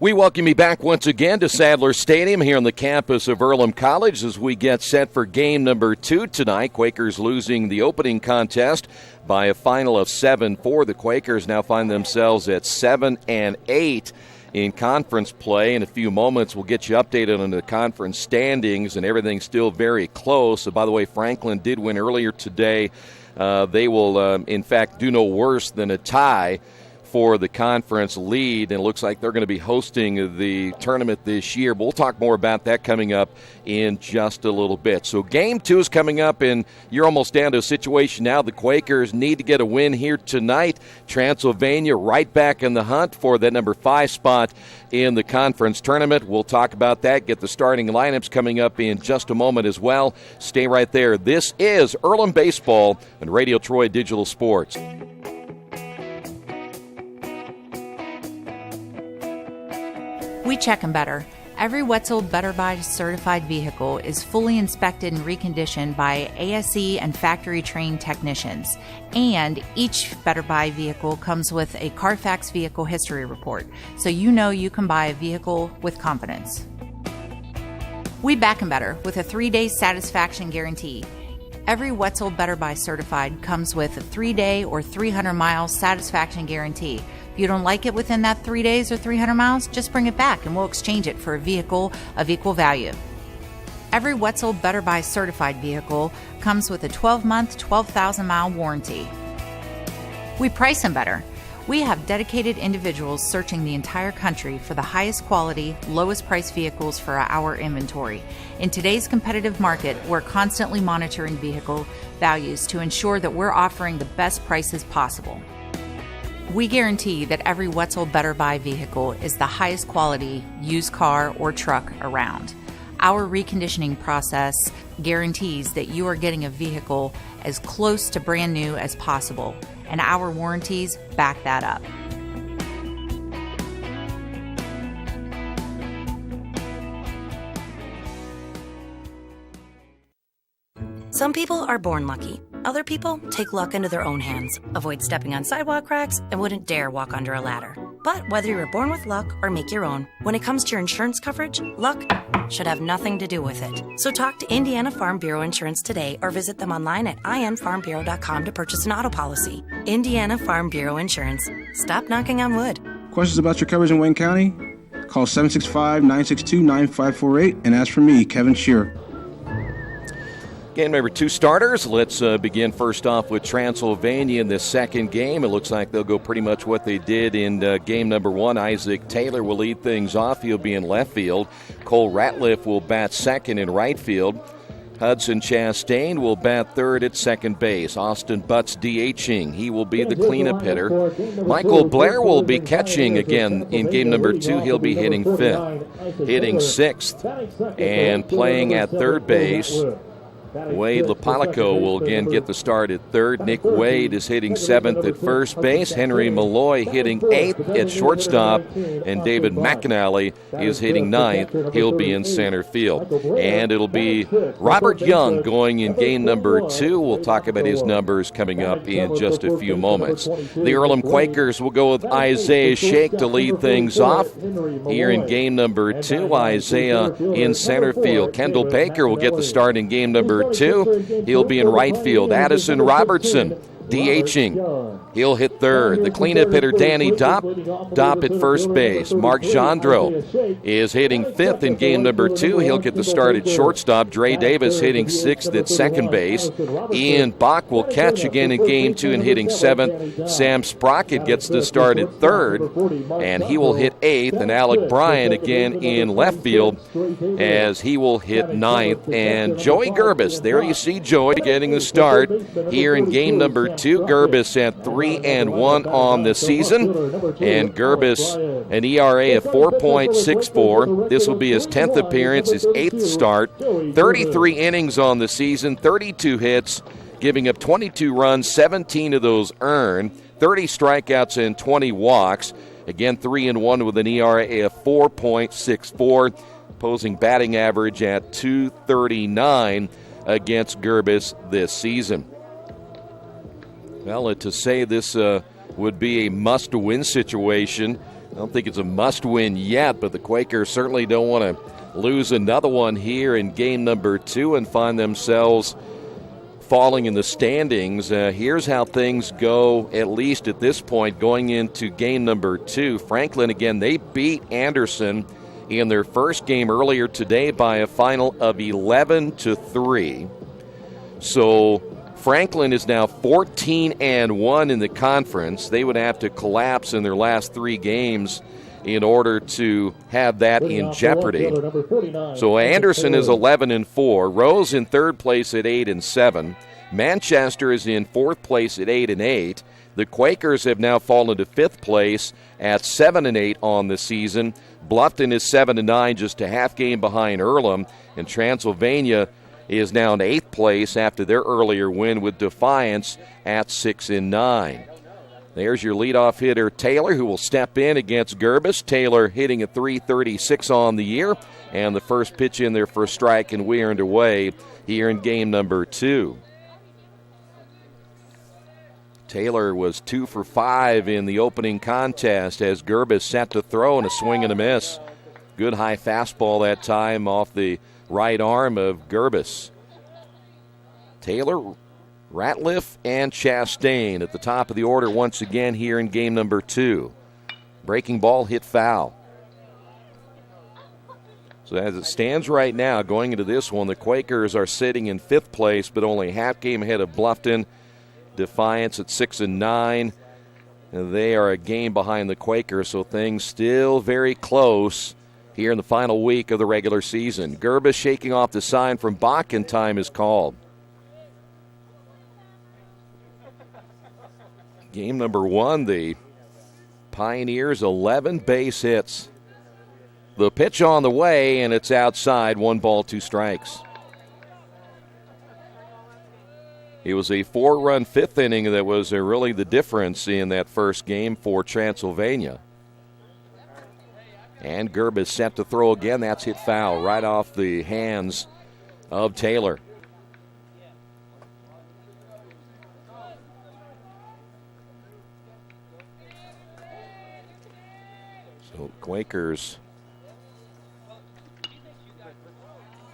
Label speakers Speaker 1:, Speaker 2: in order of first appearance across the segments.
Speaker 1: We welcome you back once again to Sadler Stadium here on the campus of Earlham College as we get set for game number 2 tonight. Quakers losing the opening contest by a final of 7-4. The Quakers now find themselves at 7-8 in conference play. In a few moments, we'll get you updated on the conference standings, and everything's still very close. By the way, Franklin did win earlier today. They will, in fact, do no worse than a tie for the conference lead, and it looks like they're going to be hosting the tournament this year. But we'll talk more about that coming up in just a little bit. So game 2 is coming up, and you're almost down to a situation now. The Quakers need to get a win here tonight. Transylvania right back in the hunt for that number 5 spot in the conference tournament. We'll talk about that, get the starting lineups coming up in just a moment as well. Stay right there. This is Earlham Baseball and Radio Troy Digital Sports.
Speaker 2: We check 'em better. Every Wetzel Better Buy certified vehicle is fully inspected and reconditioned by ASE and factory-trained technicians. And each Better Buy vehicle comes with a Carfax vehicle history report, so you know you can buy a vehicle with confidence. We back 'em better with a 3-day satisfaction guarantee. Every Wetzel Better Buy certified comes with a 3-day or 300-mile satisfaction guarantee. If you don't like it within that 3 days or 300 miles, just bring it back and we'll exchange it for a vehicle of equal value. Every Wetzel Better Buy certified vehicle comes with a 12-month, 12,000-mile warranty. We price them better. We have dedicated individuals searching the entire country for the highest quality, lowest price vehicles for our inventory. In today's competitive market, we're constantly monitoring vehicle values to ensure that we're offering the best prices possible. We guarantee that every Wetzel Better Buy vehicle is the highest quality used car or truck around. Our reconditioning process guarantees that you are getting a vehicle as close to brand new as possible, and our warranties back that up.
Speaker 3: Some people are born lucky. Other people take luck into their own hands, avoid stepping on sidewalk cracks, and wouldn't dare walk under a ladder. But whether you're born with luck or make your own, when it comes to your insurance coverage, luck should have nothing to do with it. So talk to Indiana Farm Bureau Insurance today or visit them online at infarmbureau.com to purchase an auto policy. Indiana Farm Bureau Insurance. Stop knocking on wood.
Speaker 4: Questions about your coverage in Wayne County? Call 765-962-9548 and ask for me, Kevin Shearer.
Speaker 1: Game number 2 starters. Let's begin first off with Transylvania in this second game. It looks like they'll go pretty much what they did in game number 1. Isaac Taylor will lead things off. He'll be in left field. Cole Ratliff will bat second in right field. Hudson Chastain will bat third at second base. Austin Butts DHing. He will be the cleanup hitter. Michael Blair will be catching again in game number 2. He'll be hitting fifth. Hitting sixth and playing at third base, Wade Lapalico will again get the start at third. Nick Wade is hitting seventh at first base. Henry Malloy hitting eighth at shortstop. And David McAnally is hitting ninth. He'll be in center field. And it'll be Robert Young going in game number 2. We'll talk about his numbers coming up in just a few moments. The Earlham Quakers will go with Isaiah Shake to lead things off. Here in game number 2, Isaiah in center field. Kendall Baker will get the start in game number 2. He'll be in right field. Addison Robertson DHing. He'll hit third. The cleanup hitter, Danny Dopp at first base. Mark Jandro is hitting fifth in game number 2. He'll get the start at shortstop. Dre Davis hitting sixth at second base. Ian Bach will catch again in game 2 and hitting seventh. Sam Sprocket gets the start at third, and he will hit eighth. And Alec Bryan again in left field as he will hit ninth. And Joey Gerbis, there you see Joey getting the start here in game number 2. Gerbis at 3-1 on the season, and Gerbis an ERA of 4.64. This will be his 10th appearance, his 8th start. 33 innings on the season, 32 hits, giving up 22 runs, 17 of those earned, 30 strikeouts and 20 walks. Again, 3-1 with an ERA of 4.64, opposing batting average at .239 against Gerbis this season. Well, to say this would be a must-win situation, I don't think it's a must-win yet, but the Quakers certainly don't want to lose another one here in game number 2 and find themselves falling in the standings. Here's how things go, at least at this point, going into game number 2. Franklin, again, they beat Anderson in their first game earlier today by a final of 11-3. So Franklin is now 14-1 in the conference. They would have to collapse in their last 3 games in order to have that in jeopardy. So Anderson is 11-4. Rose in third place at 8-7. Manchester is in fourth place at 8-8. The Quakers have now fallen to fifth place at 7-8 on the season. Bluffton is 7-9, just a half game behind Earlham, and Transylvania is now in 8th place after their earlier win with Defiance at 6-9. There's your leadoff hitter, Taylor, who will step in against Gerbis. Taylor hitting a .336 on the year, and the first pitch in there for a strike, and we are underway here in game number 2. Taylor was 2 for 5 in the opening contest as Gerbis set to throw and a swing and a miss. Good high fastball that time off the right arm of Gerbis. Taylor, Ratliff, and Chastain at the top of the order once again here in game number 2. Breaking ball hit foul. So as it stands right now, going into this one, the Quakers are sitting in 5th place, but only a half game ahead of Bluffton. Defiance at 6-9. They are a game behind the Quakers, so things still very close here in the final week of the regular season. Gerbis shaking off the sign from Bach, and time is called. Game number 1, the Pioneers 11 base hits. The pitch on the way, and it's outside. 1 ball, 2 strikes. It was a 4-run 5th inning that was really the difference in that first game for Transylvania. And Gerbis set to throw again. That's hit foul right off the hands of Taylor. So Quakers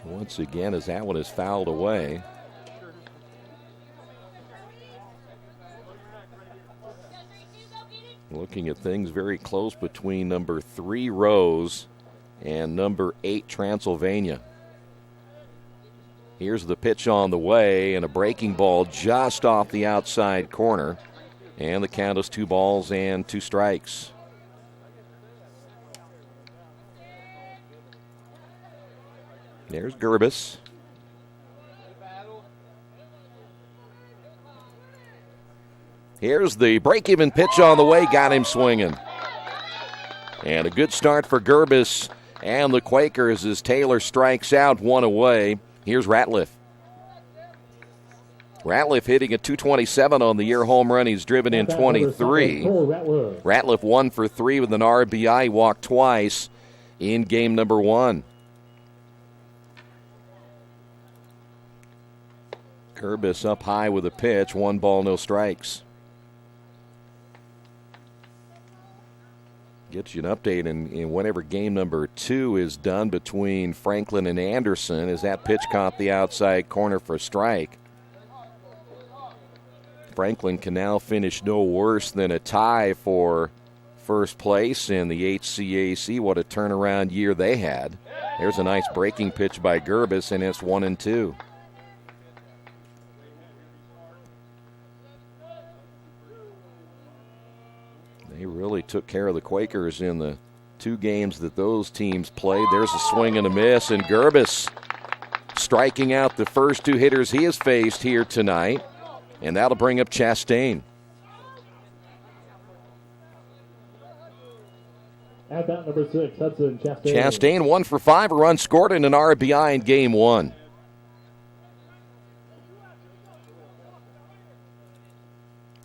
Speaker 1: once again as that one is fouled away. Looking at things very close between number 3 Rose and number 8 Transylvania. Here's the pitch on the way, and a breaking ball just off the outside corner. And the count is 2 balls and 2 strikes. There's Gerbis. Here's the break-even pitch on the way, got him swinging. And a good start for Gerbis and the Quakers as Taylor strikes out, 1 away. Here's Ratliff. Ratliff hitting a .227 on the year home run. He's driven in 23. Ratliff 1 for 3 with an RBI. He walked twice in game number 1. Gerbis up high with a pitch. 1 ball, no strikes. Gets you an update in whenever game number 2 is done between Franklin and Anderson as that pitch caught the outside corner for a strike. Franklin can now finish no worse than a tie for first place in the HCAC. What a turnaround year they had. There's a nice breaking pitch by Gerbis, and it's 1-2. They really took care of the Quakers in the 2 games that those teams played. There's a swing and a miss, and Gerbis striking out the first 2 hitters he has faced here tonight, and that'll bring up Chastain.
Speaker 5: At bat number 6, Hudson Chastain.
Speaker 1: Chastain 1 for 5, a run scored and an RBI in game 1.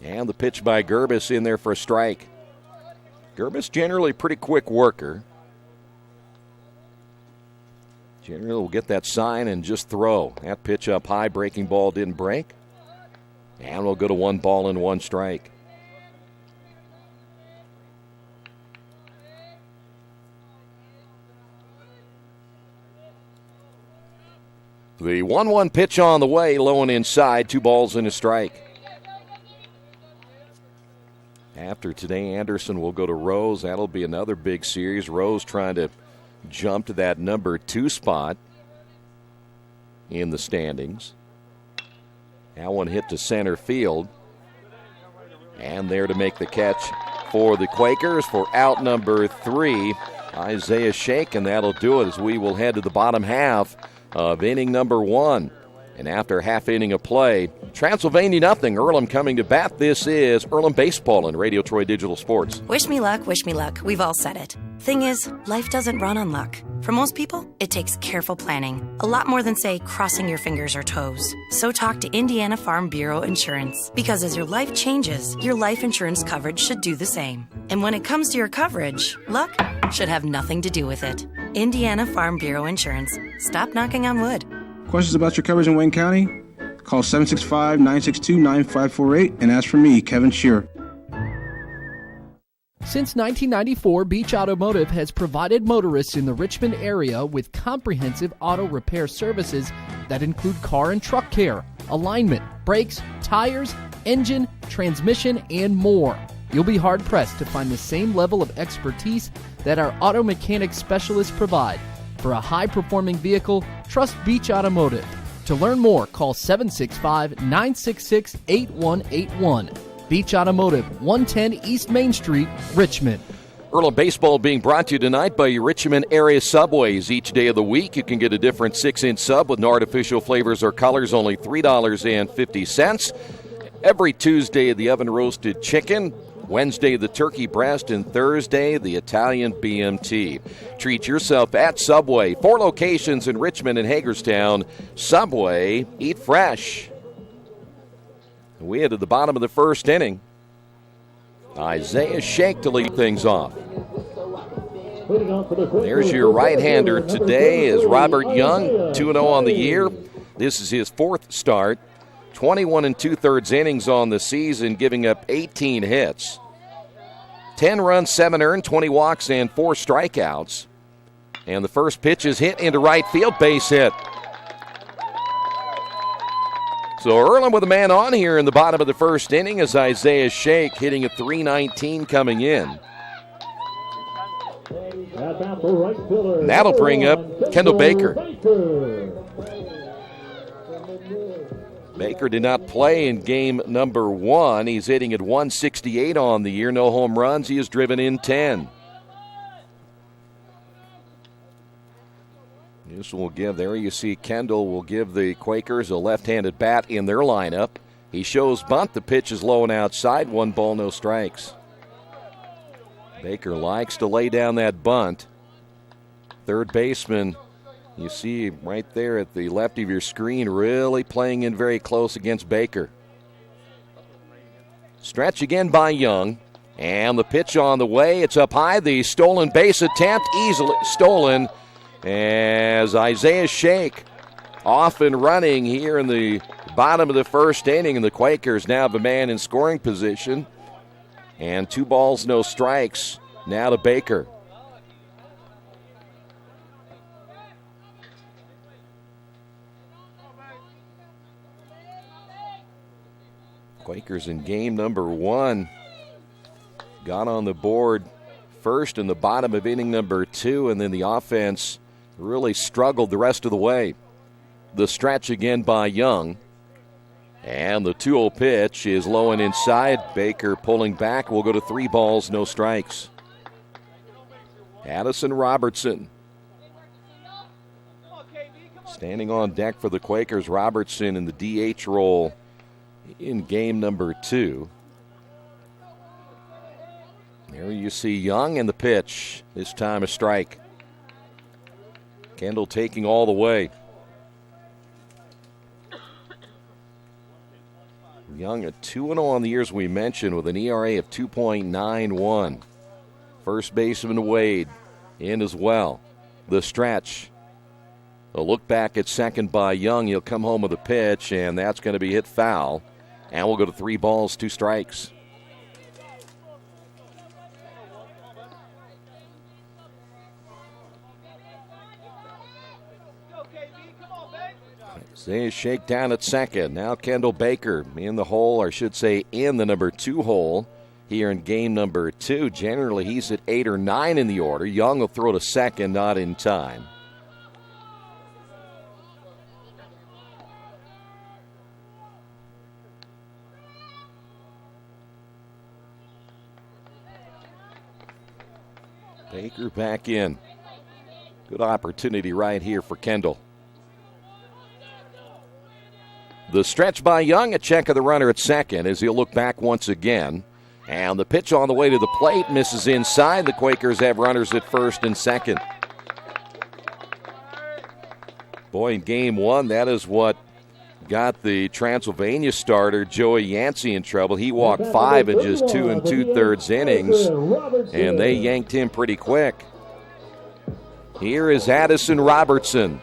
Speaker 1: And the pitch by Gerbis in there for a strike. Gerbis generally a pretty quick worker. Generally will get that sign and just throw. That pitch up high, breaking ball didn't break. And we'll go to 1 ball and 1 strike. The 1-1 pitch on the way, low and inside, 2 balls and a strike. After today, Anderson will go to Rose. That'll be another big series. Rose trying to jump to that number 2 spot in the standings. That one hit to center field. And there to make the catch for the Quakers for out number 3, Isaiah Shake, and that'll do it as we will head to the bottom half of inning number 1. And after half inning of play, Transylvania nothing. Earlham coming to bat. This is Earlham Baseball and Radio Troy Digital Sports.
Speaker 3: Wish me luck, wish me luck. We've all said it. Thing is, life doesn't run on luck. For most people, it takes careful planning. A lot more than, say, crossing your fingers or toes. So talk to Indiana Farm Bureau Insurance. Because as your life changes, your life insurance coverage should do the same. And when it comes to your coverage, luck should have nothing to do with it. Indiana Farm Bureau Insurance. Stop knocking on wood.
Speaker 4: Questions about your coverage in Wayne County? Call 765-962-9548 and ask for me, Kevin Shearer.
Speaker 6: Since 1994, Beach Automotive has provided motorists in the Richmond area with comprehensive auto repair services that include car and truck care, alignment, brakes, tires, engine, transmission, and more. You'll be hard-pressed to find the same level of expertise that our auto mechanic specialists provide. For a high-performing vehicle, trust Beach Automotive. To learn more, call 765-966-8181. Beach Automotive, 110 East Main Street, Richmond.
Speaker 1: Earlham Baseball being brought to you tonight by your Richmond area Subways. Each day of the week, you can get a different 6-inch sub with no artificial flavors or colors, only $3.50. Every Tuesday, the oven-roasted chicken. Wednesday, the turkey breast, and Thursday, the Italian BMT. Treat yourself at Subway. 4 locations in Richmond and Hagerstown. Subway, eat fresh. We head to the bottom of the first inning. Isaiah Shake to lead things off. There's your right-hander today is Robert Young, 2-0 on the year. This is his 4th start. 21 2/3 innings on the season, giving up 18 hits. 10 runs, 7 earned, 20 walks, and 4 strikeouts. And the first pitch is hit into right field, base hit. So Earlham with a man on here in the bottom of the first inning as Isaiah Shake hitting a .319 coming in. And that'll bring up Kendall Baker. Baker did not play in game number 1. He's hitting at .168 on the year. No home runs. He has driven in 10. This will give, there you see Kendall will give the Quakers a left-handed bat in their lineup. He shows bunt. The pitch is low and outside. 1 ball, no strikes. Baker likes to lay down that bunt. Third baseman, you see right there at the left of your screen, really playing in very close against Baker. Stretch again by Young. And the pitch on the way. It's up high. The stolen base attempt, easily stolen as Isaiah Shake off and running here in the bottom of the first inning. And the Quakers now have a man in scoring position. And 2 balls, no strikes. Now to Baker. Quakers in game number 1 got on the board first in the bottom of inning number 2, and then the offense really struggled the rest of the way. The stretch again by Young. And the 2-0 pitch is low and inside. Baker pulling back. Will go to 3 balls, no strikes. Addison Robertson standing on deck for the Quakers. Robertson in the DH role in game number 2. There you see Young and the pitch. This time a strike. Kendall taking all the way. Young at 2-0 on the years we mentioned with an ERA of 2.91. First baseman Wade in as well. The stretch. A look back at second by Young. He'll come home with a pitch, and that's going to be hit foul. And we'll go to 3 balls, 2 strikes. They shake down at second. Now Kendall Baker in the hole, or I should say in the number 2 hole here in game number 2. Generally, he's at 8 or 9 in the order. Young will throw to second, not in time. Baker back in. Good opportunity right here for Kendall. The stretch by Young, a check of the runner at second as he'll look back once again. And the pitch on the way to the plate misses inside. The Quakers have runners at first and second. Boy, in game 1, that is what got the Transylvania starter, Joey Yancey, in trouble. He walked 5 in just 2 2/3 innings, and they yanked him pretty quick. Here is Addison Robertson.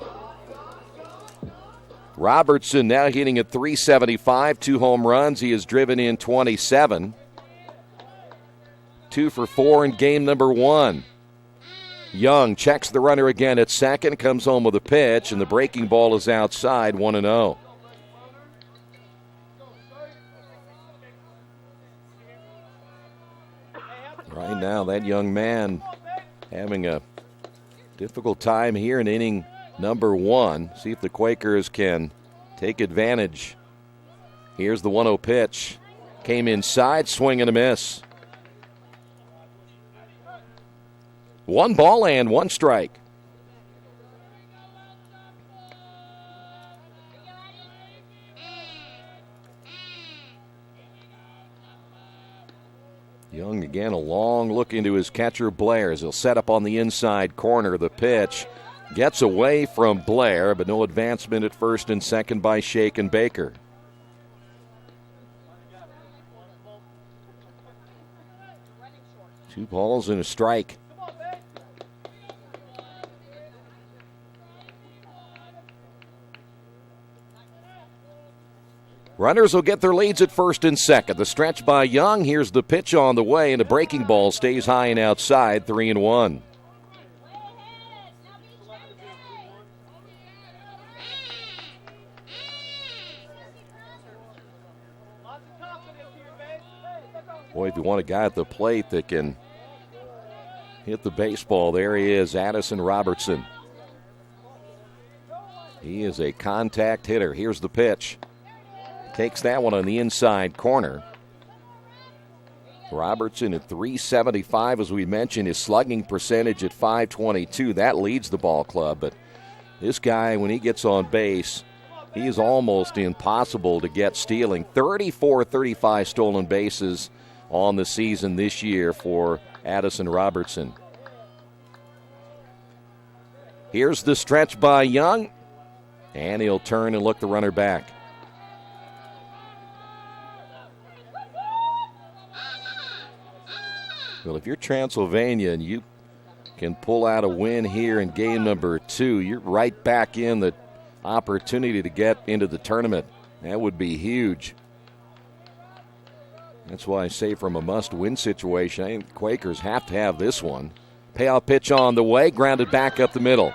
Speaker 1: Robertson now hitting at .375, 2 home runs. He has driven in 27. 2 for 4 in game number 1. Young checks the runner again at second, comes home with a pitch, and the breaking ball is outside, 1-0. Right now, that young man having a difficult time here in inning number 1. See if the Quakers can take advantage. Here's the 1-0 pitch. Came inside, swing and a miss. 1 ball and 1 strike. Young again, a long look into his catcher Blair as he'll set up on the inside corner. The pitch gets away from Blair, but no advancement at first and second by Shake and Baker. Two balls and a strike. Runners will get their leads at first and second. The stretch by Young. Here's the pitch on the way, and a breaking ball stays high and outside, 3-1. Boy, if you want a guy at the plate that can hit the baseball, there he is, Addison Robertson. He is a contact hitter. Here's the pitch. Takes that one on the inside corner. Robertson at .375, as we mentioned, his slugging percentage at .522. That leads the ball club, but this guy, when he gets on base, he is almost impossible to get stealing. 34-35 stolen bases on the season this year for Addison Robertson. Here's the stretch by Young, and he'll turn and look the runner back. Well, if you're Transylvania and you can pull out a win here in game number 2, you're right back in the opportunity to get into the tournament. That would be huge. That's why I say from a must-win situation, I think the Quakers have to have this one. Payoff pitch on the way, grounded back up the middle.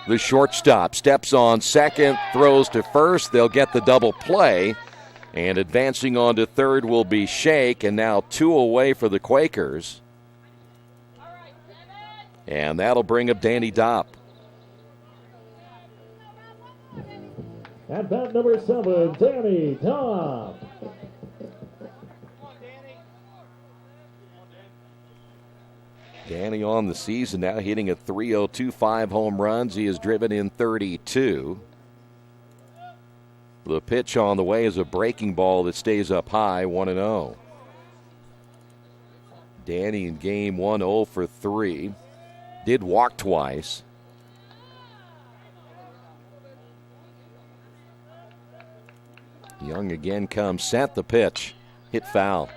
Speaker 1: The shortstop steps on second, throws to first. They'll get the double play. And advancing on to third will be Shake, and now 2 away for the Quakers. And that'll bring up Danny Dopp.
Speaker 5: At bat number 7, Danny Dopp.
Speaker 1: Danny on the season now hitting at .302, 5 home runs. He has driven in 32. The pitch on the way is a breaking ball that stays up high, 1-0. Danny in game 1, 0 for 3. Did walk twice. Young again comes set. The pitch hit foul.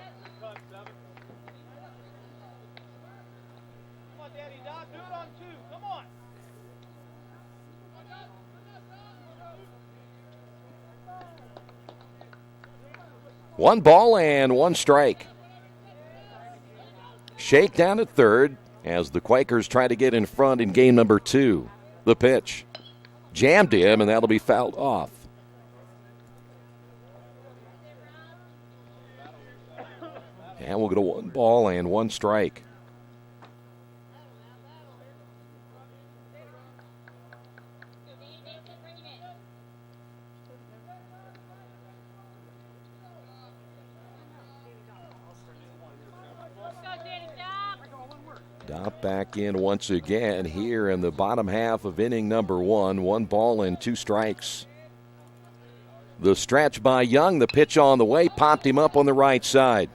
Speaker 1: One ball and 1 strike. Shake down at third as the Quakers try to get in front in game number 2. The pitch jammed him, and that'll be fouled off. And we'll go to 1 ball and 1 strike. Dopp back in once again here in the bottom half of inning number 1. 1 ball and 2 strikes. The stretch by Young, the pitch on the way, popped him up on the right side.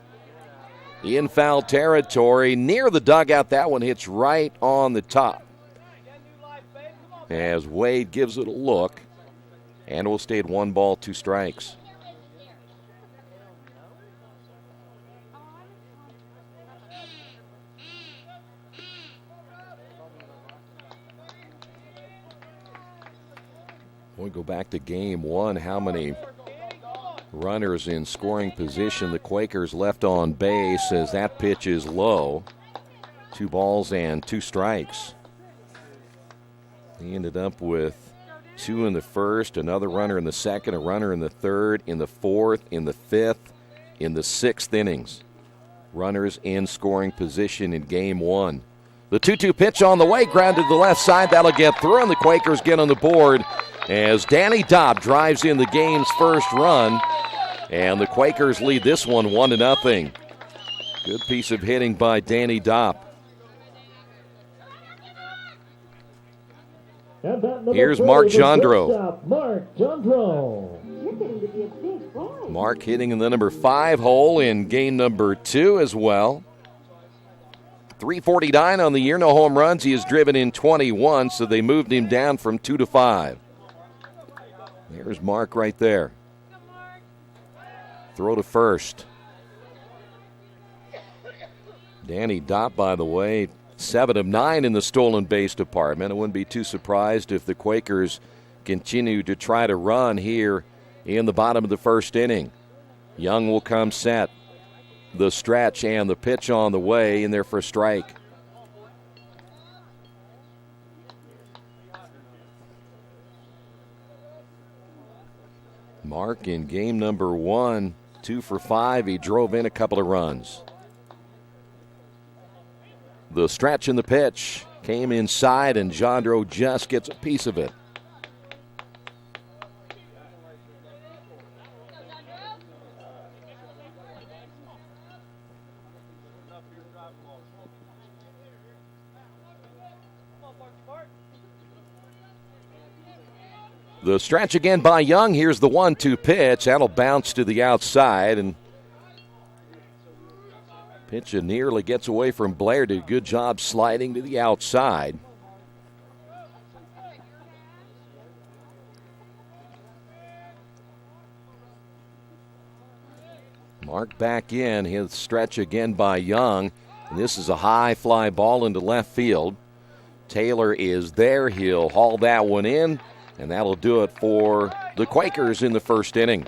Speaker 1: In foul territory, near the dugout, that one hits right on the top. As Wade gives it a look, and will stay at 1 ball, 2 strikes. We go back to game 1. How many runners in scoring position? The Quakers left on base as that pitch is low. 2 balls and 2 strikes. He ended up with 2 in the first, another runner in the second, a runner in the third, in the fourth, in the fifth, in the 6th innings. Runners in scoring position in game 1. The 2-2 pitch on the way, grounded to the left side. That'll get through, and the Quakers get on the board as Danny Dopp drives in the game's first run, and the Quakers lead this one 1-0. Good piece of hitting by Danny Dopp. Here's Mark Jandro. Mark hitting in the number 5 hole in game number 2 as well. .349 on the year, no home runs. He has driven in 21, so they moved him down from 2 to 5. There's Mark right there. Throw to first. Danny Dopp, by the way, 7 of 9 in the stolen base department. I wouldn't be too surprised if the Quakers continue to try to run here in the bottom of the first inning. Young will come set. The stretch and the pitch on the way in there for a strike. Mark in game number 1, 2 for 5. He drove in a couple of runs. The stretch and the pitch came inside, and Jandro just gets a piece of it. The stretch again by Young. Here's the 1-2 pitch. That'll bounce to the outside, and pitch nearly gets away from Blair. Did a good job sliding to the outside. Mark back in. His stretch again by Young. And this is a high fly ball into left field. Taylor is there. He'll haul that one in. And that'll do it for the Quakers in the first inning.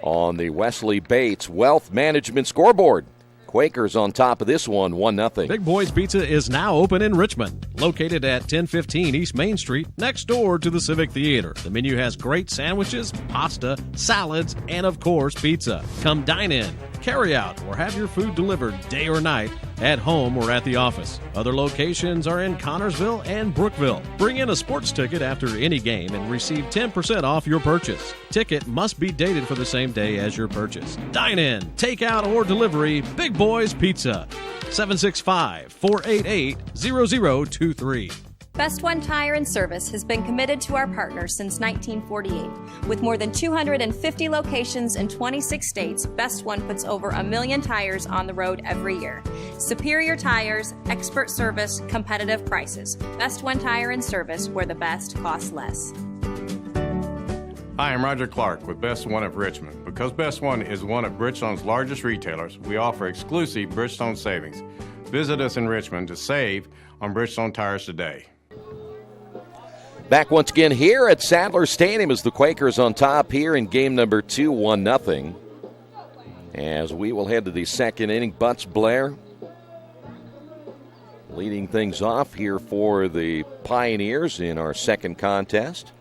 Speaker 1: On the Wesley Bates Wealth Management scoreboard, Quakers on top of this one, 1-0.
Speaker 7: Big Boys Pizza is now open in Richmond, located at 1015 East Main Street, next door to the Civic Theater. The menu has great sandwiches, pasta, salads, and of course, pizza. Come dine in, carry out, or have your food delivered day or night, at home or at the office. Other locations are in Connorsville and Brookville. Bring in a sports ticket after any game and receive 10% off your purchase. Ticket must be dated for the same day as your purchase. Dine in, take out, or delivery. Big Boys Pizza. 765-488-0023.
Speaker 8: Best One Tire and Service has been committed to our partners since 1948. With more than 250 locations in 26 states, Best One puts over 1 million tires on the road every year. Superior tires, expert service, competitive prices. Best One Tire and Service, where the best costs less.
Speaker 9: Hi, I'm Roger Clark with Best One of Richmond. Because Best One is one of Bridgestone's largest retailers, we offer exclusive Bridgestone savings. Visit us in Richmond to save on Bridgestone tires today.
Speaker 1: Back once again here at Sadler Stadium as the Quakers on top here in game number 2, 1-0. As we will head to the second inning, Butts Blair leading things off here for the Pioneers in our second contest.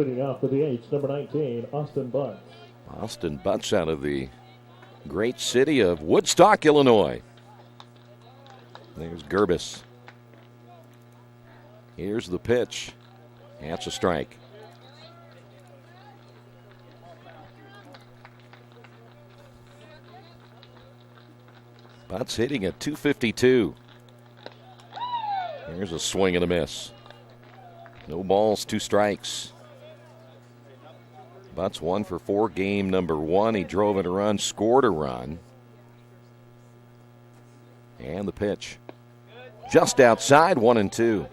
Speaker 5: Leading off for the H, number 19, Austin Butts.
Speaker 1: Austin Butts out of the great city of Woodstock, Illinois. There's Gerbis. Here's the pitch. That's a strike. Butts hitting at 252. Here's a swing and a miss. No balls, 2 strikes. Butts 1 for 4, game number 1. He drove in a run, scored a run. And the pitch. Just outside, 1-2.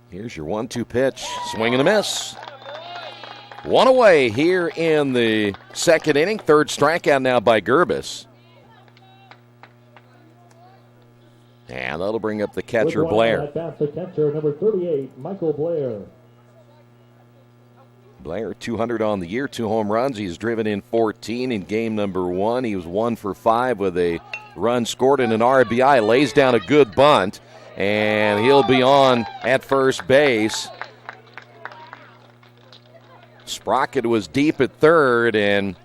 Speaker 1: Here's your 1-2 pitch. Swing and a miss. 1 away here in the second inning. Third strikeout now by Gerbis. And that'll bring up the catcher, Blair.
Speaker 5: That's the catcher, number 38, Michael Blair.
Speaker 1: Blair, 200 on the year, 2 home runs. He's driven in 14 in game number 1. He was 1 for 5 with a run scored and an RBI. Lays down a good bunt, and he'll be on at first base. Sprocket was deep at third, and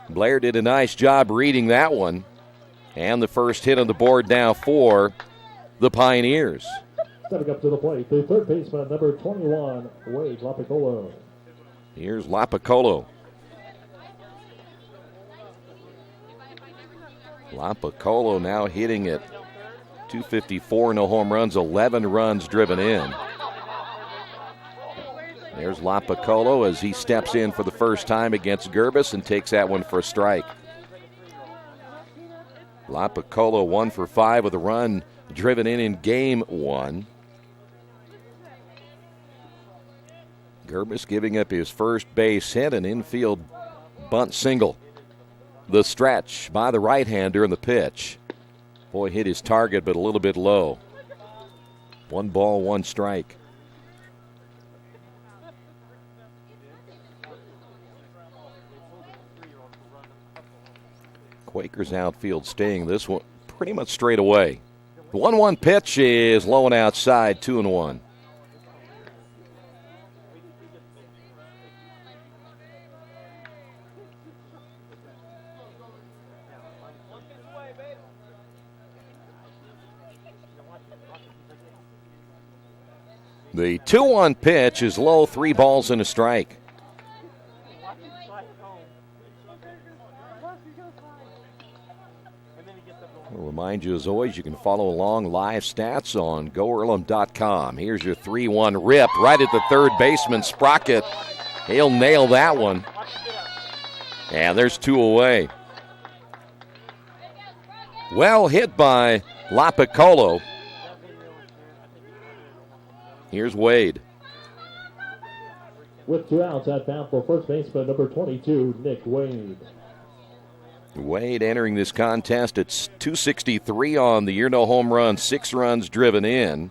Speaker 1: Blair did a nice job reading that one. And the first hit on the board now for the Pioneers.
Speaker 5: Stepping up to the plate, the third baseman, number 21, Wade Lapicolo.
Speaker 1: Here's Lapicolo. Lapicolo now hitting at 254, no home runs, 11 runs driven in. There's Lapicolo as he steps in for the first time against Gerbis and takes that one for a strike. Lapicolo 1 for 5 with a run driven in game 1. Gerbis giving up his first base hit, an infield bunt single. The stretch by the right-hander in the pitch. Boy, hit his target, but a little bit low. 1 ball, 1 strike. Quakers outfield staying this one pretty much straight away. The 1-1 pitch is low and outside, 2-1. The 2-1 pitch is low, 3 balls and a strike. I'll remind you, as always, you can follow along live stats on GoEarlham.com. Here's your 3-1 rip right at the third baseman, Sprocket. He'll nail that one. And there's 2 away. Well hit by Lapicolo. Here's Wade.
Speaker 5: With 2 outs at bat for first baseman, number 22, Nick Wade.
Speaker 1: Wade entering this contest at 263 on the year, no home runs, 6 runs driven in.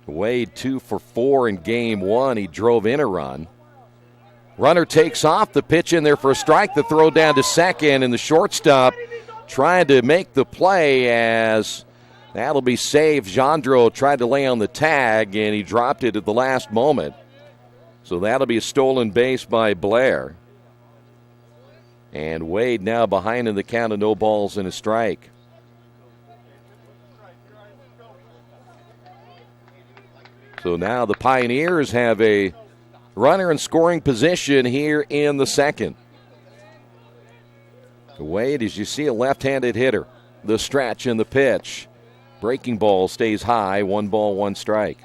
Speaker 1: Wade 2 for 4 in game 1. He drove in a run. Runner takes off, the pitch in there for a strike, the throw down to second, and the shortstop trying to make the play as that'll be saved. Jandro tried to lay on the tag, and he dropped it at the last moment. So that'll be a stolen base by Blair. And Wade now behind in the count of no balls and a strike. So now the Pioneers have a runner in scoring position here in the second. Wade, as you see, a left-handed hitter. The stretch and the pitch. Breaking ball stays high, 1 ball, 1 strike.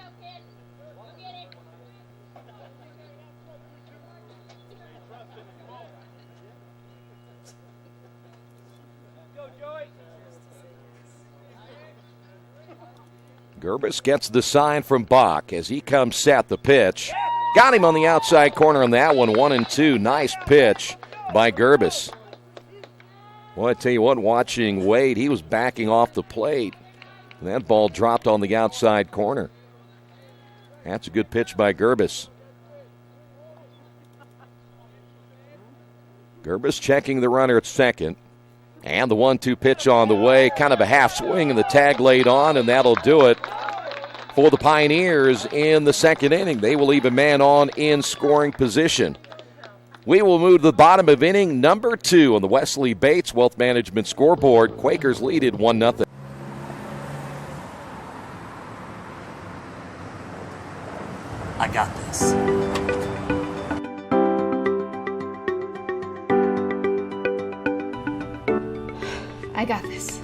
Speaker 1: Gerbis gets the sign from Bach as he comes set. The pitch. Got him on the outside corner on that one, 1-2. Nice pitch by Gerbis. Well, I tell you what, watching Wade, he was backing off the plate. And that ball dropped on the outside corner. That's a good pitch by Gerbis. Gerbis checking the runner at second. And the 1-2 pitch on the way, kind of a half swing, and the tag laid on, and that'll do it for the Pioneers in the second inning. They will leave a man on in scoring position. We will move to the bottom of inning number 2 on the Wesley Bates Wealth Management scoreboard. Quakers lead it 1-0.
Speaker 10: I got this.
Speaker 11: I got this.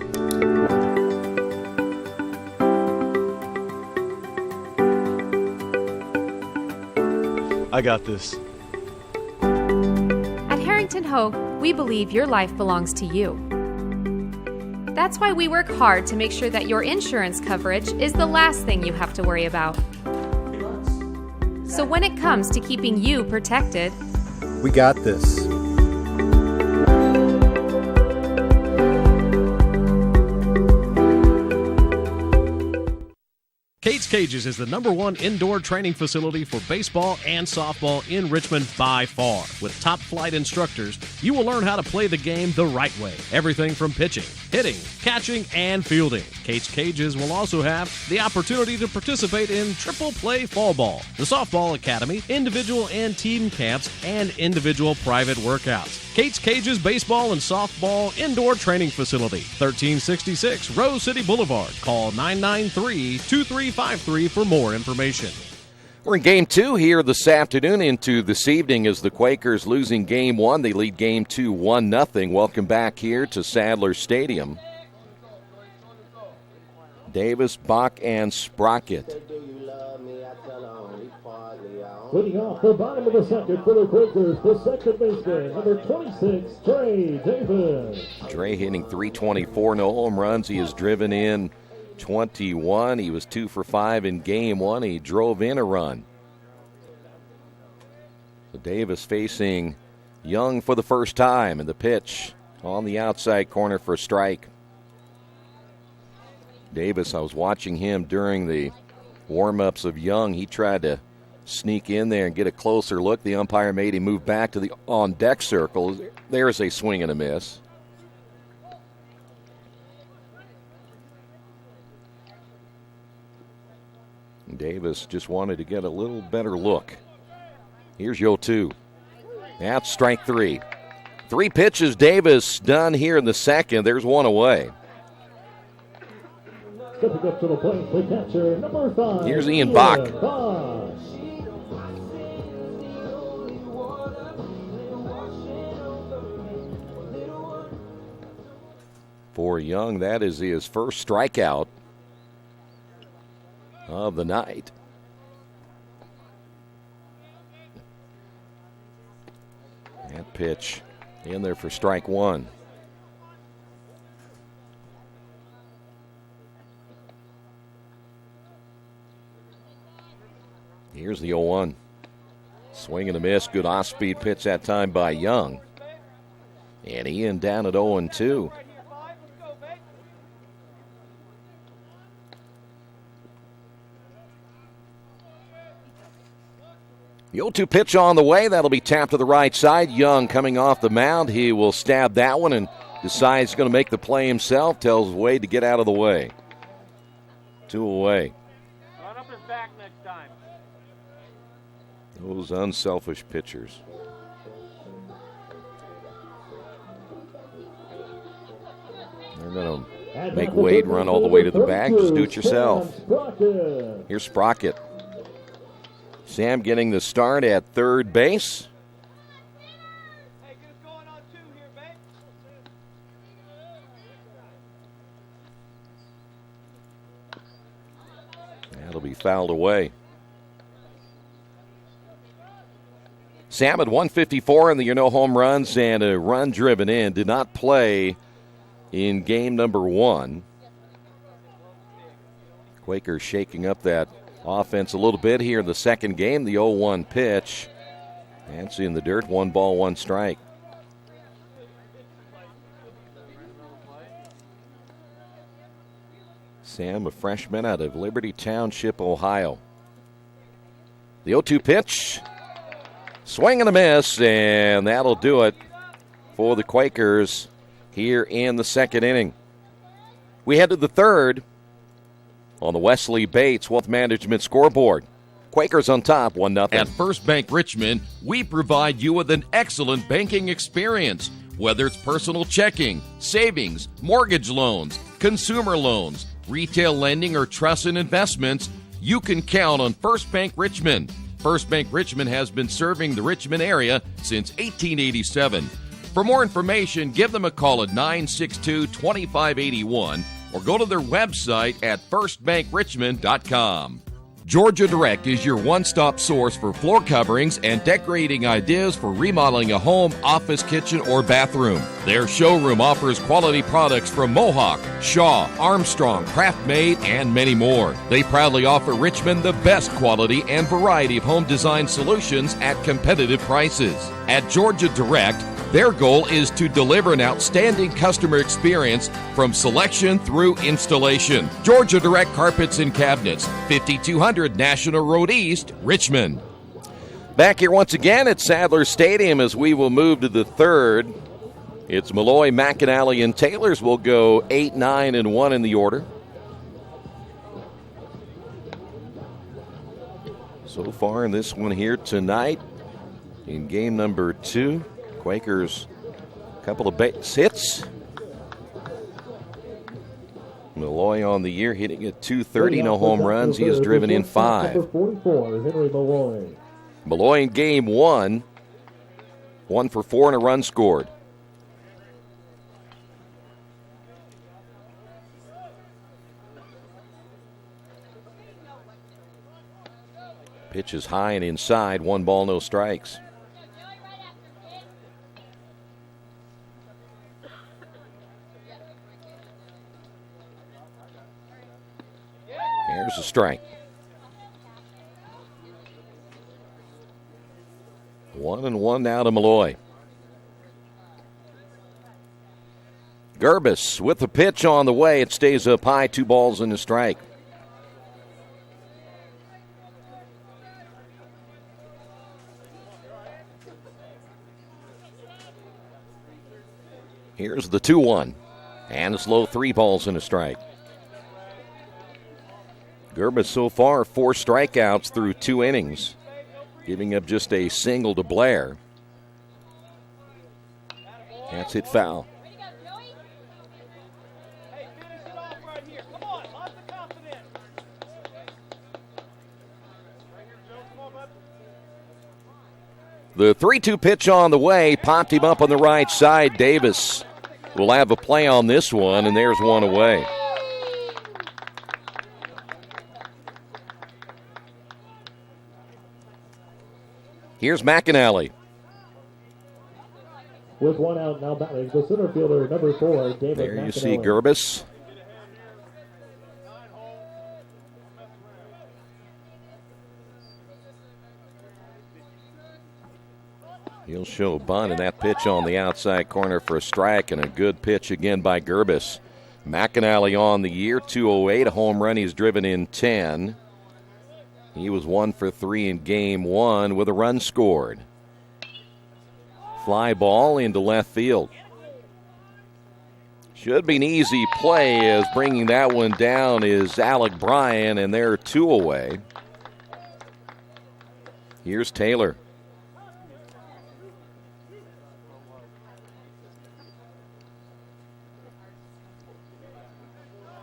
Speaker 12: I got this.
Speaker 11: At Harrington Hogue, we believe your life belongs to you. That's why we work hard to make sure that your insurance coverage is the last thing you have to worry about. So when it comes to keeping you protected,
Speaker 12: We got this.
Speaker 7: Kate's Cages is the #1 indoor training facility for baseball and softball in Richmond by far. With top-flight instructors, you will learn how to play the game the right way. Everything from pitching, hitting, catching, and fielding. Kate's Cages will also have the opportunity to participate in triple play fall ball, the softball academy, individual and team camps, and individual private workouts. Kate's Cages Baseball and Softball Indoor Training Facility, 1366 Rose City Boulevard. Call 993-2353 for more information.
Speaker 1: We're in Game 2 here this afternoon into this evening as the Quakers losing Game 1. They lead Game 2 1-0. Welcome back here to Sadler Stadium. Davis, Bach, and Sprocket.
Speaker 5: Leading off the bottom of the second for the Quakers, the second baseman, number 26, Trey Davis.
Speaker 1: Trey hitting .324, no home runs. He has driven in 21. He was 2 for 5 in Game 1. He drove in a run. So Davis facing Young for the first time, and the pitch on the outside corner for a strike. Davis, I was watching him during the warm-ups of Young. He tried to sneak in there and get a closer look. The umpire made him move back to the on-deck circle. There's a swing and a miss. Davis just wanted to get a little better look. Here's 0-2. That's strike 3. 3 pitches Davis done here in the second. There's one away.
Speaker 5: Stepping up to the plate, the catcher, number 5.
Speaker 1: Here's Ian Bach. For Young, that is his first strikeout of the night. That pitch in there for strike 1. Here's the 0-1. Swing and a miss. Good off-speed pitch that time by Young. And Ian down at 0-2. The 0-2 pitch on the way. That'll be tapped to the right side. Young coming off the mound. He will stab that one and decides he's going to make the play himself. Tells Wade to get out of the way. 2 away.
Speaker 13: Run up his back next time.
Speaker 1: Those unselfish pitchers. They're going to make Wade run all the way to the back. Just do it yourself. Here's Sprocket. Sam getting the start at third base. That'll be fouled away. Sam had 154 in the no home runs and a run driven in. Did not play in game number 1. Quakers shaking up that offense a little bit here in the second game. The 0-1 pitch. Nancy in the dirt. 1 ball, 1 strike. Sam, a freshman out of Liberty Township, Ohio. The 0-2 pitch. Swing and a miss, and that'll do it for the Quakers here in the second inning. We head to the third on the Wesley Bates Wealth Management scoreboard. Quakers on top, 1-0.
Speaker 14: At First Bank Richmond, we provide you with an excellent banking experience. Whether it's personal checking, savings, mortgage loans, consumer loans, retail lending, or trust and investments, you can count on First Bank Richmond. First Bank Richmond has been serving the Richmond area since 1887. For more information, give them a call at 962-2581 or go to their website at firstbankrichmond.com. Georgia Direct is your one-stop source for floor coverings and decorating ideas for remodeling a home, office, kitchen, or bathroom. Their showroom offers quality products from Mohawk, Shaw, Armstrong, Craft-Made, and many more. They proudly offer Richmond the best quality and variety of home design solutions at competitive prices. At Georgia Direct, their goal is to deliver an outstanding customer experience from selection through installation. Georgia Direct Carpets and Cabinets, 5200 National Road East, Richmond.
Speaker 1: Back here once again at Sadler Stadium as we will move to the third. It's Malloy, McAnally, and Taylors will go 8, 9, and 1 in the order. So far in this one here tonight, in game number 2, Quakers, a couple of base hits. Malloy on the year hitting at .230, no home runs. He has driven in 5.
Speaker 5: 44, Henry Malloy.
Speaker 1: Malloy in game 1, 1 for 4 and a run scored. Pitch is high and inside, 1 ball, no strikes. Here's a strike. 1-1 now to Malloy. Gerbis with the pitch on the way. It stays up high, 2 balls and a strike. Here's the 2-1. And a slow 3 balls and a strike. Gerbis so far 4 strikeouts through 2 innings, giving up just a single to Blair. That's hit foul. The 3-2 pitch on the way, popped him up on the right side. Davis will have a play on this one, and there's one away. Here's McAnally.
Speaker 5: With 1 out now batting, the center fielder, number 4, David
Speaker 1: There you
Speaker 5: McAnally.
Speaker 1: see Gerbis. He'll show bunt, and that pitch on the outside corner for a strike, and a good pitch again by Gerbis. McAnally on the year, 208, a home run. He's driven in 10. He was 1 for 3 in game 1 with a run scored. Fly ball into left field. Should be an easy play, as bringing that one down is Alec Bryan, and they're 2 away. Here's Taylor.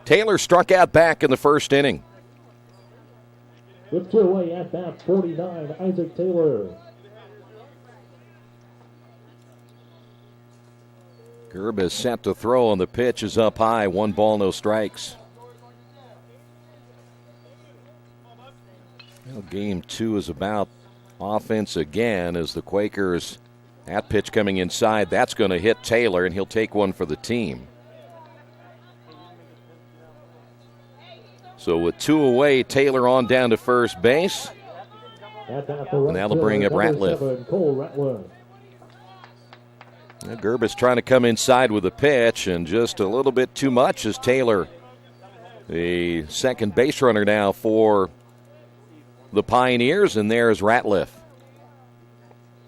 Speaker 1: Taylor struck out back in the first inning.
Speaker 5: With 2 away at bat, 49, Isaac Taylor.
Speaker 1: Gerbis set to throw, and the pitch is up high. 1 ball, no strikes. Well, game 2 is about offense again, as the Quakers, that pitch coming inside, that's going to hit Taylor, and he'll take one for the team. So with 2 away, Taylor on down to first base. And that'll bring up Ratliff. Gerbis trying to come inside with a pitch, and just a little bit too much as Taylor, the second base runner now for the Pioneers, and there's Ratliff.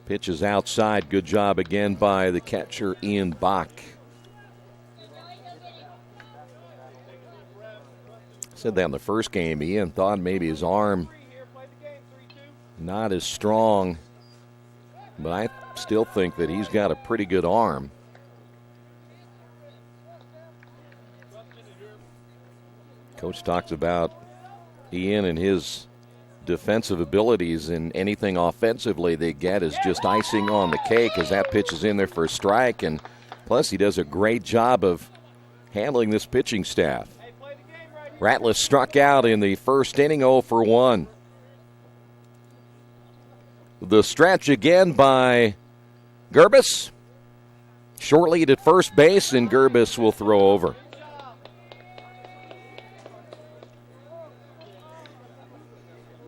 Speaker 1: Pitch is outside. Good job again by the catcher, Ian Bach. Said that in the first game. Ian thought maybe his arm not as strong, but I still think that he's got a pretty good arm. Coach talks about Ian and his defensive abilities, and anything offensively they get is just icing on the cake as that pitch is in there for a strike. And plus, he does a great job of handling this pitching staff. Ratliff struck out in the first inning, 0 for 1. The stretch again by Gerbis. Short lead at first base, and Gerbis will throw over.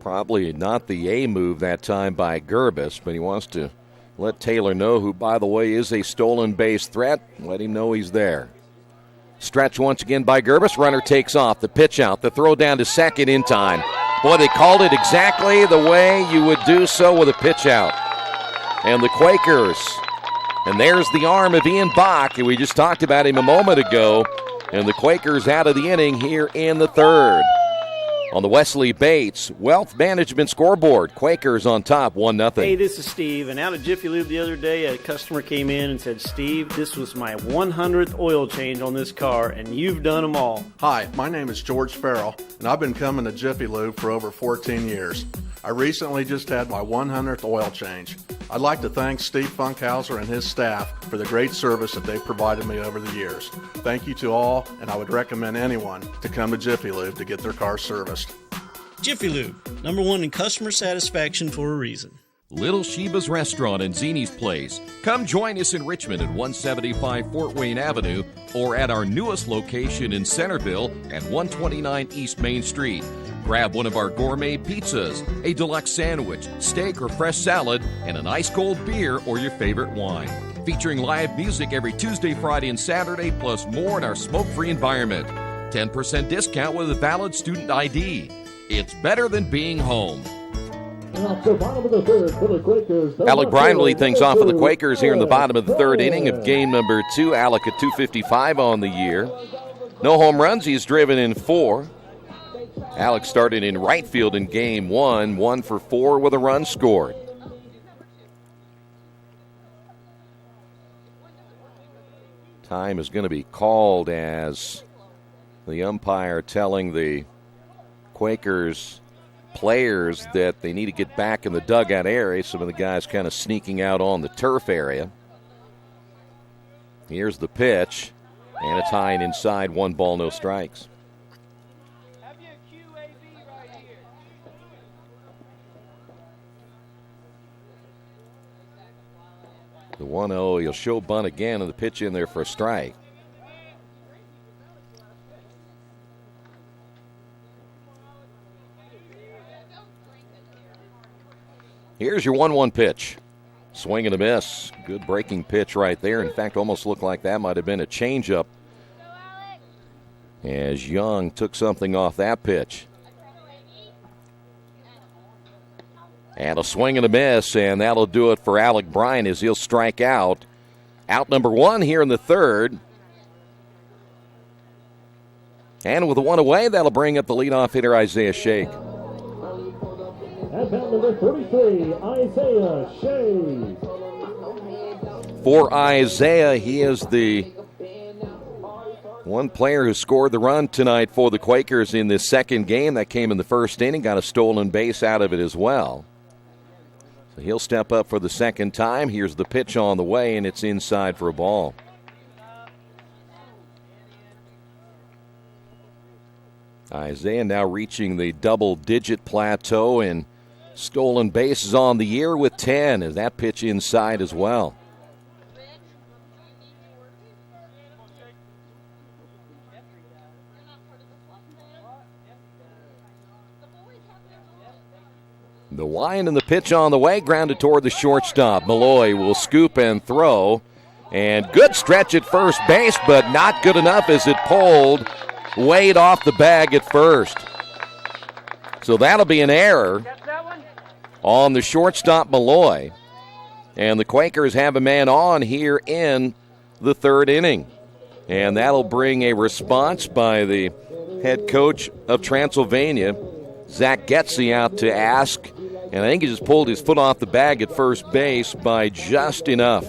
Speaker 1: Probably not the A move that time by Gerbis, but he wants to let Taylor know, who, by the way, is a stolen base threat. Let him know he's there. Stretch once again by Gerbis. Runner takes off. The pitch out. The throw down to second in time. Boy, they called it exactly the way you would do so with a pitch out. And the Quakers. And there's the arm of Ian Bach. We just talked about him a moment ago. And the Quakers out of the inning here in the third. On the Wesley Bates Wealth Management scoreboard, Quakers on top, 1-0.
Speaker 15: Hey, this is Steve, and out of Jiffy Lube the other day, a customer came in and said, Steve, this was my 100th oil change on this car, and you've done them all.
Speaker 16: Hi, my name is George Farrell, and I've been coming to Jiffy Lube for over 14 years. I recently just had my 100th oil change. I'd like to thank Steve Funkhauser and his staff for the great service that they've provided me over the years. Thank you to all, and I would recommend anyone to come to Jiffy Lube to get their car serviced.
Speaker 17: Jiffy Lube, #1 in customer satisfaction for a reason.
Speaker 14: Little Sheba's Restaurant and Zini's Place. Come join us in Richmond at 175 Fort Wayne Avenue or at our newest location in Centerville at 129 East Main Street. Grab one of our gourmet pizzas, a deluxe sandwich, steak or fresh salad, and an ice-cold beer or your favorite wine. Featuring live music every Tuesday, Friday, and Saturday, plus more in our smoke-free environment. 10% discount with a valid student ID. It's better than being home.
Speaker 1: Alec Bryan will lead things off for the Quakers here in the bottom of the third inning of game number 2. Alec at .255 on the year. No home runs. He's driven in 4. Alec started in right field in game 1, 1 for 4 with a run scored. Time is going to be called as the umpire telling the Quakers players that they need to get back in the dugout area. Some of the guys kind of sneaking out on the turf area. Here's the pitch, and it's high and inside, 1 ball, no strikes. The 1-0, he'll show bunt again, and the pitch in there for a strike. Here's your 1-1 pitch. Swing and a miss. Good breaking pitch right there. In fact, almost looked like that might have been a changeup as Young took something off that pitch. And a swing and a miss, and that'll do it for Alec Bryan as he'll strike out. Out number 1 here in the third. And with a 1 away, that'll bring up the leadoff hitter, Isaiah Shake.
Speaker 5: At bat number 33, Isaiah Shea.
Speaker 1: For Isaiah, he is the one player who scored the run tonight for the Quakers in this second game. That came in the first inning, got a stolen base out of it as well. So he'll step up for the second time. Here's the pitch on the way, and it's inside for a ball. Isaiah now reaching the double-digit plateau in stolen bases on the year with 10, as that pitch inside as well. The line and the pitch on the way, grounded toward the shortstop. Malloy will scoop and throw, and good stretch at first base, but not good enough as it pulled Wade off the bag at first. So that'll be an error on the shortstop, Malloy. And the Quakers have a man on here in the third inning. And that'll bring a response by the head coach of Transylvania, Zach Getze, out to ask, and I think he just pulled his foot off the bag at first base by just enough.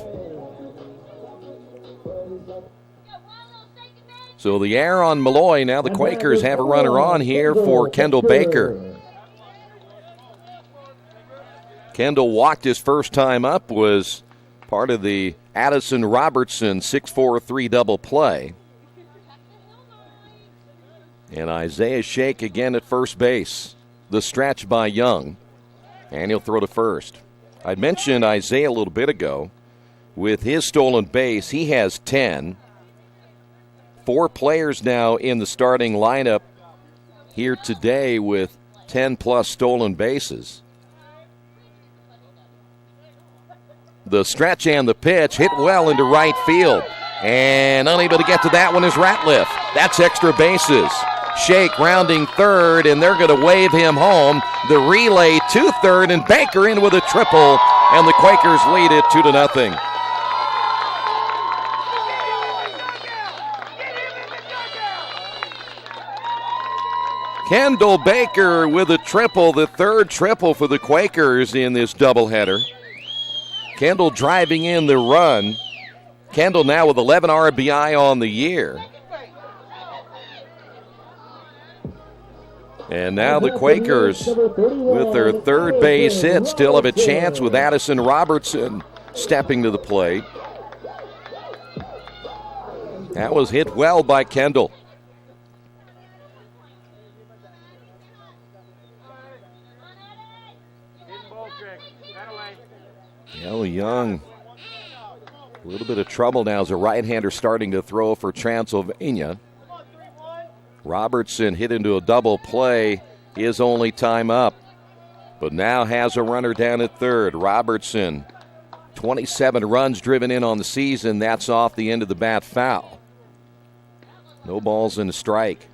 Speaker 1: So the air on Malloy. Now the Quakers have a runner on here for Kendall Baker. Kendall walked his first time up, was part of the Addison Robertson 6-4-3 double play. And Isaiah Shake again at first base. The stretch by Young. And he'll throw to first. I mentioned Isaiah a little bit ago. With his stolen base, he has 10. 4 players now in the starting lineup here today with 10-plus stolen bases. The stretch and the pitch hit well into right field. And unable to get to that one is Ratliff. That's extra bases. Shake rounding third, and they're going to wave him home. The relay to third, and Baker in with a triple, and the Quakers lead it 2-0. Kendall Baker with a triple, the third triple for the Quakers in this doubleheader. Kendall driving in the run. Kendall now with 11 RBI on the year. And now the Quakers, with their third base hit, still have a chance with Addison Robertson stepping to the plate. That was hit well by Kendall. Young, a little bit of trouble now as a right-hander starting to throw for Transylvania. Robertson hit into a double play, his only time up, but now has a runner down at third. Robertson, 27 runs driven in on the season. That's off the end of the bat foul. No balls and a strike.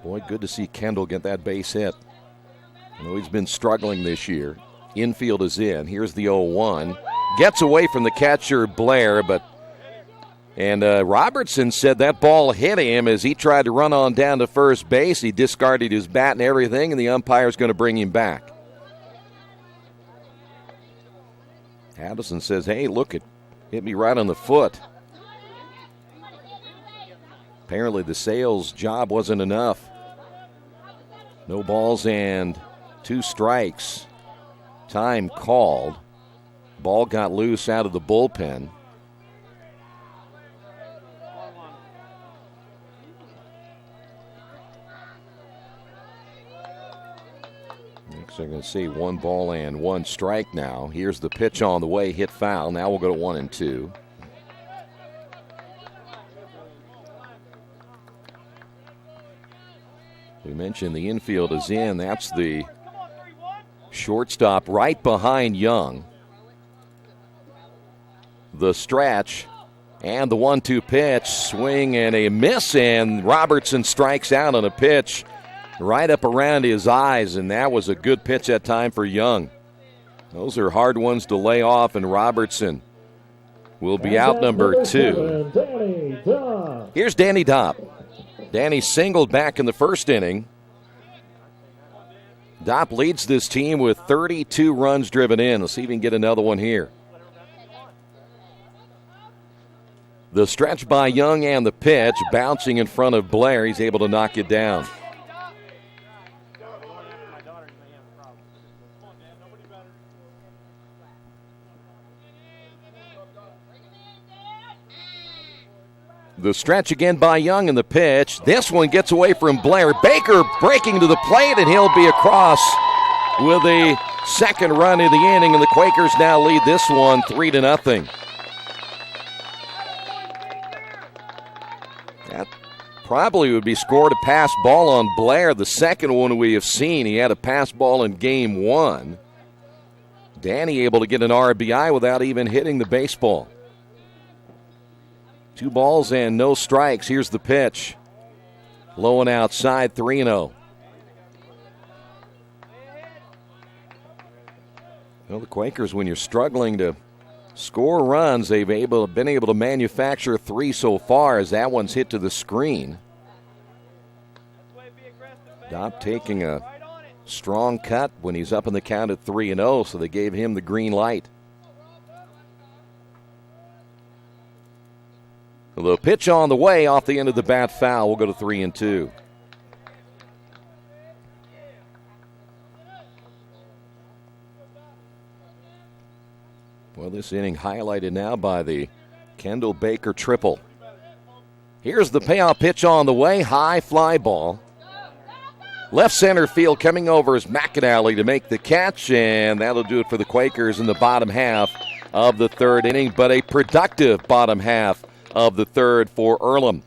Speaker 1: Boy, good to see Kendall get that base hit. I know he's been struggling this year. Infield is in. Here's the 0-1. Gets away from the catcher, Blair, and Robertson said that ball hit him as he tried to run on down to first base. He discarded his bat and everything, and the umpire's going to bring him back. Addison says, hey, look, it hit me right on the foot. Apparently the sales job wasn't enough. No balls and 2 strikes. Time called. Ball got loose out of the bullpen. Next I'm going to see 1 ball and 1 strike now. Here's the pitch on the way, hit foul. Now we'll go to 1-2. We mentioned the infield is in. That's the shortstop right behind Young. The stretch and the 1-2 pitch. Swing and a miss, and Robertson strikes out on a pitch right up around his eyes, and that was a good pitch that time for Young. Those are hard ones to lay off, and Robertson will be out number 2. Here's Danny Dopp. Danny singled back in the first inning. Dopp leads this team with 32 runs driven in. Let's see if he can get another one here. The stretch by Young and the pitch, bouncing in front of Blair. He's able to knock it down. The stretch again by Young in the pitch. This one gets away from Blair. Baker breaking to the plate, and he'll be across with a second run of the inning, and the Quakers now lead this one 3-0. That probably would be scored a pass ball on Blair. The second one we have seen. He had a pass ball in game 1. Danny able to get an RBI without even hitting the baseball. 2 balls and no strikes. Here's the pitch. Low and outside, 3-0. Well, the Quakers, when you're struggling to score runs. They've been able to manufacture 3 so far as that one's hit to the screen. Dopp taking a strong cut when he's up in the count at 3-0, so they gave him the green light. The pitch on the way off the end of the bat foul. We'll go to 3-2. Well, this inning highlighted now by the Kendall Baker triple. Here's the payoff pitch on the way. High fly ball. Left center field coming over is McAnally to make the catch, and that'll do it for the Quakers in the bottom half of the third inning, but a productive bottom half of the third for Earlham.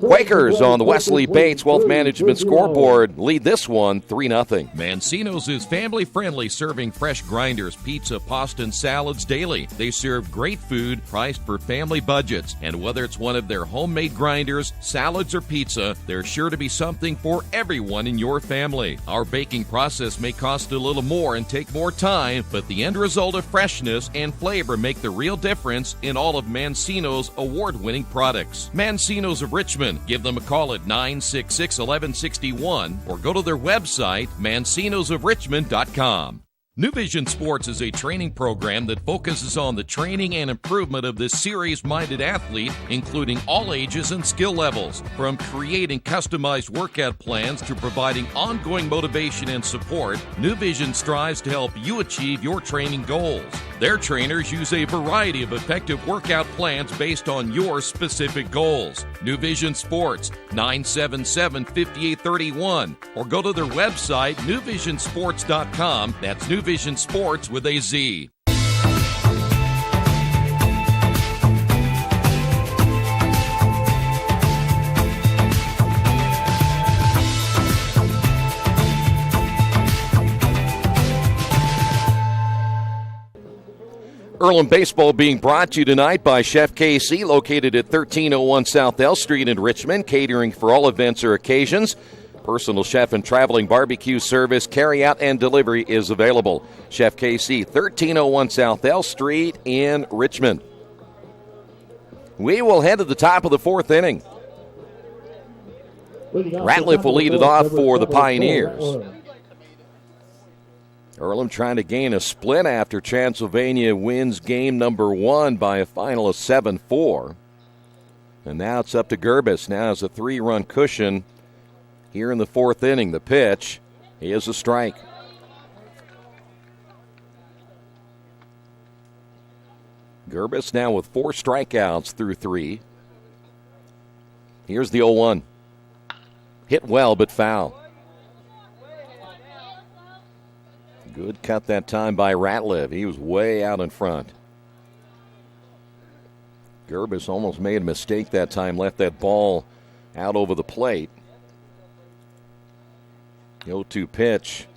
Speaker 1: Quakers on the Wesley Bates Wealth Management scoreboard lead this one 3-0.
Speaker 14: Mancino's is family-friendly, serving fresh grinders, pizza, pasta, and salads daily. They serve great food priced for family budgets. And whether it's one of their homemade grinders, salads, or pizza, there's sure to be something for everyone in your family. Our baking process may cost a little more and take more time, but the end result of freshness and flavor make the real difference in all of Mancino's award-winning products. Mancino's of Richmond. Give them a call at 966-1161 or go to their website, mancinosofrichmond.com. New Vision Sports is a training program that focuses on the training and improvement of this serious-minded athlete, including all ages and skill levels. From creating customized workout plans to providing ongoing motivation and support, New Vision strives to help you achieve your training goals. Their trainers use a variety of effective workout plans based on your specific goals. New Vision Sports, 977-5831, or go to their website, newvisionsports.com. That's New Vision Sports with a Z.
Speaker 1: Earlham Baseball being brought to you tonight by Chef KC, located at 1301 South L Street in Richmond, catering for all events or occasions. Personal chef and traveling barbecue service, carry-out, and delivery is available. Chef KC, 1301 South L Street in Richmond. We will head to the top of the fourth inning. Ratliff will lead it off for the Pioneers. Earlham trying to gain a split after Transylvania wins game number 1 by a final of 7-4. And now it's up to Gerbis. Now has a 3-run cushion here in the fourth inning. The pitch is a strike. Gerbis now with 4 strikeouts through 3. Here's the 0-1. Hit well, but foul. Good cut that time by Ratliff. He was way out in front. Gerbis almost made a mistake that time, left that ball out over the plate. The 0-2 pitch.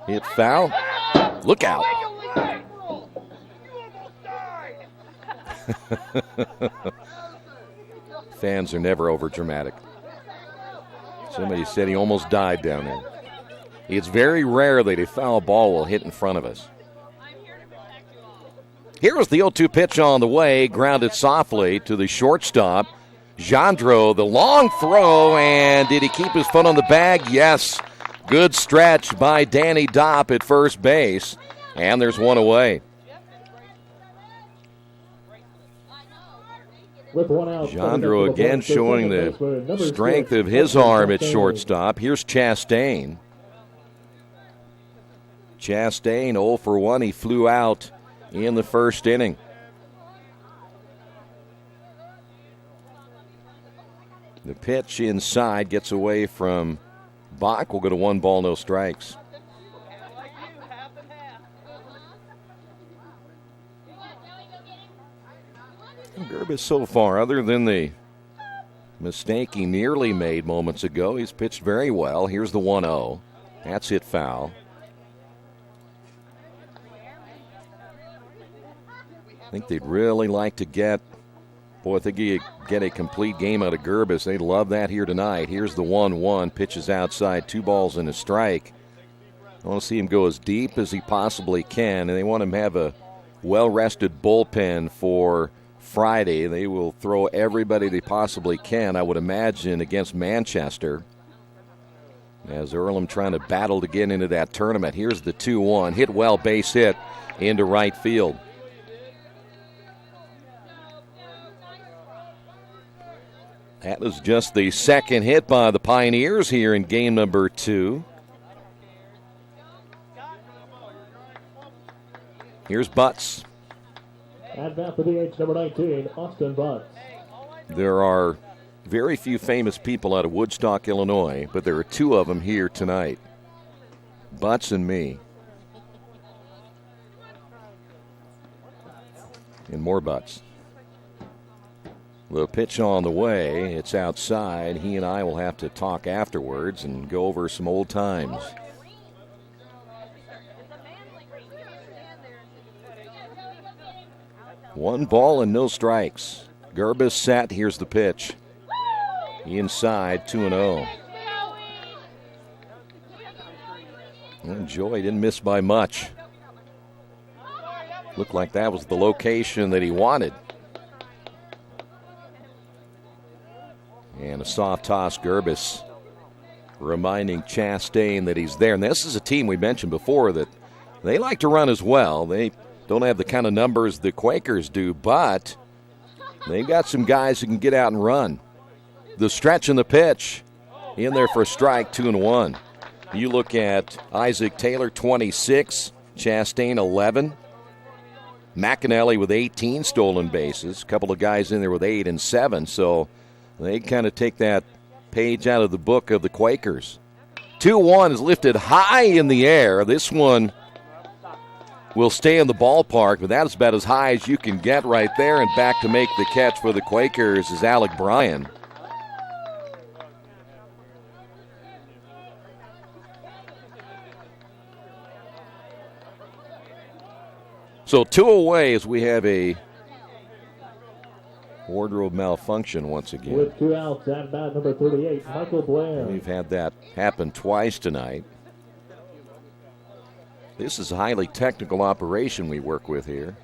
Speaker 1: Hit foul. Look out. Fans are never over dramatic. Somebody said he almost died down there. It's very rare that a foul ball will hit in front of us. Here's the 0-2 pitch on the way, grounded softly to the shortstop. Jandro, the long throw, and did he keep his foot on the bag? Yes. Good stretch by Danny Dopp at first base, and there's one away. Jandro again showing the strength of his arm at shortstop. Here's Chastain. Chastain 0 for 1. He flew out in the first inning. The pitch inside gets away from Bach. We'll go to 1 ball, no strikes. Gerbis so far, other than the mistake he nearly made moments ago, he's pitched very well. Here's the 1-0. That's hit foul. I think they'd really like to get a complete game out of Gerbis. They'd love that here tonight. Here's the 1-1. Pitches outside, 2 balls and a strike. I want to see him go as deep as he possibly can, and they want him to have a well-rested bullpen for Friday. They will throw everybody they possibly can, I would imagine, against Manchester. As Earlham trying to battle to get into that tournament. Here's the 2-1. Hit well, base hit into right field. That was just the second hit by the Pioneers here in game number 2. Here's Butts.
Speaker 5: At bat for the H, number 19, Austin Butts.
Speaker 1: There are very few famous people out of Woodstock, Illinois, but there are 2 of them here tonight. Butts and me. And more Butts. The pitch on the way. It's outside. He and I will have to talk afterwards and go over some old times. One ball and no strikes. Gerbis set. Here's the pitch. Inside, 2-0. And Joy didn't miss by much. Looked like that was the location that he wanted. And a soft toss, Gerbis, reminding Chastain that he's there. And this is a team we mentioned before that they like to run as well. They don't have the kind of numbers the Quakers do, but they've got some guys who can get out and run. The stretch and the pitch in there for a strike, 2-1. You look at Isaac Taylor, 26, Chastain, 11. McAnally with 18 stolen bases. A couple of guys in there with 8 and 7, so they kind of take that page out of the book of the Quakers. 2-1 is lifted high in the air. This one will stay in the ballpark, but that is about as high as you can get right there. And back to make the catch for the Quakers is Alec Bryan. So 2 away as we have a wardrobe malfunction once again.
Speaker 5: With 2 outs, at bat number 38, Michael Blair.
Speaker 1: We've had that happen twice tonight. This is a highly technical operation we work with here.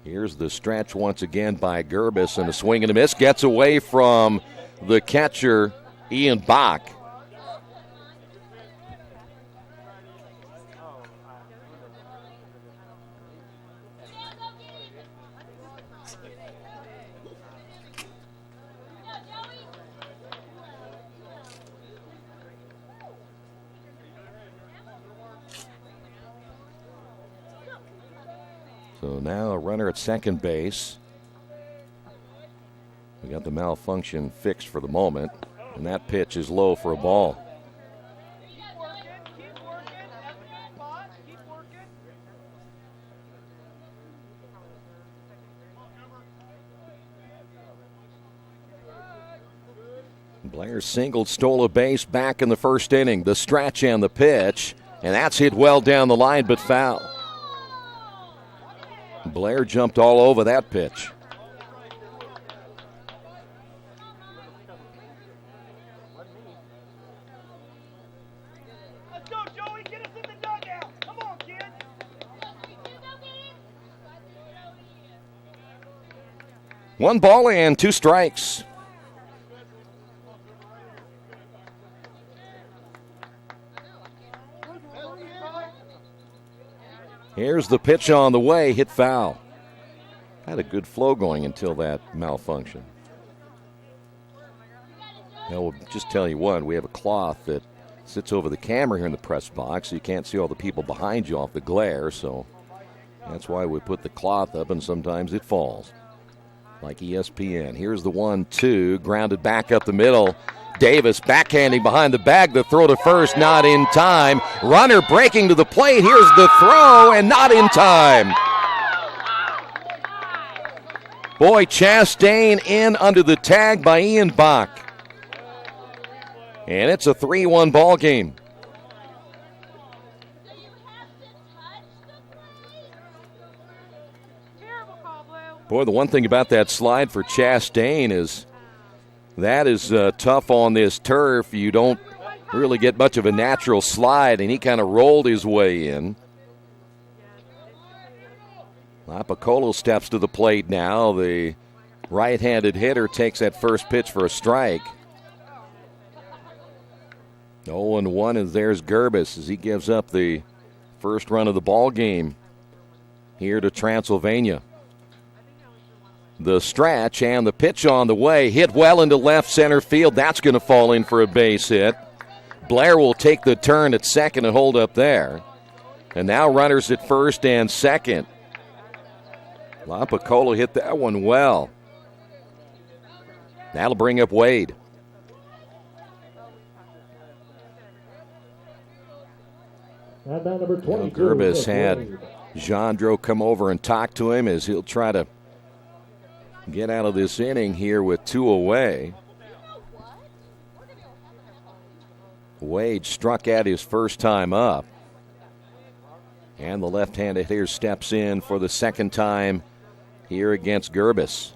Speaker 1: Here's the stretch once again by Gerbis, and a swing and a miss. Gets away from the catcher, Ian Bach. So now a runner at second base. We got the malfunction fixed for the moment, and that pitch is low for a ball. Blair singled, stole a base back in the first inning. The stretch and the pitch, and that's hit well down the line but foul. Blair jumped all over that pitch.
Speaker 13: Let's go, Joey. Get us in the dugout. Come on, kid.
Speaker 1: One ball and 2 strikes. Here's the pitch on the way, hit foul. Had a good flow going until that malfunction. Now, we'll just tell you what, we have a cloth that sits over the camera here in the press box, so you can't see all the people behind you off the glare, so that's why we put the cloth up, and sometimes it falls, like ESPN. Here's the 1-2, grounded back up the middle. Davis backhanding behind the bag. The throw to first, not in time. Runner breaking to the plate. Here's the throw, and not in time. Boy, Chastain in under the tag by Ian Bach. And it's a 3-1 ball game. Boy, the one thing about that slide for Chastain is that is tough on this turf. You don't really get much of a natural slide, and he kind of rolled his way in. Lapicolo steps to the plate now. The right-handed hitter takes that first pitch for a strike. 0-1, and there's Gerbis as he gives up the first run of the ball game here to Transylvania. The stretch and the pitch on the way, hit well into left center field. That's going to fall in for a base hit. Blair will take the turn at second and hold up there. And now runners at first and second. Lapicolo hit that one well. That'll bring up Wade.
Speaker 5: And now number 22.
Speaker 1: Gerbis had Jandro come over and talk to him as he'll try to get out of this inning here with 2 away. Wade struck out his first time up. And the left-handed hitter steps in for the second time here against Gerbis.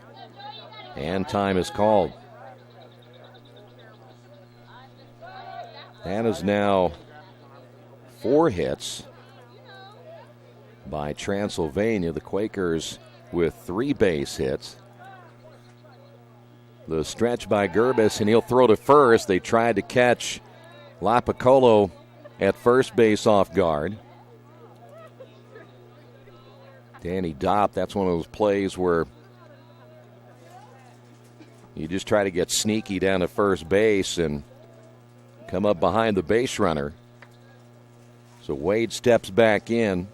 Speaker 1: And time is called. That is now 4 hits by Transylvania. The Quakers with 3 base hits. The stretch by Gerbis, and he'll throw to first. They tried to catch Lapicolo at first base off guard. Danny Dopp, that's one of those plays where you just try to get sneaky down to first base and come up behind the base runner. So Wade steps back in.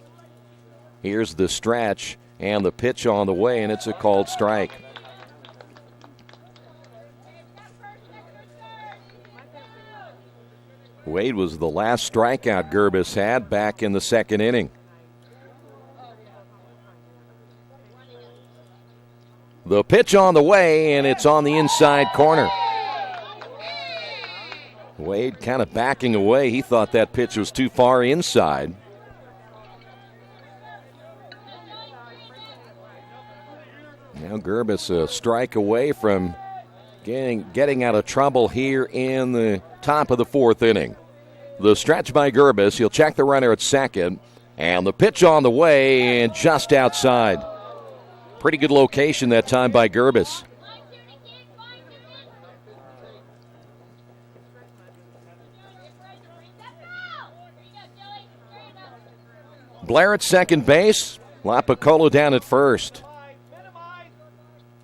Speaker 1: Here's the stretch and the pitch on the way, and it's a called strike. Wade was the last strikeout Gerbis had back in the second inning. The pitch on the way, and it's on the inside corner. Wade kind of backing away. He thought that pitch was too far inside. Now Gerbis a strike away from getting out of trouble here in the top of the 4th inning. The stretch by Gerbis. He'll check the runner at second. And the pitch on the way and just outside. Pretty good location that time by Gerbis. Blair at second base. Lapicolo down at first.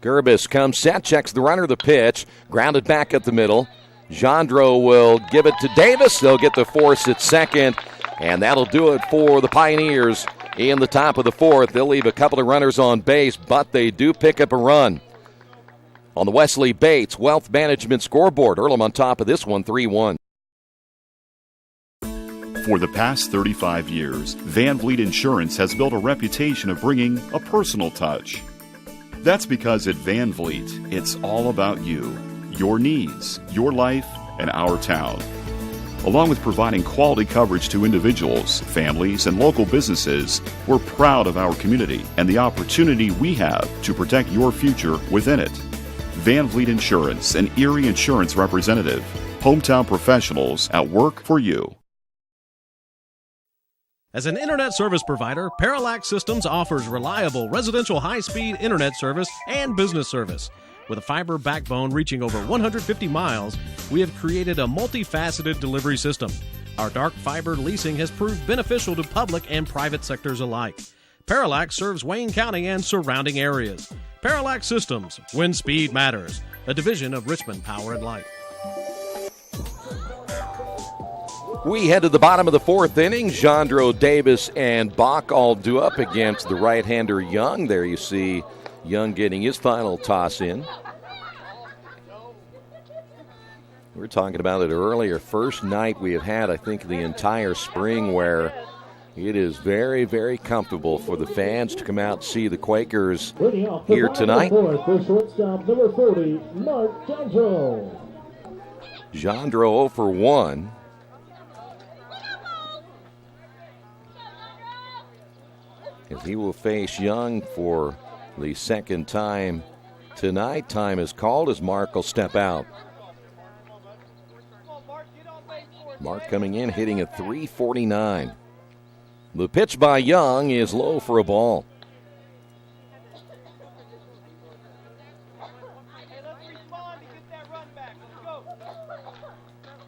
Speaker 1: Gerbis comes set, checks the runner, the pitch. Grounded back at the middle. Jandro will give it to Davis. They'll get the force at second. And that'll do it for the Pioneers in the top of the 4th. They'll leave a couple of runners on base, but they do pick up a run. On the Wesley Bates Wealth Management scoreboard, Earlham on top of this one, 3-1.
Speaker 18: For the past 35 years, Van Vliet Insurance has built a reputation of bringing a personal touch. That's because at Van Vliet, it's all about you, your needs, your life, and our town. Along with providing quality coverage to individuals, families, and local businesses, we're proud of our community and the opportunity we have to protect your future within it. Van Vliet Insurance, an Erie Insurance representative. Hometown professionals at work for you.
Speaker 7: As an internet service provider, Parallax Systems offers reliable residential high-speed internet service and business service. With a fiber backbone reaching over 150 miles, we have created a multifaceted delivery system. Our dark fiber leasing has proved beneficial to public and private sectors alike. Parallax serves Wayne County and surrounding areas. Parallax Systems, when speed matters, a division of Richmond Power and Light.
Speaker 1: We head to the bottom of the 4th inning. Jandro, Davis, and Bach all due up against the right-hander Young. There you see Young getting his final toss in. We were talking about it earlier. First night we have had, I think, the entire spring where it is very, very comfortable for the fans to come out and see the Quakers here tonight.
Speaker 5: For shortstop, number 40, Mark Jandro.
Speaker 1: Jandro 0 for 1. As he will face Young for the second time tonight. Time is called as Mark will step out. Mark coming in, hitting at .349. The pitch by Young is low for a ball.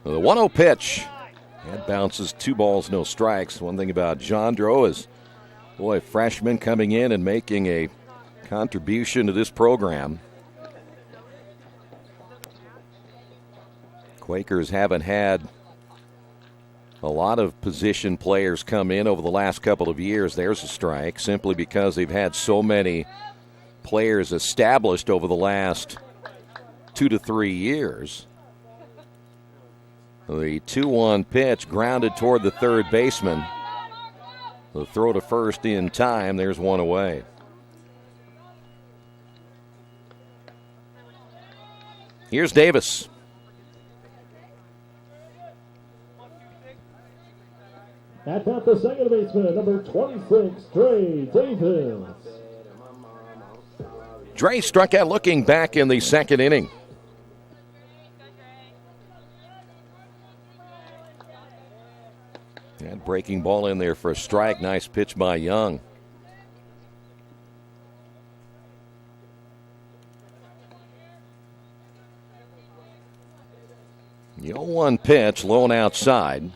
Speaker 1: The 1-0 pitch. That bounces 2 balls, no strikes. One thing about Jandro is, boy, freshman coming in and making a contribution to this program. Quakers haven't had a lot of position players come in over the last couple of years. There's a strike, simply because they've had so many players established over the last 2 to 3 years. The 2-1 pitch grounded toward the third baseman. The throw to first in time. There's one away. Here's Davis.
Speaker 5: At bat, the second baseman, number 26, Dre Davis.
Speaker 1: Dre struck out looking back in the second inning. That breaking ball in there for a strike. Nice pitch by Young. The 0-1 pitch, low and outside.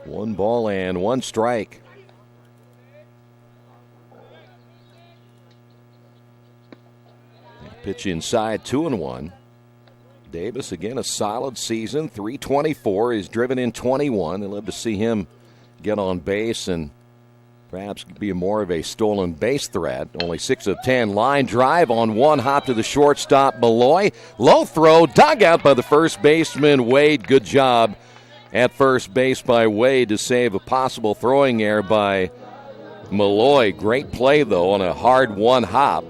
Speaker 1: 1 ball and 1 strike. Pitch inside, 2-1. Davis, again, a solid season, .324. He's driven in 21. They'd love to see him get on base and perhaps be more of a stolen base threat. Only 6 of 10. Line drive on 1 hop to the shortstop, Malloy. Low throw, dug out by the first baseman, Wade. Good job at first base by Wade to save a possible throwing error by Malloy. Great play, though, on a hard 1 hop.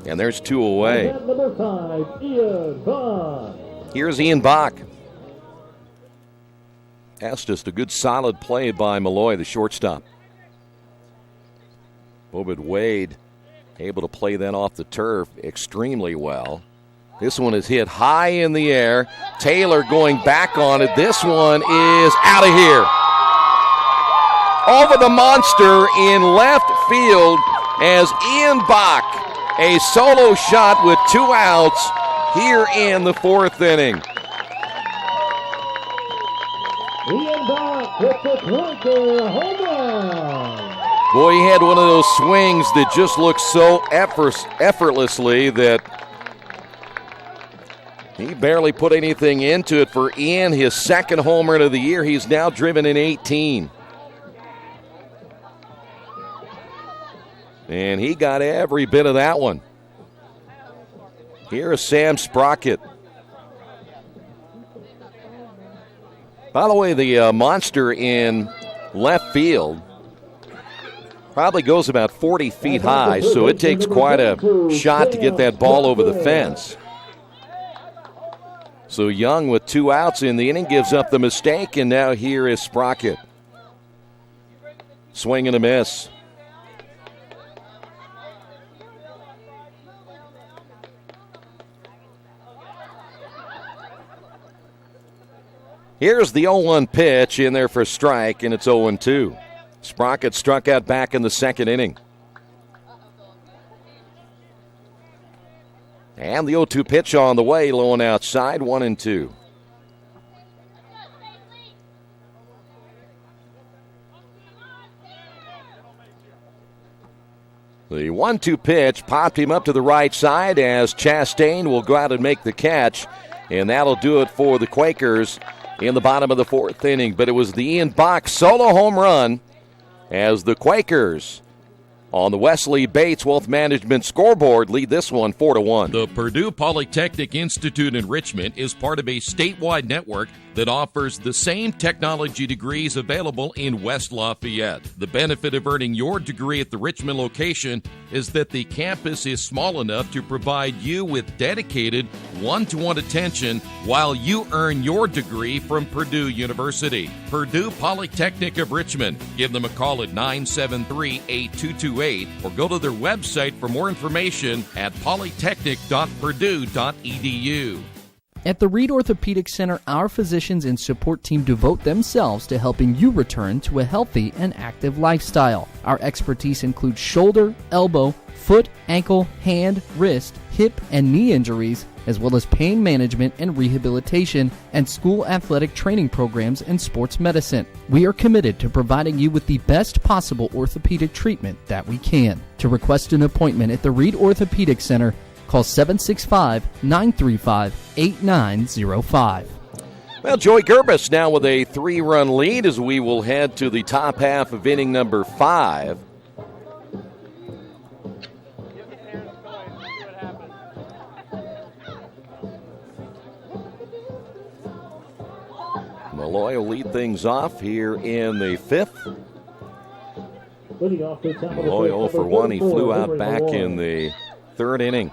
Speaker 1: And there's 2 away.
Speaker 5: Number 5, Ian Bach.
Speaker 1: Here's Ian Bach. That's just a good, solid play by Malloy, the shortstop. But Wade able to play that off the turf extremely well. This one is hit high in the air. Taylor going back on it. This one is out of here. Over the monster in left field as Ian Bach, a solo shot with 2 outs here in the 4th inning.
Speaker 5: Ian Bach with the Quaker home run.
Speaker 1: Boy, he had one of those swings that just looked so effortlessly that he barely put anything into it for Ian. His 2nd home run of the year. He's now driven in 18. And he got every bit of that one. Here is Sam Sprocket. By the way, the monster in left field probably goes about 40 feet high, so it takes quite a shot to get that ball over the fence. So Young with 2 outs in the inning gives up the mistake, and now here is Sprocket. Swing and a miss. Here's the 0-1 pitch in there for a strike, and it's 0-2. Sprocket struck out back in the 2nd inning. And the 0-2 pitch on the way, low and outside, 1-2. The 1-2 pitch popped him up to the right side as Chastain will go out and make the catch, and that'll do it for the Quakers in the bottom of the 4th inning. But it was the Ian Bach solo home run as the Quakers on the Wesley Bates Wealth Management scoreboard lead this one 4-1.
Speaker 14: The Purdue Polytechnic Institute in Richmond is part of a statewide network that offers the same technology degrees available in West Lafayette. The benefit of earning your degree at the Richmond location is that the campus is small enough to provide you with dedicated one-to-one attention while you earn your degree from Purdue University. Purdue Polytechnic of Richmond. Give them a call at 973-8228 or go to their website for more information at polytechnic.purdue.edu.
Speaker 6: At the Reed Orthopedic Center, our physicians and support team devote themselves to helping you return to a healthy and active lifestyle. Our expertise includes shoulder, elbow, foot, ankle, hand, wrist, hip, and knee injuries, as well as pain management and rehabilitation, and school athletic training programs and sports medicine. We are committed to providing you with the best possible orthopedic treatment that we can. To request an appointment at the Reed Orthopedic Center, call 765-935-8905.
Speaker 1: Well, Joey Gerbis now with a 3-run lead as we will head to the top half of inning number 5. Malloy will lead things off here in the 5th. Malloy 0 for 1. He flew out back in the 3rd inning.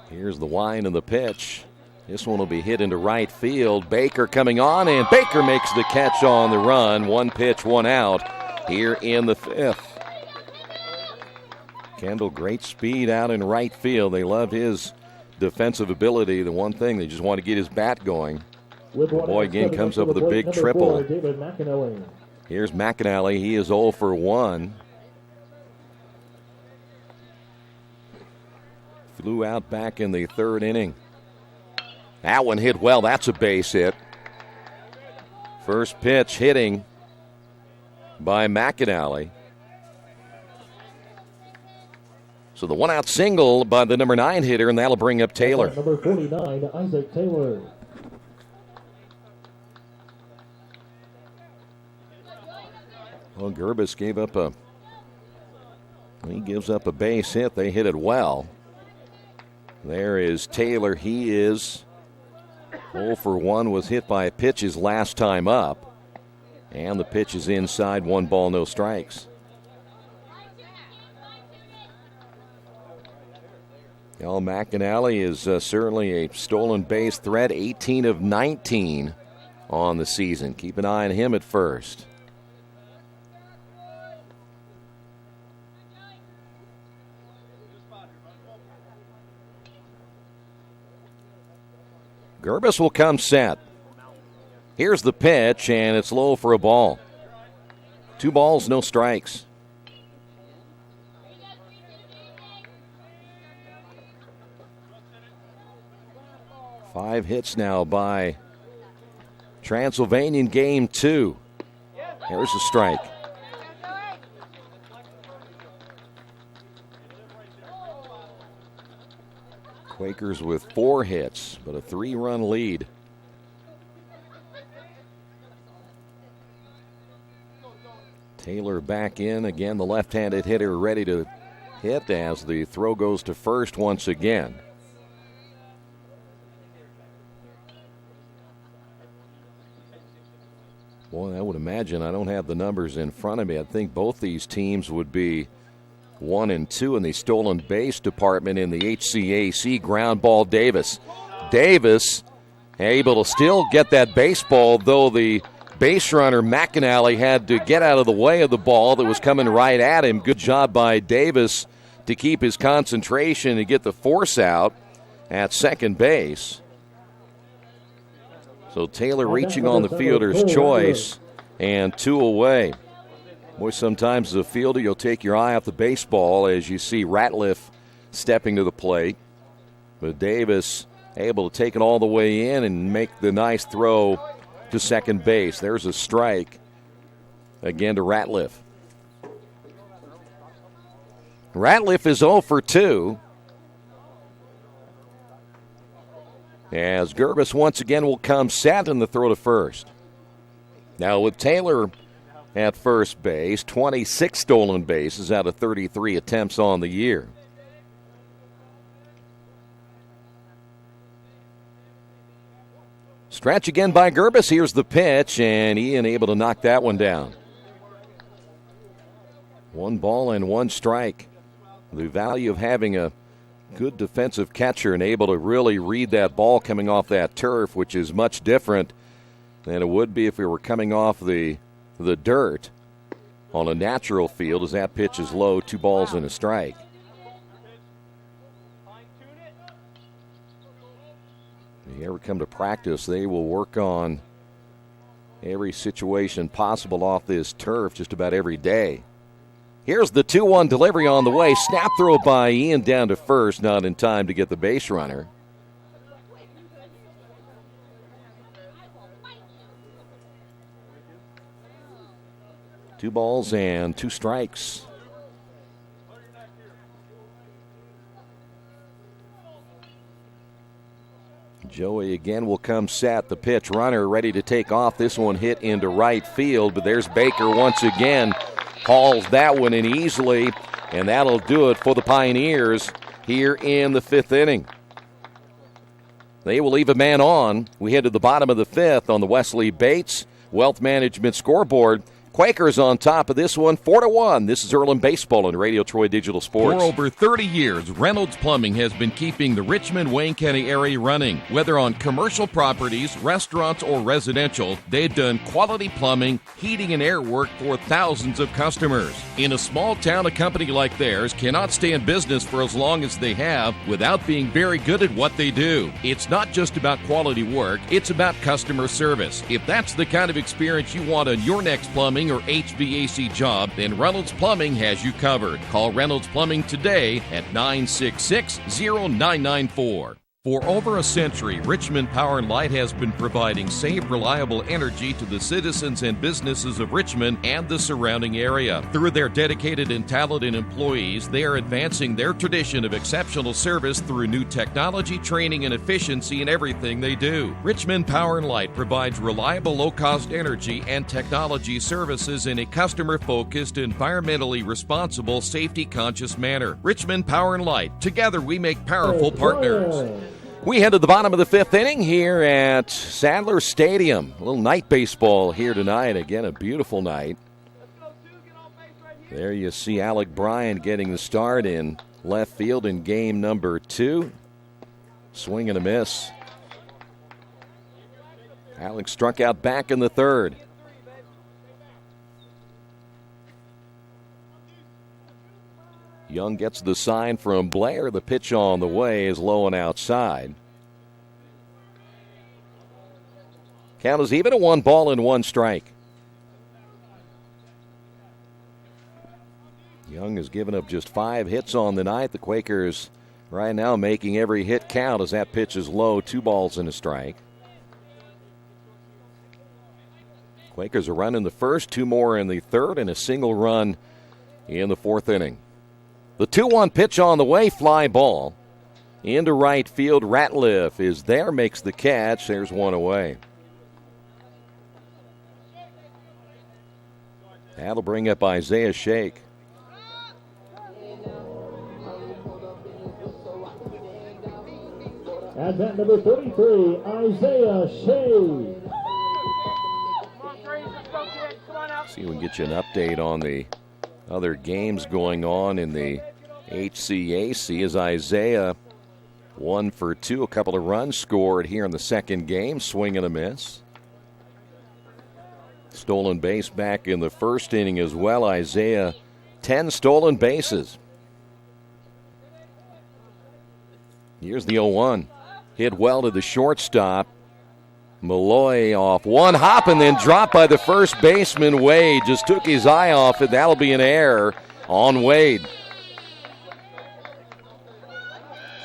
Speaker 1: Here's the wind and the pitch. This one will be hit into right field. Baker coming on, and Baker makes the catch on the run. 1 pitch, 1 out here in the 5th. Kendall, great speed out in right field. They love his defensive ability. The one thing, they just want to get his bat going. The boy again comes up with a big triple. Here's McAnally. He is 0 for 1. Flew out back in the 3rd inning. That one hit well. That's a base hit. First pitch hitting by McAnally. So the 1-out single by the number 9 hitter, and that'll bring up Taylor.
Speaker 5: Number 49, Isaac Taylor.
Speaker 1: Well, Gerbis gives up a base hit. They hit it well. There is Taylor. He is 0 for 1, was hit by a pitch his last time up. And the pitch is inside, 1 ball, no strikes. McAnally is certainly a stolen base threat, 18 of 19 on the season. Keep an eye on him at first. Gerbis will come set. Here's the pitch, and it's low for a ball. 2 balls, no strikes. Five hits now by Transylvania in game 2. Here's a strike. Quakers with 4 hits, but a 3-run lead. Taylor back in. Again, the left-handed hitter ready to hit as the throw goes to first once again. Boy, I would imagine, I don't have the numbers in front of me. I think both these teams would be 1 and 2 in the stolen base department in the HCAC. Ground ball, Davis. Davis able to still get that baseball, though the base runner McAnally had to get out of the way of the ball that was coming right at him. Good job by Davis to keep his concentration and get the force out at second base. So Taylor reaching on the fielder's choice, and 2 away. Boy, sometimes as a fielder, you'll take your eye off the baseball as you see Ratliff stepping to the plate. But Davis able to take it all the way in and make the nice throw to second base. There's a strike again to Ratliff. Ratliff is 0 for 2. As Gerbis once again will come set in the throw to first. Now with Taylor at first base, 26 stolen bases out of 33 attempts on the year. Stretch again by Gerbis. Here's the pitch, and Ian able to knock that one down. 1 ball and 1 strike. The value of having a good defensive catcher and able to really read that ball coming off that turf, which is much different than it would be if we were coming off the dirt on a natural field, as that pitch is low, 2 balls and a strike. If you ever come to practice, they will work on every situation possible off this turf just about every day. Here's the 2-1 delivery on the way. Snap throw by Ian down to first, not in time to get the base runner. Two balls and 2 strikes. Joey again will come set. The pitch runner ready to take off. This one hit into right field, but there's Baker once again. Hauls that one in easily, and that'll do it for the Pioneers here in the 5th inning. They will leave a man on. We head to the bottom of the 5th on the Wesley Bates Wealth Management scoreboard. Quakers on top of this one, 4-1. This is Earlham Baseball on Radio Troy Digital Sports.
Speaker 14: For over 30 years, Reynolds Plumbing has been keeping the Richmond-Wayne County area running. Whether on commercial properties, restaurants, or residential, they've done quality plumbing, heating, and air work for thousands of customers. In a small town, a company like theirs cannot stay in business for as long as they have without being very good at what they do. It's not just about quality work, it's about customer service. If that's the kind of experience you want on your next plumbing or HVAC job, then Reynolds Plumbing has you covered. Call Reynolds Plumbing today at 966-0994. For over a century, Richmond Power and Light has been providing safe, reliable energy to the citizens and businesses of Richmond and the surrounding area. Through their dedicated and talented employees, they are advancing their tradition of exceptional service through new technology, training, and efficiency in everything they do. Richmond Power and Light provides reliable, low-cost energy and technology services in a customer-focused, environmentally responsible, safety-conscious manner. Richmond Power and Light. Together we make powerful partners.
Speaker 1: We head to the bottom of the 5th inning here at Sadler Stadium. A little night baseball here tonight. Again, a beautiful night. There you see Alec Bryant getting the start in left field in game number 2. Swing and a miss. Alec struck out back in the 3rd. Young gets the sign from Blair. The pitch on the way is low and outside. Count is even at 1 ball and 1 strike. Young has given up just 5 hits on the night. The Quakers right now making every hit count as that pitch is low, 2 balls and a strike. Quakers a run in the 1st, 2 more in the 3rd, and a single run in the 4th inning. The 2-1 pitch on the way, fly ball. Into right field, Ratliff is there, makes the catch. There's 1 away. That'll bring up Isaiah Shake.
Speaker 5: At bat number 33, Isaiah Shea.
Speaker 1: See if we can get you an update on the other games going on in the HCAC as Isaiah 1 for 2, a couple of runs scored here in the 2nd game, swing and a miss. Stolen base back in the 1st inning as well. Isaiah, 10 stolen bases. Here's the 0-1. Hit well to the shortstop. Malloy off 1 hop and then dropped by the first baseman. Wade just took his eye off it. That'll be an error on Wade.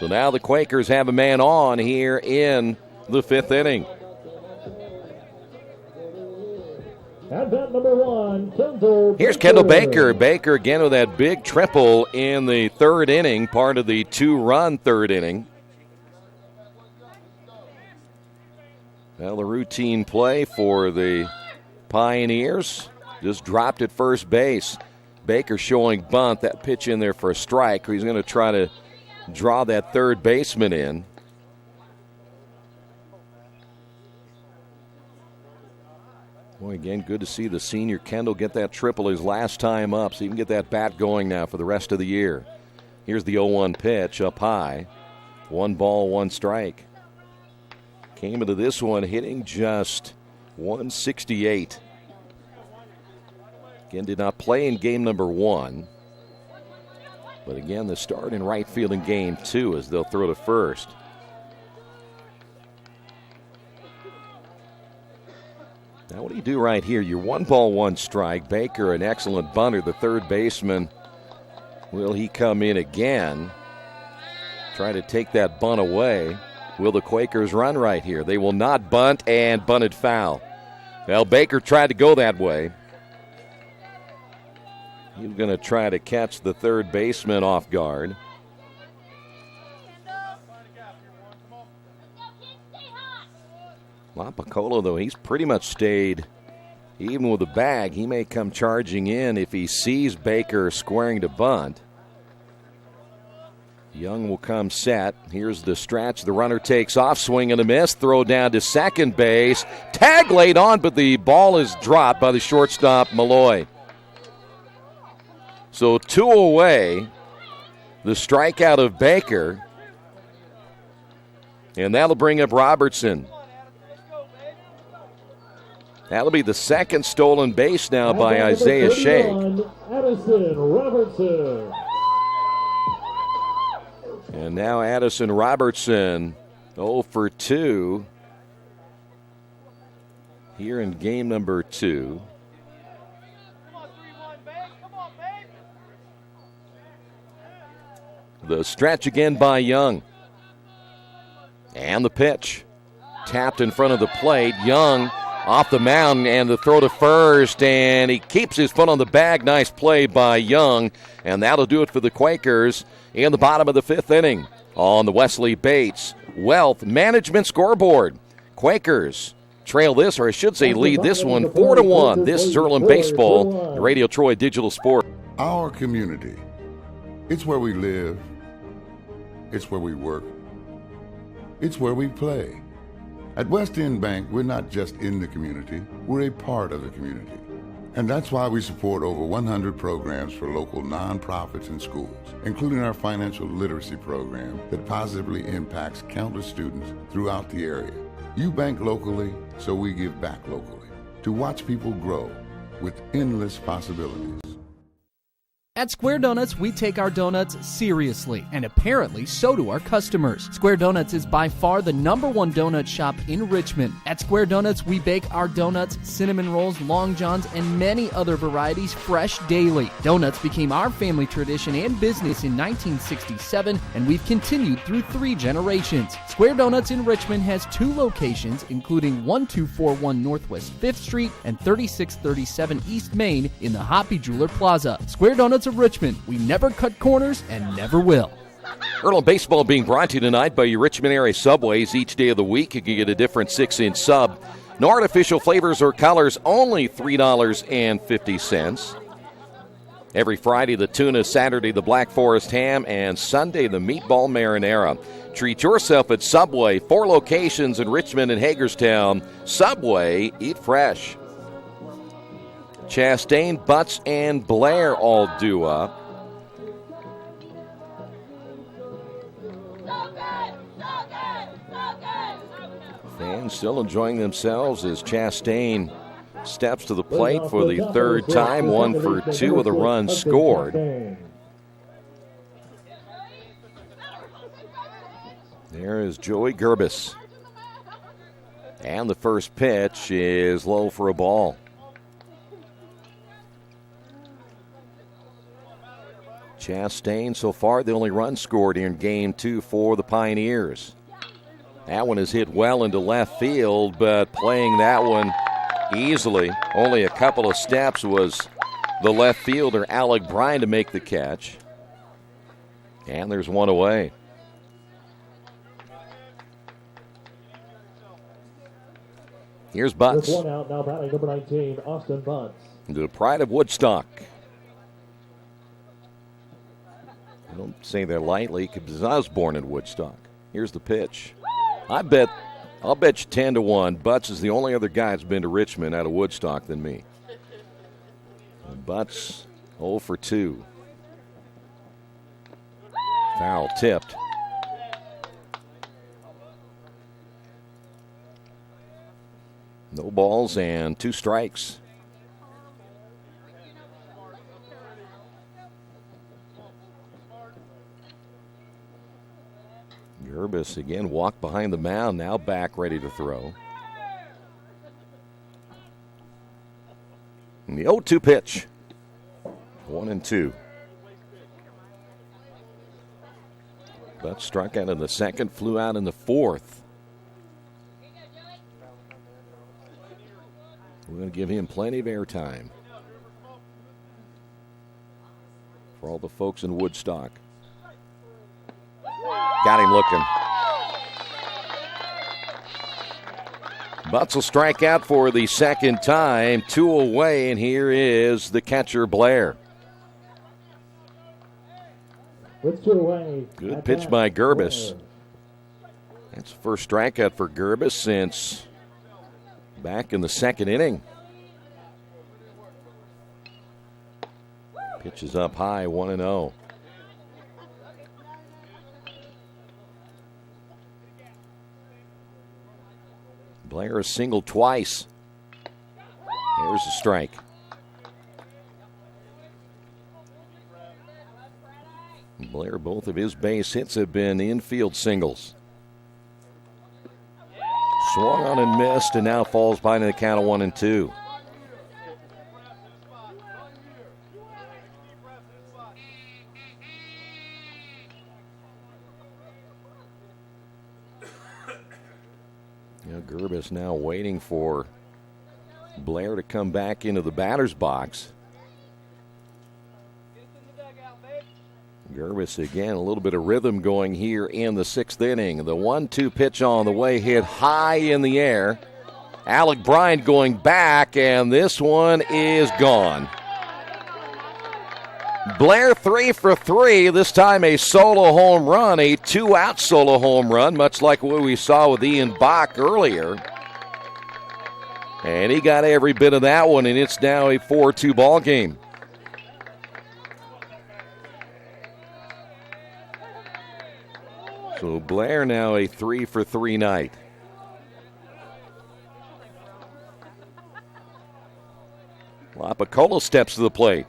Speaker 1: So now the Quakers have a man on here in the 5th inning.
Speaker 5: At bat number 1, Kendall.
Speaker 1: Here's Kendall Baker. Baker again with that big triple in the 3rd inning, part of the 2-run 3rd inning. Well, the routine play for the Pioneers. Just dropped at first base. Baker showing bunt. That pitch in there for a strike. He's going to try to draw that 3rd baseman in. Boy, again, good to see the senior Kendall get that triple his last time up, so he can get that bat going now for the rest of the year. Here's the 0-1 pitch up high. 1 ball, 1 strike. Came into this one hitting just 168. Again, did not play in game number 1. But again, the start in right field in game 2 as they'll throw to first. Now, what do you do right here? You're 1 ball, 1 strike. Baker, an excellent bunter, the third baseman. Will he come in again? Try to take that bunt away. Will the Quakers run right here? They will not bunt, and bunted foul. Well, Baker tried to go that way. He's going to try to catch the third baseman off guard. Lapicola, though, he's pretty much stayed even with the bag. He may come charging in if he sees Baker squaring to bunt. Young will come set. Here's the stretch. The runner takes off, swing and a miss. Throw down to second base. Tag laid on, but the ball is dropped by the shortstop, Malloy. So 2 away. The strikeout of Baker. And that'll bring up Robertson. That'll be the second stolen base now by Isaiah Shake.
Speaker 5: Addison Robertson.
Speaker 1: And now Addison Robertson, 0 for 2 here in game number 2. The stretch again by Young. And the pitch. Tapped in front of the plate. Young off the mound, and the throw to first, and he keeps his foot on the bag. Nice play by Young, and that'll do it for the Quakers in the bottom of the 5th inning. On the Wesley Bates Wealth Management scoreboard, Quakers trail this, or I should say lead this one 4-1. This is Earlham Baseball, the Radio Troy Digital Sport.
Speaker 19: Our community, it's where we live, it's where we work, it's where we play. At West End Bank, we're not just in the community, we're a part of the community. And that's why we support over 100 programs for local nonprofits and schools, including our financial literacy program that positively impacts countless students throughout the area. You bank locally, so we give back locally to watch people grow with endless possibilities.
Speaker 6: At Square Donuts, we take our donuts seriously, and apparently so do our customers. Square Donuts is by far the #1 donut shop in Richmond. At Square Donuts, we bake our donuts, cinnamon rolls, long johns, and many other varieties fresh daily. Donuts became our family tradition and business in 1967, and we've continued through 3 generations. Square Donuts in Richmond has 2 locations, including 1241 Northwest 5th Street and 3637 East Main in the Hoppy Jeweler Plaza. Square Donuts of Richmond. We never cut corners and never will.
Speaker 1: Earlham Baseball being brought to you tonight by your Richmond area Subways. Each day of the week you can get a different 6-inch sub. No artificial flavors or colors, only $3.50. Every Friday the tuna, Saturday the Black Forest ham, and Sunday the meatball marinara. Treat yourself at Subway. 4 locations in Richmond and Hagerstown. Subway, eat fresh. Chastain, Butts, and Blair all due up. Fans still enjoying themselves as Chastain steps to the plate for the 3rd time. 1 for 2 with a run scored. There is Joey Gerbis. And the first pitch is low for a ball. Chastain, so far, the only run scored in game 2 for the Pioneers. That one is hit well into left field, but playing that one easily. Only a couple of steps was the left fielder, Alec Bryan, to make the catch. And there's 1 away. Here's Butts.
Speaker 5: With 1 out, now batting number 19, Austin Butts.
Speaker 1: The pride of Woodstock. I don't say that lightly because I was born in Woodstock. Here's the pitch. I'll bet you 10-1. Butts is the only other guy that's been to Richmond out of Woodstock than me. And Butts 0 for 2. Foul tipped. No balls and 2 strikes. Gerbis again walked behind the mound, now back ready to throw. And the 0-2 pitch. 1-2. But struck out in the second, flew out in the fourth. We're going to give him plenty of airtime for all the folks in Woodstock. Got him looking. Butts will strike out for the second time. 2 away, and here is the catcher, Blair.
Speaker 5: With 2 away.
Speaker 1: Good pitch by Gerbis. That's the first strikeout for Gerbis since back in the second inning. Pitch is up high, 1-0. Blair has singled twice. There's a strike. Blair, both of his base hits have been infield singles. Swung on and missed, and now falls behind the count of 1-2. Gerbis now waiting for Blair to come back into the batter's box. Gerbis again, a little bit of rhythm going here in the 6th inning. The 1-2 pitch on the way, hit high in the air. Alec Bryant going back, and this one is gone. Blair 3 for 3, this time a solo home run, a 2-out solo home run, much like what we saw with Ian Bach earlier. And he got every bit of that one, and it's now a 4-2 ball game. So Blair now a 3 for 3 night. Lapicola steps to the plate.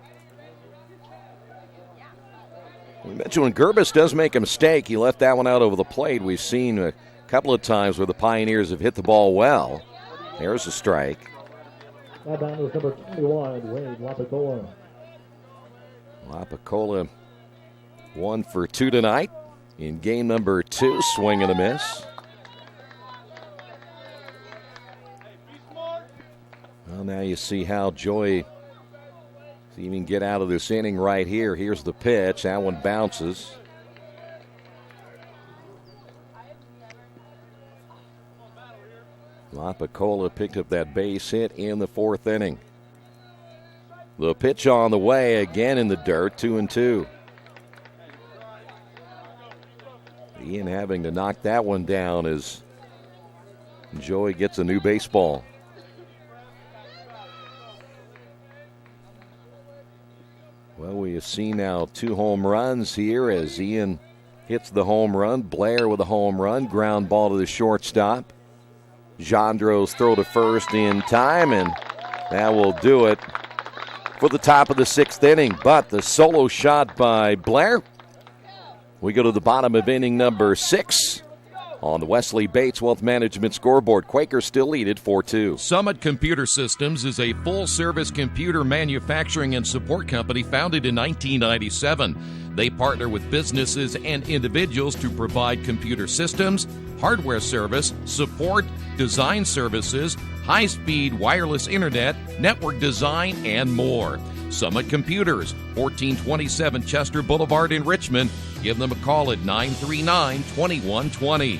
Speaker 1: We mentioned when Gerbis does make a mistake, he left that one out over the plate. We've seen a couple of times where the Pioneers have hit the ball well. There's a strike.
Speaker 5: That down was number 21, Wade Lapicola.
Speaker 1: Lapicola 1 for 2 tonight in game number 2. Swing and a miss. Well, now you see how Joy even get out of this inning right here. Here's the pitch. That one bounces. Lapicola picked up that base hit in the 4th inning. The pitch on the way, again in the dirt, 2-2. Ian having to knock that one down as Joey gets a new baseball. Well, we have seen now 2 home runs here as Ian hits the home run. Blair with a home run. Ground ball to the shortstop. Jandro's throw to first in time, and that will do it for the top of the 6th inning. But the solo shot by Blair. We go to the bottom of inning number 6. On the Wesley Bates Wealth Management scoreboard, Quakers still lead it 4-2.
Speaker 14: Summit Computer Systems is a full-service computer manufacturing and support company founded in 1997. They partner with businesses and individuals to provide computer systems, hardware service, support, design services, high-speed wireless internet, network design, and more. Summit Computers, 1427 Chester Boulevard in Richmond. Give them a call at 939-2120.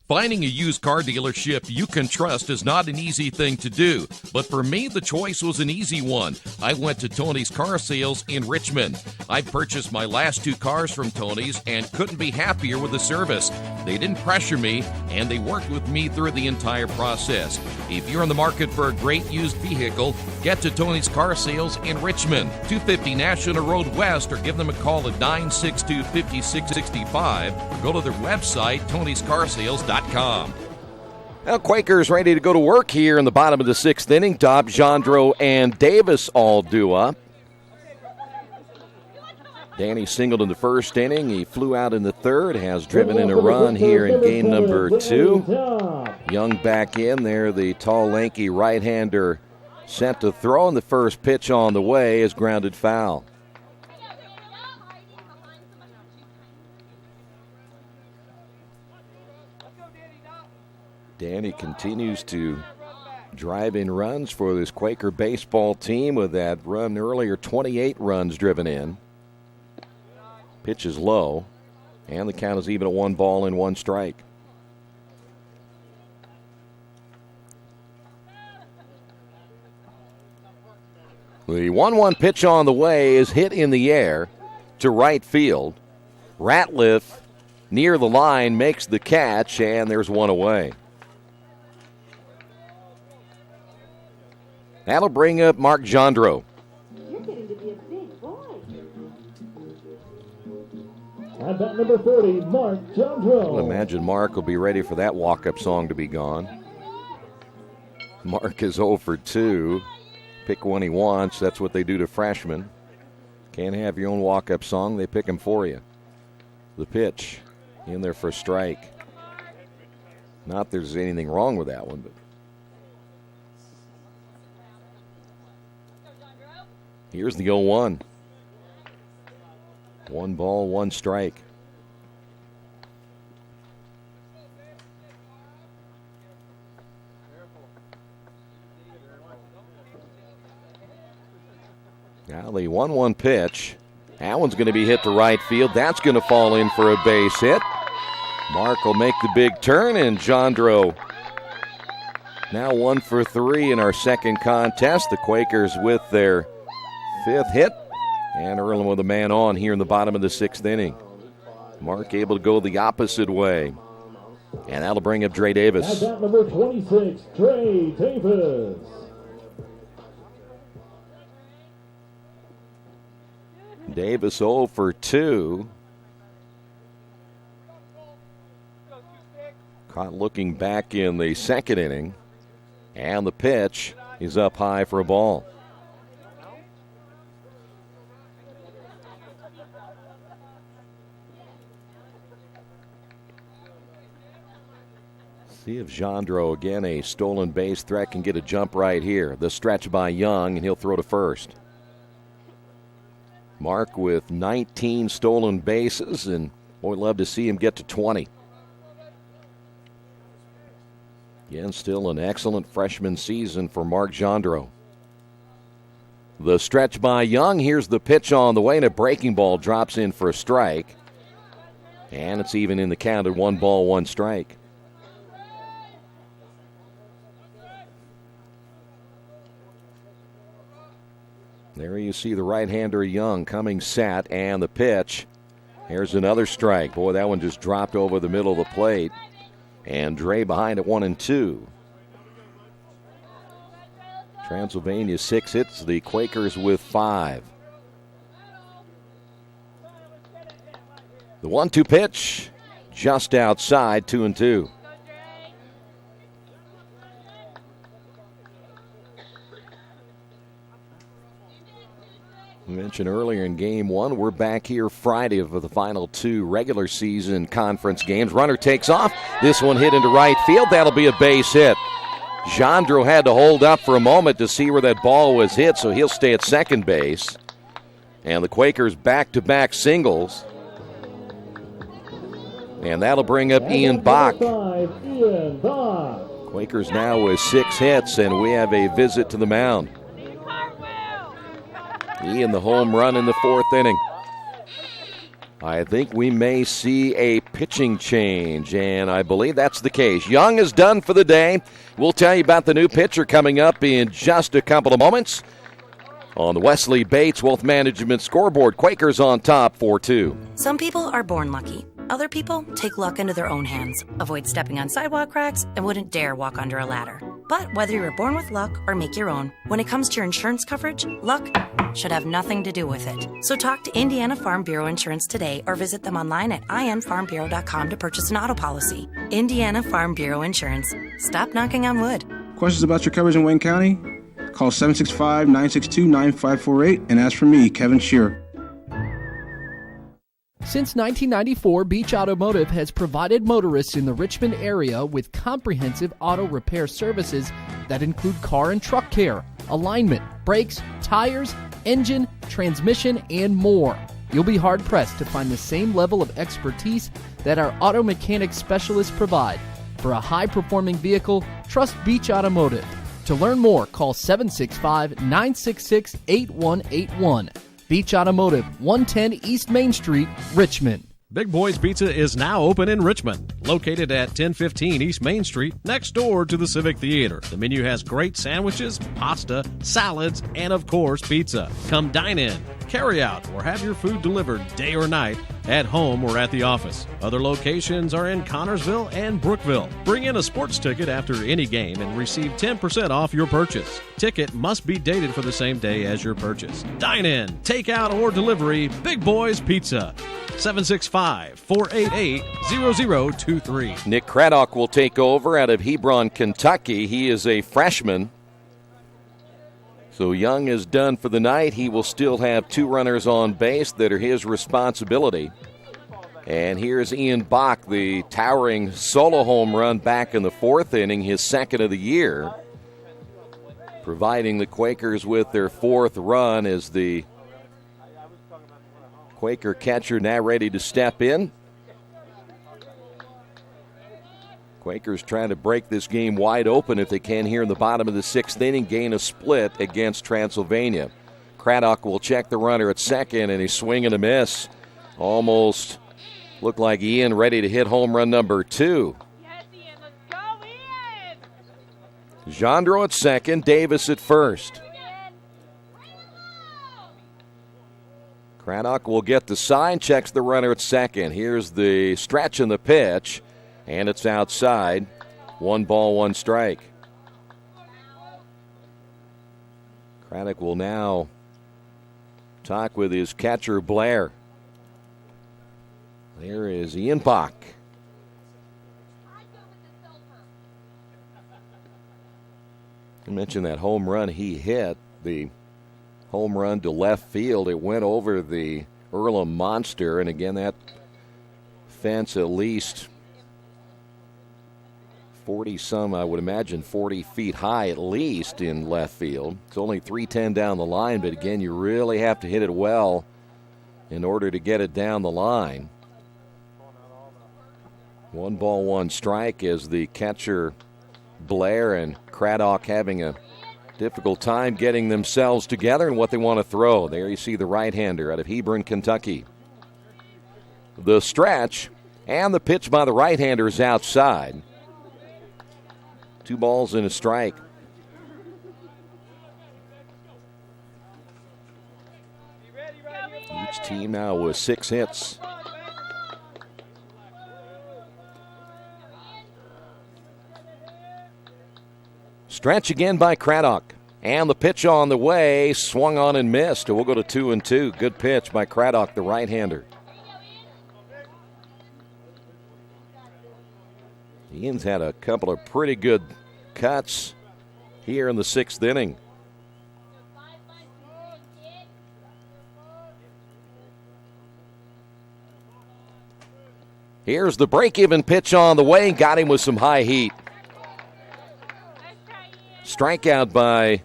Speaker 14: Finding a used car dealership you can trust is not an easy thing to do, but for me, the choice was an easy one. I went to Tony's Car Sales in Richmond. I purchased my last 2 cars from Tony's and couldn't be happier with the service. They didn't pressure me, and they worked with me through the entire process. If you're in the market for a great used vehicle, get to Tony's Car Sales in Richmond, 250 National Road West, or give them a call at 962-5665. Go to their website, tonyscarsales.com.
Speaker 1: Well, Quakers ready to go to work here in the bottom of the 6th inning. Dobbs, Jandro, and Davis all due up. Danny singled in the 1st inning. He flew out in the 3rd, has driven in a run here in game number 2. Young back in there, the tall, lanky right-hander sent to throw, and the first pitch on the way is grounded foul. Danny continues to drive in runs for this Quaker baseball team with that run earlier, 28 runs driven in. Pitch is low, and the count is even at 1 ball and 1 strike. The 1-1 pitch on the way is hit in the air to right field. Ratliff near the line makes the catch, and there's one away. That'll bring up Mark Jandro.
Speaker 5: At bat number 40, Mark Jandro.
Speaker 1: I imagine Mark will be ready for that walk-up song to be gone. Mark is 0 for 2. Pick one he wants. That's what they do to freshmen. Can't have your own walk-up song. They pick them for you. The pitch in there for a strike. Not there's anything wrong with that one, but here's the 0-1. 1 ball, 1 strike. Now the 1-1 pitch. That one's going to be hit to right field. That's going to fall in for a base hit. Mark will make the big turn, and Jandro now 1 for 3 in our second contest. The Quakers with their 5th hit. And Earlham with a man on here in the bottom of the 6th inning. Mark able to go the opposite way. And that'll bring up Dre Davis.
Speaker 5: At bat number 26, Dre Davis.
Speaker 1: Davis 0 for 2. Caught looking back in the 2nd inning. And the pitch is up high for a ball. See if Jandro, again, a stolen base threat, can get a jump right here. The stretch by Young, and he'll throw to first. Mark with 19 stolen bases, and boy, love to see him get to 20. Again, still an excellent freshman season for Mark Jandro. The stretch by Young. Here's the pitch on the way, and a breaking ball drops in for a strike. And it's even in the count at 1 ball, 1 strike. There you see the right-hander Young coming set, and the pitch. Here's another strike. Boy, that one just dropped over the middle of the plate. And Dre behind at 1-2. Transylvania 6 hits, the Quakers with 5. The 1-2 pitch just outside, 2-2. We mentioned earlier in game 1, we're back here Friday for the final 2 regular season conference games. Runner takes off. This one hit into right field. That'll be a base hit. Jandro had to hold up for a moment to see where that ball was hit, so he'll stay at second base. And the Quakers back-to-back singles. And that'll bring up Ian Bach. Quakers now with 6 hits, and we have a visit to the mound. Ian, the home run in the 4th inning. I think we may see a pitching change, and I believe that's the case. Young is done for the day. We'll tell you about the new pitcher coming up in just a couple of moments. On the Wesley Bates Wealth Management scoreboard, Quakers on top 4-2.
Speaker 3: Some people are born lucky. Other people take luck into their own hands, avoid stepping on sidewalk cracks, and wouldn't dare walk under a ladder. But whether you were born with luck or make your own, when it comes to your insurance coverage, luck should have nothing to do with it. So talk to Indiana Farm Bureau Insurance today or visit them online at infarmbureau.com to purchase an auto policy. Indiana Farm Bureau Insurance. Stop knocking on wood.
Speaker 4: Questions about your coverage in Wayne County? Call 765-962-9548 and ask for me, Kevin Shearer.
Speaker 6: Since 1994, Beach Automotive has provided motorists in the Richmond area with comprehensive auto repair services that include car and truck care, alignment, brakes, tires, engine, transmission, and more. You'll be hard-pressed to find the same level of expertise that our auto mechanic specialists provide. For a high-performing vehicle, trust Beach Automotive. To learn more, call 765-966-8181. Beach Automotive, 110 East Main Street, Richmond.
Speaker 7: Big Boys Pizza is now open in Richmond, located at 1015 East Main Street, next door to the Civic Theater. The menu has great sandwiches, pasta, salads, and of course, pizza. Come dine in, carry out, or have your food delivered day or night, at home or at the office. Other locations are in Connorsville and Brookville. Bring in a sports ticket after any game and receive 10% off your purchase. Ticket must be dated for the same day as your purchase. Dine in, take out, or delivery, Big Boys Pizza. 765-488-0023.
Speaker 1: Nick Craddock will take over out of Hebron, Kentucky. He is a freshman. So Young is done for the night. He will still have two runners on base that are his responsibility. And here's Ian Bach, the towering solo home run back in the fourth inning, his second of the year, providing the Quakers with their fourth run as the Quaker catcher now ready to step in. Quakers trying to break this game wide open if they can here in the bottom of the sixth inning, gain a split against Transylvania. Craddock will check the runner at second, and he's swing and a miss. Almost looked like Ian ready to hit home run number 2. Jandro at second, Davis at first. Craddock will get the sign, checks the runner at second. Here's the stretch and the pitch, and it's outside. 1 ball, 1 strike. Craddock will now talk with his catcher, Blair. There is Ian Bach. I mentioned that home run he hit, the home run to left field. It went over the Earlham monster, and again, that fence at least 40-some, I would imagine 40 feet high at least in left field. It's only 310 down the line, but again, you really have to hit it well in order to get it down the line. 1 ball, 1 strike as the catcher Blair and Craddock having a difficult time getting themselves together and what they want to throw. There you see the right-hander out of Hebron, Kentucky. The stretch and the pitch by the right-hander is outside. 2 balls and a strike. Each team now with 6 hits. Stretch again by Craddock. And the pitch on the way, swung on and missed. We'll go to 2-2. Good pitch by Craddock, the right-hander. Ian's had a couple of pretty good cuts here in the 6th inning. Here's the break-even pitch on the way. Got him with some high heat. Strikeout by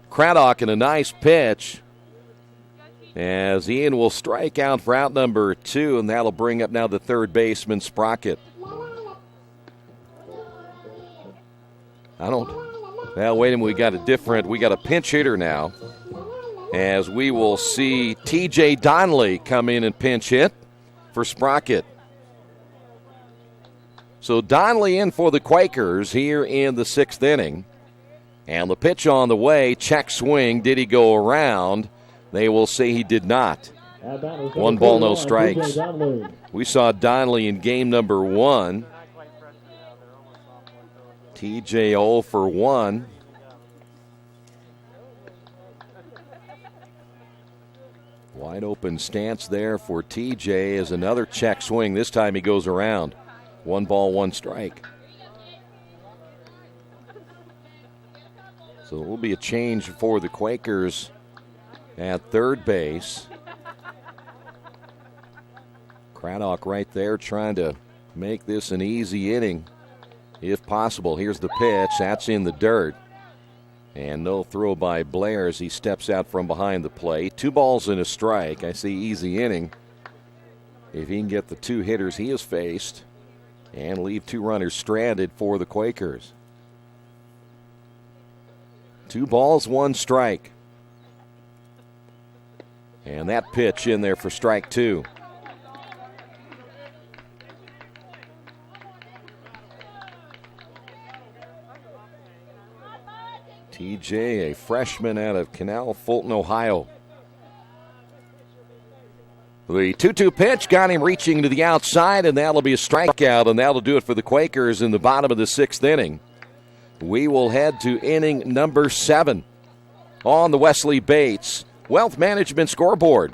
Speaker 1: Craddock and a nice pitch as Ian will strike out for out number 2, and that'll bring up now the third baseman, Sprocket. Well, wait a minute, we got a pinch hitter now, as we will see T.J. Donnelly come in and pinch hit for Sprocket. So Donnelly in for the Quakers here in the 6th inning. And the pitch on the way, check swing. Did he go around? They will say he did not. 1 ball, no strikes. We saw Donnelly in game number 1. TJ 0 for 1. Wide open stance there for TJ as another check swing. This time he goes around. 1 ball, 1 strike. So it will be a change for the Quakers at third base. Craddock right there trying to make this an easy inning if possible. Here's the pitch. That's in the dirt. And no throw by Blair as he steps out from behind the plate. 2 balls and a strike. I see easy inning if he can get the 2 hitters he has faced and leave 2 runners stranded for the Quakers. 2 balls, 1 strike. And that pitch in there for strike 2. TJ, a freshman out of Canal Fulton, Ohio. The 2-2 pitch got him reaching to the outside, and that'll be a strikeout, and that'll do it for the Quakers in the bottom of the 6th inning. We will head to inning number 7 on the Wesley Bates Wealth Management scoreboard.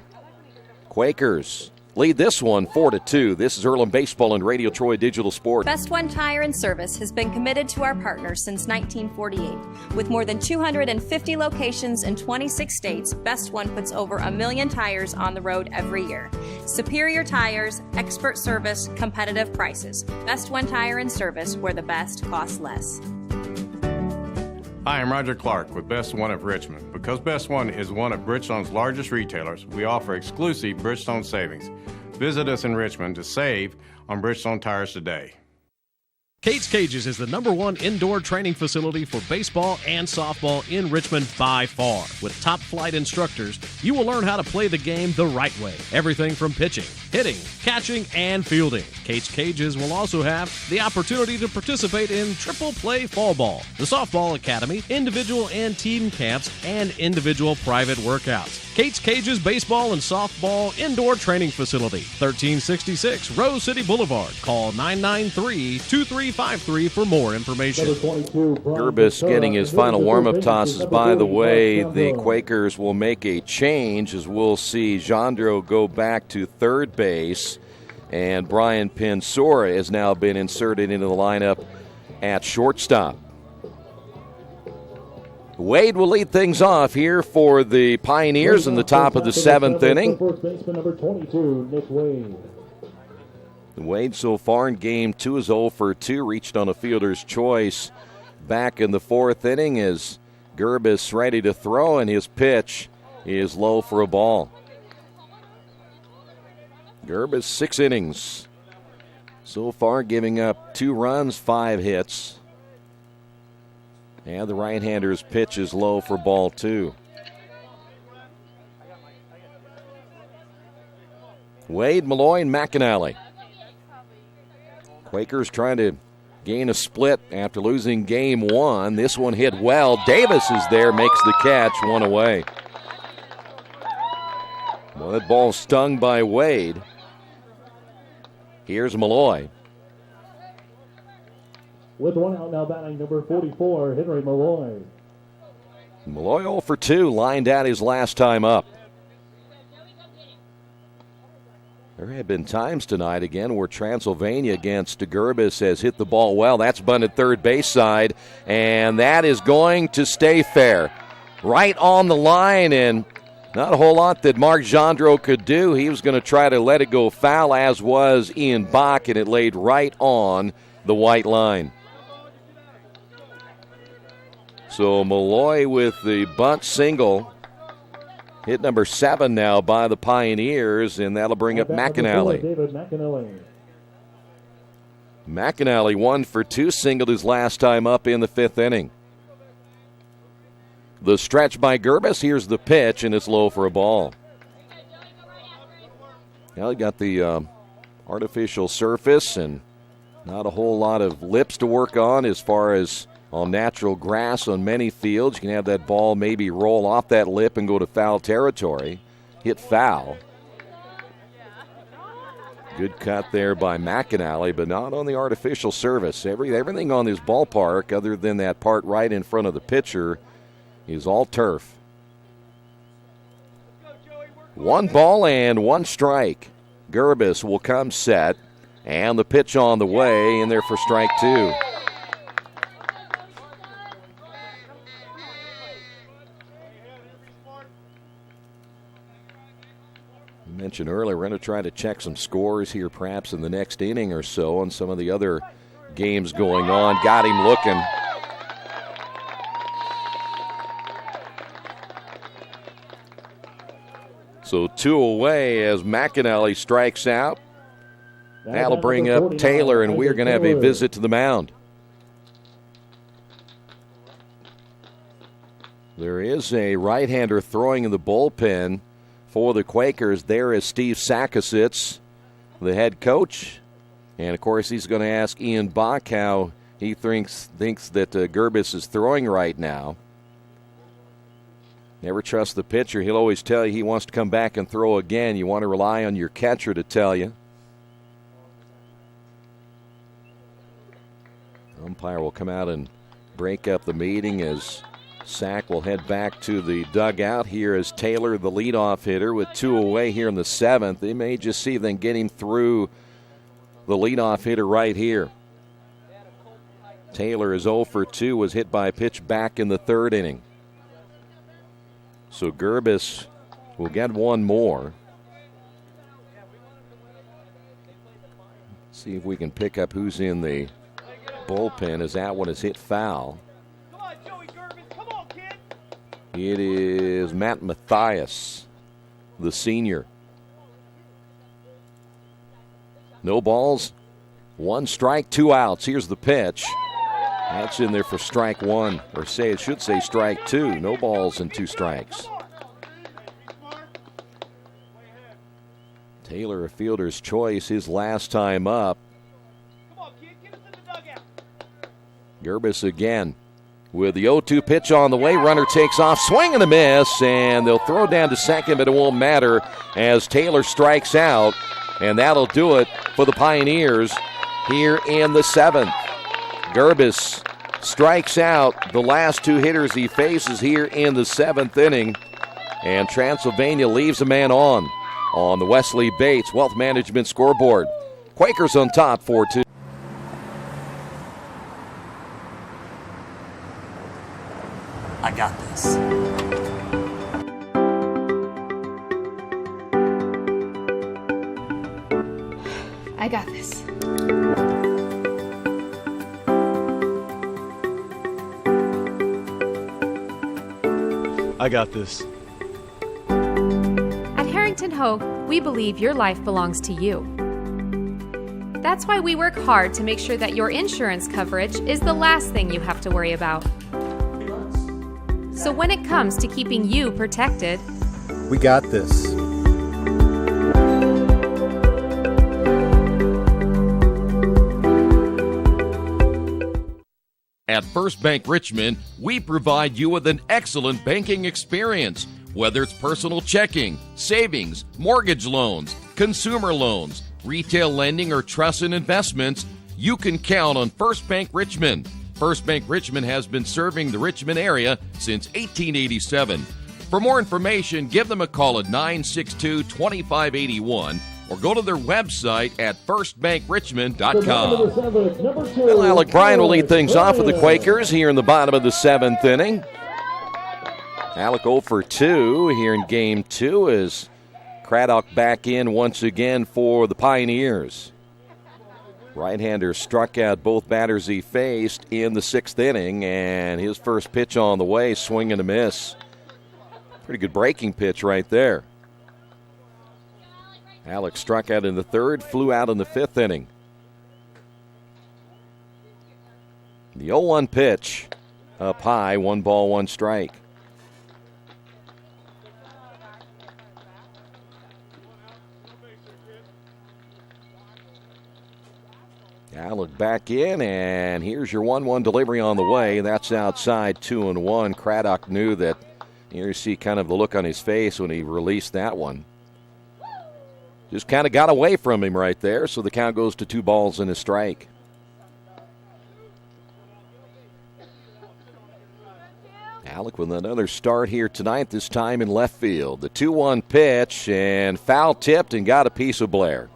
Speaker 1: Quakers lead this one 4-2. This is Earlham Baseball and Radio Troy Digital Sports.
Speaker 8: Best One Tire and Service has been committed to our partners since 1948. With more than 250 locations in 26 states, Best One puts over 1 million tires on the road every year. Superior tires, expert service, competitive prices. Best One Tire and Service, where the best costs less.
Speaker 9: Hi, I'm Roger Clark with Best One of Richmond. Because Best One is one of Bridgestone's largest retailers, we offer exclusive Bridgestone savings. Visit us in Richmond to save on Bridgestone tires today.
Speaker 7: Kate's Cages is the #1 indoor training facility for baseball and softball in Richmond by far. With top flight instructors, you will learn how to play the game the right way. Everything from pitching, hitting, catching, and fielding. Kate's Cages will also have the opportunity to participate in triple play fall ball, the softball academy, individual and team camps, and individual private workouts. Kate's Cages Baseball and Softball Indoor Training Facility, 1366 Rose City Boulevard. Call 993-2353 for more information.
Speaker 1: Gerbis getting his final warm-up tosses. By the way, the Quakers will make a change as we'll see Jandro go back to third base, and Brian Pensora has now been inserted into the lineup at shortstop. Wade will lead things off here for the Pioneers in the top of the 7th inning.
Speaker 5: First baseman number 22, Nick Wade.
Speaker 1: Wade so far in game 2 is 0 for 2, reached on a fielder's choice back in the 4th inning as Gerbis ready to throw, and his pitch is low for a ball. Gerbis 6 innings so far, giving up 2 runs, 5 hits. And the right-hander's pitch is low for ball 2. Wade, Malloy, and McAnally. Quakers trying to gain a split after losing game 1. This one hit well. Davis is there, makes the catch, 1 away. Well, that ball stung by Wade. Here's Malloy.
Speaker 5: With 1 out now batting number 44, Henry Malloy.
Speaker 1: Malloy 0 for 2, lined out his last time up. There have been times tonight, again, where Transylvania against Gerbis has hit the ball well. That's bunted third base side, and that is going to stay fair. Right on the line, and not a whole lot that Mark Jandro could do. He was going to try to let it go foul, as was Ian Bach, and it laid right on the white line. So Malloy with the bunt single. Hit number 7 now by the Pioneers, and that'll bring up McAnally.
Speaker 5: David McAnally.
Speaker 1: McAnally 1 for 2, singled his last time up in the 5th inning. The stretch by Gerbis. Here's the pitch, and it's low for a ball. Now he got the artificial surface and not a whole lot of lips to work on as far as on natural grass on many fields. You can have that ball maybe roll off that lip and go to foul territory. Hit foul. Good cut there by McAnally, but not on the artificial surface. Everything on this ballpark, other than that part right in front of the pitcher, is all turf. 1 ball and 1 strike. Gerbis will come set, and the pitch on the way, in there for strike 2. I mentioned earlier, we're going to try to check some scores here perhaps in the next inning or so on some of the other games going on. Got him looking. So 2 away as McAnally strikes out. That'll bring up Taylor, and we're going to have a visit to the mound. There is a right-hander throwing in the bullpen for the Quakers. There is Steve Sakositz, the head coach. And, of course, he's going to ask Ian Bach how he thinks that Gerbis is throwing right now. Never trust the pitcher. He'll always tell you he wants to come back and throw again. You want to rely on your catcher to tell you. Umpire will come out and break up the meeting as Sack will head back to the dugout. Here is Taylor, the leadoff hitter, with 2 away here in the 7th. They may just see them getting through the leadoff hitter right here. Taylor is 0 for 2, was hit by a pitch back in the 3rd inning. So Gerbis will get 1 more. See if we can pick up who's in the bullpen as that one is hit foul. It is Matt Mathias, the senior. No balls, 1 strike, 2 outs. Here's the pitch. That's in there for strike 1, or it should say strike 2. No balls and 2 strikes. Taylor, a fielder's choice, his last time up. Gerbis again with the 0-2 pitch on the way. Runner takes off, swing and a miss, and they'll throw down to second, but it won't matter as Taylor strikes out, and that'll do it for the Pioneers here in the 7th. Gerbis strikes out the last 2 hitters he faces here in the 7th inning, and Transylvania leaves a man on the Wesley Bates Wealth Management scoreboard. Quakers on top 4-2.
Speaker 10: I got this.
Speaker 11: I got this.
Speaker 12: I got this.
Speaker 11: At Harrington Hogue, we believe your life belongs to you. That's why we work hard to make sure that your insurance coverage is the last thing you have to worry about. So when it comes to keeping you protected,
Speaker 12: We got this.
Speaker 14: At First Bank Richmond, we provide you with an excellent banking experience. Whether it's personal checking, savings, mortgage loans, consumer loans, retail lending, or trust and investments, you can count on First Bank Richmond. First Bank Richmond has been serving the Richmond area since 1887. For more information, give them a call at 962-2581 or go to their website at firstbankrichmond.com.
Speaker 1: Well, Alec Bryan will lead things off with the Quakers here in the bottom of the 7th inning. Alec 0 for 2 here in Game 2 as Craddock back in once again for the Pioneers. Right-hander struck out both batters he faced in the 6th inning, and his first pitch on the way, swing and a miss. Pretty good breaking pitch right there. Alex struck out in the 3rd, flew out in the 5th inning. The 0-1 pitch up high, 1 ball, 1 strike. Alec back in, and here's your 1-1 delivery on the way. That's outside, 2-1. Craddock knew that. You see kind of the look on his face when he released that one. just kind of got away from him right there, so the count goes to 2 balls and a strike. Alec with another start here tonight, this time in left field. The 2-1 pitch, and foul tipped and got a piece of Blair.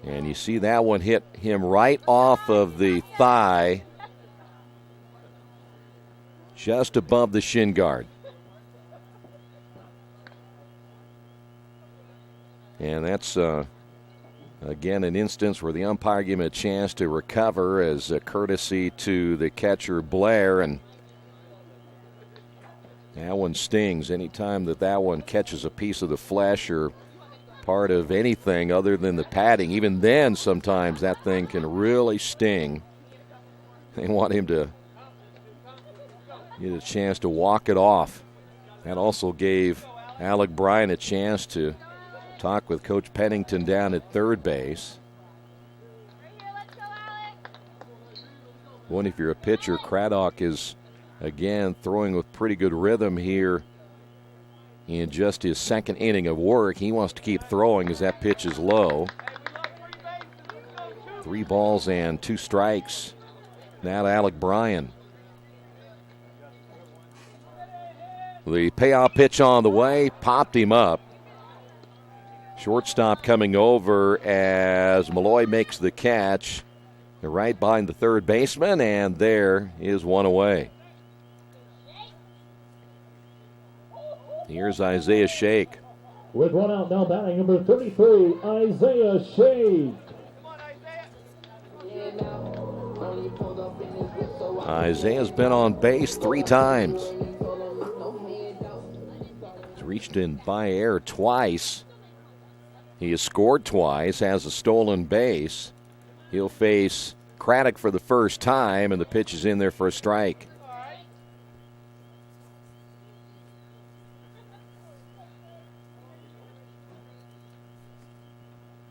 Speaker 1: And you see that one hit him right off of the thigh, just above the shin guard. And that's, again, an instance where the umpire gave him a chance to recover as a courtesy to the catcher, Blair. And that one stings. Anytime that one catches a piece of the flesh or part of anything other than the padding, even then sometimes that thing can really sting. They want him to get a chance to walk it off. That also gave Alec Bryan a chance to talk with Coach Pennington down at third base. Well, if you're a pitcher, Craddock is, again, throwing with pretty good rhythm here in just his second inning of work. He wants to keep throwing as that pitch is low. 3 balls and 2 strikes. Now to Alec Bryan. The payoff pitch on the way, popped him up. Shortstop coming over as Malloy makes the catch. They're right behind the third baseman, and there is one away. Here's Isaiah Shake.
Speaker 5: With 1 out now, batting number 33, Isaiah Shake.
Speaker 1: Isaiah's been on base 3 times. He's reached in by air twice. He has scored twice, has a stolen base. He'll face Craddock for the first time, and the pitch is in there for a strike.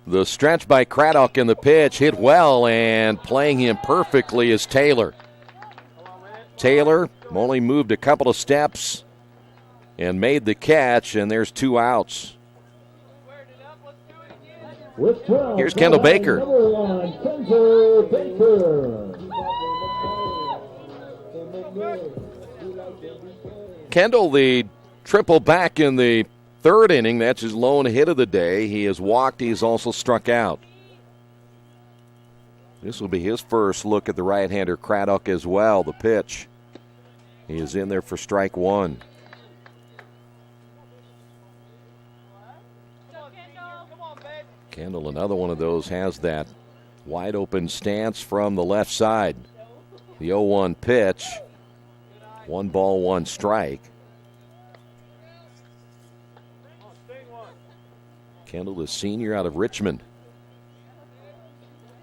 Speaker 1: The stretch by Craddock in the pitch hit well, and playing him perfectly is Taylor. Taylor only moved a couple of steps and made the catch, and there's 2 outs.
Speaker 5: With 12,
Speaker 1: here's Kendall Baker.
Speaker 5: Number 1, Kendall Baker.
Speaker 1: Kendall, the triple back in the 3rd inning. That's his lone hit of the day. He has walked. He's also struck out. This will be his first look at the right-hander Craddock as well. The pitch. He is in there for strike 1. Kendall, another one of those, has that wide open stance from the left side. The 0-1 pitch. 1 ball, 1 strike. Kendall, the senior out of Richmond.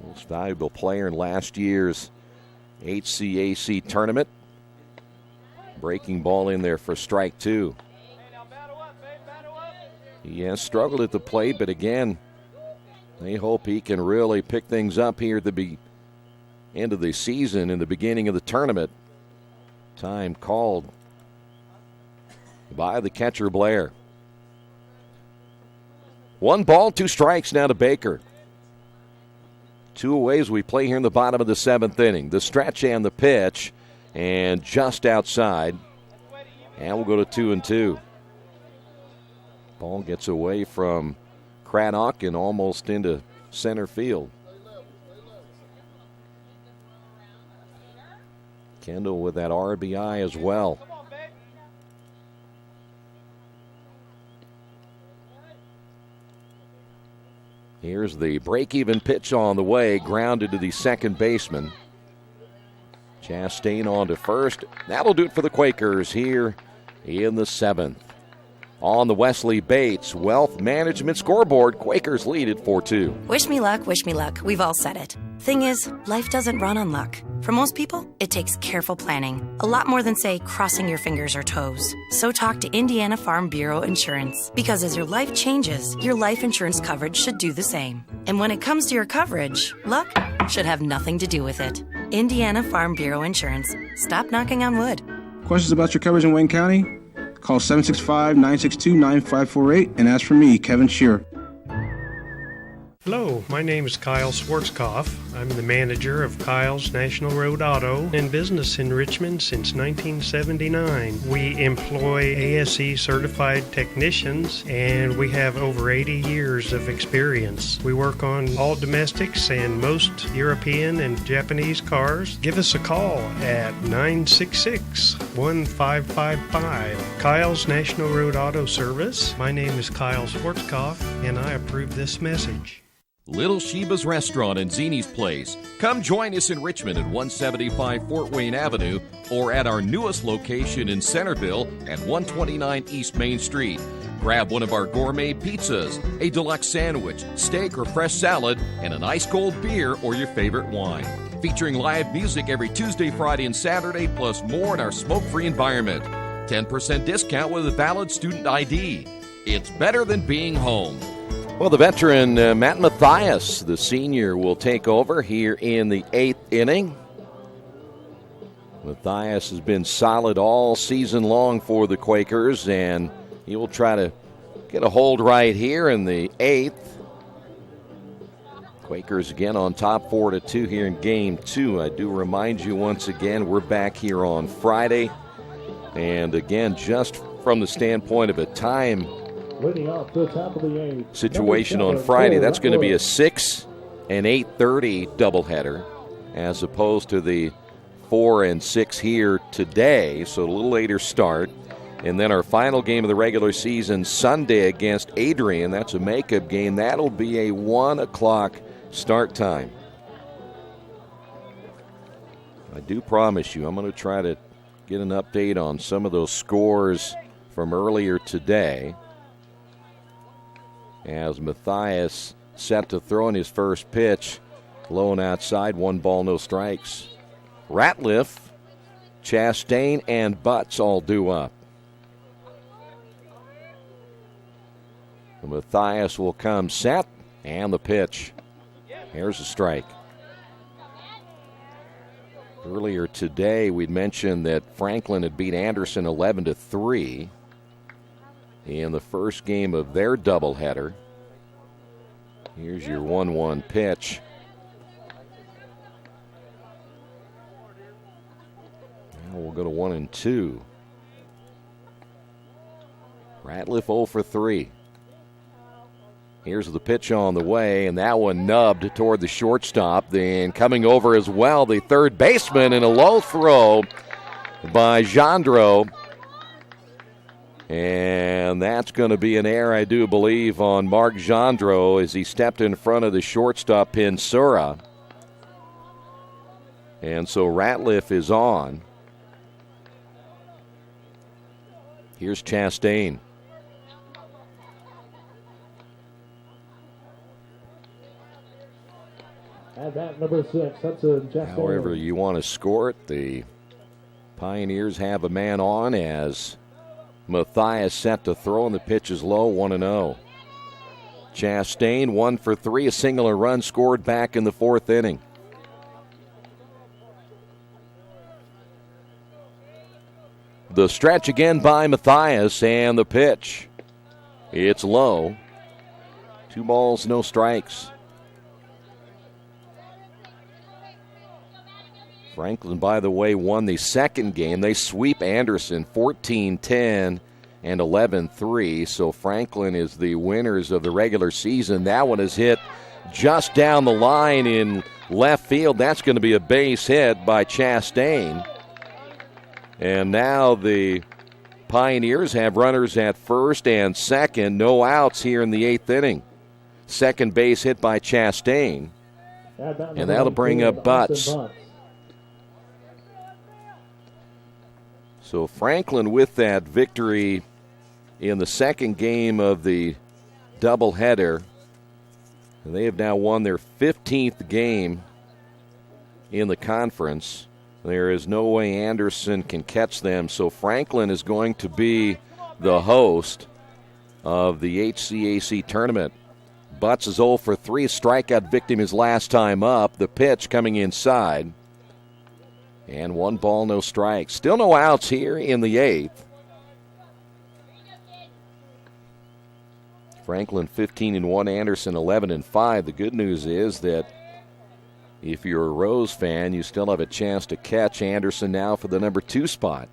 Speaker 1: Most valuable player in last year's HCAC tournament. Breaking ball in there for strike 2. He has struggled at the plate, but again, they hope he can really pick things up here at the end of the season and the beginning of the tournament. Time called by the catcher, Blair. 1 ball, 2 strikes now to Baker. 2 away as we play here in the bottom of the 7th inning. The stretch and the pitch, and just outside. And we'll go to 2-2. Ball gets away from Craddock and almost into center field. Kendall with that RBI as well. Here's the break-even pitch on the way, grounded to the second baseman. Chastain on to first. That'll do it for the Quakers here in the 7th. On the Wesley Bates Wealth Management scoreboard, Quakers lead at 4-2.
Speaker 3: Wish me luck, wish me luck. We've all said it. Thing is, life doesn't run on luck. For most people, it takes careful planning. A lot more than, say, crossing your fingers or toes. So talk to Indiana Farm Bureau Insurance. Because as your life changes, your life insurance coverage should do the same. And when it comes to your coverage, luck should have nothing to do with it. Indiana Farm Bureau Insurance. Stop knocking on wood.
Speaker 4: Questions about your coverage in Wayne County? Call 765-962-9548 and ask for me, Kevin Shearer.
Speaker 20: Hello, my name is Kyle Schwarzkopf. I'm the manager of Kyle's National Road Auto, in business in Richmond since 1979. We employ ASE certified technicians and we have over 80 years of experience. We work on all domestics and most European and Japanese cars. Give us a call at 966-1555. Kyle's National Road Auto Service. My name is Kyle Schwarzkopf and I approve this message.
Speaker 14: Little Sheba's Restaurant and Zini's Place. Come join us in Richmond at 175 Fort Wayne Avenue or at our newest location in Centerville at 129 East Main Street. Grab one of our gourmet pizzas, a deluxe sandwich, steak or fresh salad, and an ice-cold beer or your favorite wine. Featuring live music every Tuesday, Friday, and Saturday, plus more in our smoke-free environment. 10% discount with a valid student ID. It's better than being home.
Speaker 1: Well, the veteran Matt Mathias, the senior, will take over here in the 8th inning. Mathias has been solid all season long for the Quakers, and he will try to get a hold right here in the 8th. Quakers again on top 4-2 here in Game 2. I do remind you once again, we're back here on Friday. And again, just from the standpoint of a time situation on Friday, that's going to be a 6 and 8:30 doubleheader as opposed to the 4 and 6 here today, so a little later start. And then our final game of the regular season Sunday against Adrian, that's a makeup game. That'll be a 1 o'clock start time. I do promise you I'm going to try to get an update on some of those scores from earlier today. As Mathias set to throw in his first pitch, low and outside, 1 ball, no strikes. Ratliff, Chastain, and Butts all due up. Mathias will come set, and the pitch. Here's a strike. Earlier today, we'd mentioned that Franklin had beat Anderson 11-3 in the first game of their doubleheader. Here's your 1-1 pitch. Now we'll go to 1-2. Ratliff 0 for 3. Here's the pitch on the way, and that one nubbed toward the shortstop. Then coming over as well, the third baseman, in a low throw by Gendreau. And that's going to be an error, I do believe, on Mark Gendreau as he stepped in front of the shortstop, Pinsura. And so Ratliff is on. Here's Chastain.
Speaker 5: And that number 6, that's a Chastain.
Speaker 1: However you want to score it, the Pioneers have a man on as Mathias set to throw, and the pitch is low, 1-0. Chastain 1 for 3, a single run scored back in the 4th inning. The stretch again by Mathias, and the pitch. It's low. 2 balls, no strikes. Franklin, by the way, won the second game. They sweep Anderson 14-10 and 11-3. So Franklin is the winners of the regular season. That one is hit just down the line in left field. That's going to be a base hit by Chastain. And now the Pioneers have runners at first and second. No outs here in the 8th inning. Second base hit by Chastain. And that'll bring up Butts. So Franklin with that victory in the second game of the doubleheader. And they have now won their 15th game in the conference. There is no way Anderson can catch them. So Franklin is going to be the host of the HCAC tournament. Butts is 0 for 3, strikeout victim his last time up. The pitch coming inside. And 1 ball, no strikes. Still no outs here in the 8th. Franklin 15-1, Anderson 11-5. The good news is that if you're a Rose fan, you still have a chance to catch Anderson now for the number 2 spot.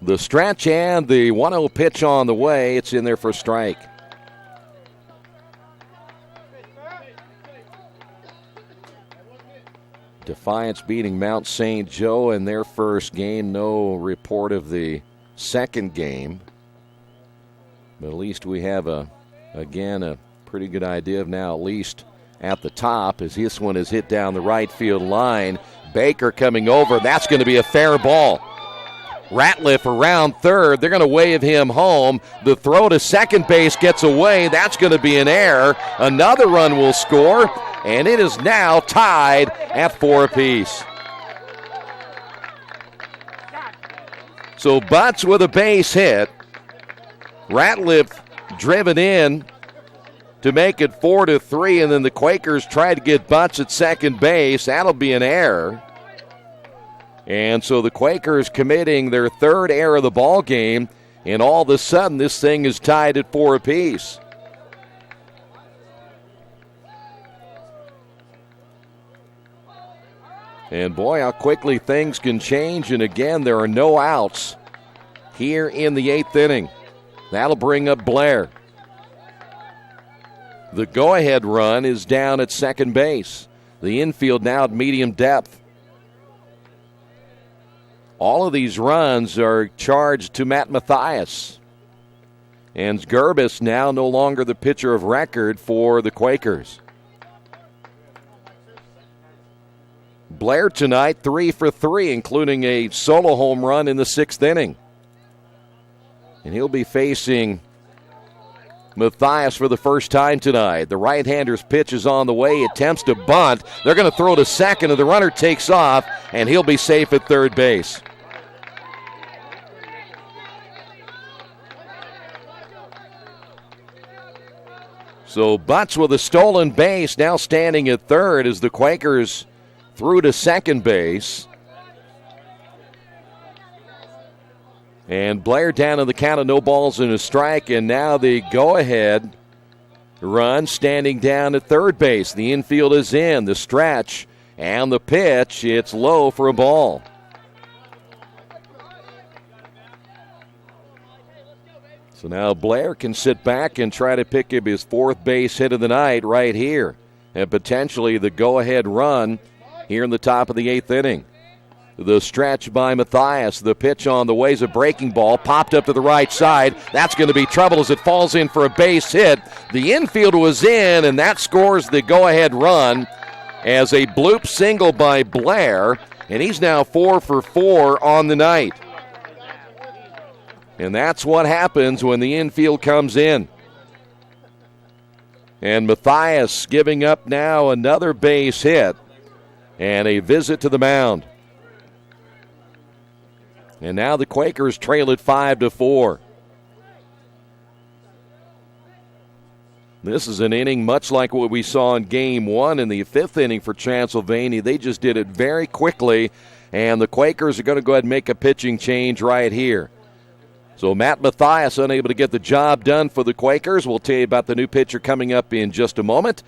Speaker 1: The stretch and the 1-0 pitch on the way. It's in there for a strike. Defiance beating Mount St. Joe in their first game. No report of the second game. But at least we have, a pretty good idea of now, at least at the top, as this one is hit down the right field line. Baker coming over. That's going to be a fair ball. Ratliff around third. They're going to wave him home. The throw to second base gets away. That's going to be an error. Another run will score, and it is now tied at 4 apiece. So Butts with a base hit. Ratliff driven in to make it 4-3, and then the Quakers tried to get Butts at second base. That'll be an error. And so the Quakers committing their third error of the ball game, and all of a sudden this thing is tied at 4 apiece. And boy, how quickly things can change. And again, there are no outs here in the 8th inning. That'll bring up Blair. The go-ahead run is down at second base. The infield now at medium depth. All of these runs are charged to Matt Mathias. And Gerbis now no longer the pitcher of record for the Quakers. Blair tonight 3 for 3, including a solo home run in the 6th inning. And he'll be facing Mathias for the first time tonight. The right-hander's pitch is on the way. Attempts to bunt. They're going to throw to second, and the runner takes off, and he'll be safe at third base. So Butts with a stolen base, now standing at third as the Quakers threw to second base. And Blair down in the count of no balls and a strike, and now the go-ahead run standing down at third base. The infield is in, the stretch, and the pitch. It's low for a ball. So now Blair can sit back and try to pick up his 4th base hit of the night right here, and potentially the go-ahead run here in the top of the 8th inning. The stretch by Mathias. The pitch on the way is a breaking ball. Popped up to the right side. That's going to be trouble as it falls in for a base hit. The infield was in, and that scores the go-ahead run as a bloop single by Blair. And he's now 4 for 4 on the night. And that's what happens when the infield comes in. And Mathias giving up now another base hit and a visit to the mound. And now the Quakers trail it 5-4. This is an inning much like what we saw in Game 1 in the 5th inning for Transylvania. They just did it very quickly, and the Quakers are going to go ahead and make a pitching change right here. So Matt Mathias unable to get the job done for the Quakers. We'll tell you about the new pitcher coming up in just a moment.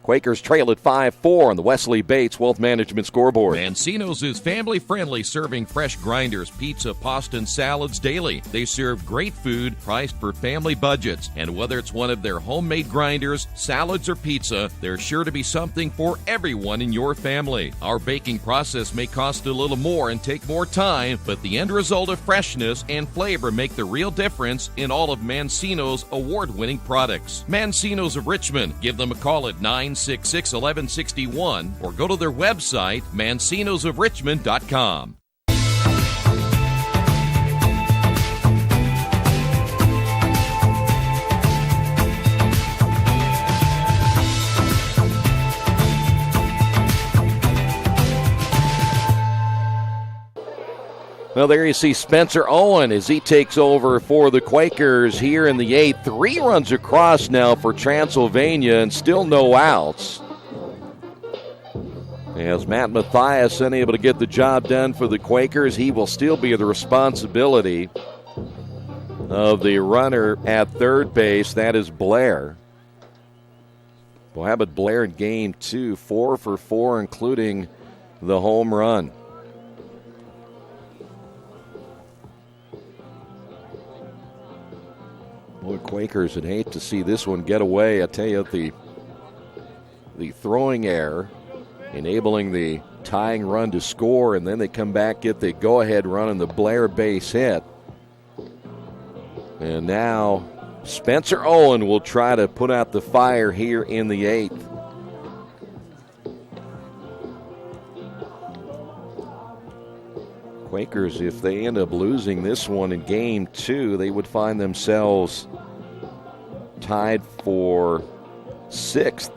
Speaker 1: Quakers trail at 5-4 on the Wesley Bates Wealth Management scoreboard.
Speaker 14: Mancino's is family-friendly, serving fresh grinders, pizza, pasta, and salads daily. They serve great food priced for family budgets. And whether it's one of their homemade grinders, salads, or pizza, there's sure to be something for everyone in your family. Our baking process may cost a little more and take more time, but the end result of freshness and flavor make the real difference in all of Mancino's award-winning products. Mancino's of Richmond. Give them a call at 966-1161 or go to their website, mancinosofrichmond.com.
Speaker 1: Well, there you see Spencer Owen as he takes over for the Quakers here in the 8th. 3 runs across now for Transylvania and still no outs. As Matt Mathias unable to get the job done for the Quakers, he will still be the responsibility of the runner at third base. That is Blair. Well, how about Blair in game 2? 4 for 4, including the home run. Boy, Quakers would hate to see this one get away. I tell you, the throwing error, enabling the tying run to score, and then they come back, get the go-ahead run on the Blair base hit. And now Spencer Owen will try to put out the fire here in the 8th. Quakers, if they end up losing this one in game 2, they would find themselves tied for 6th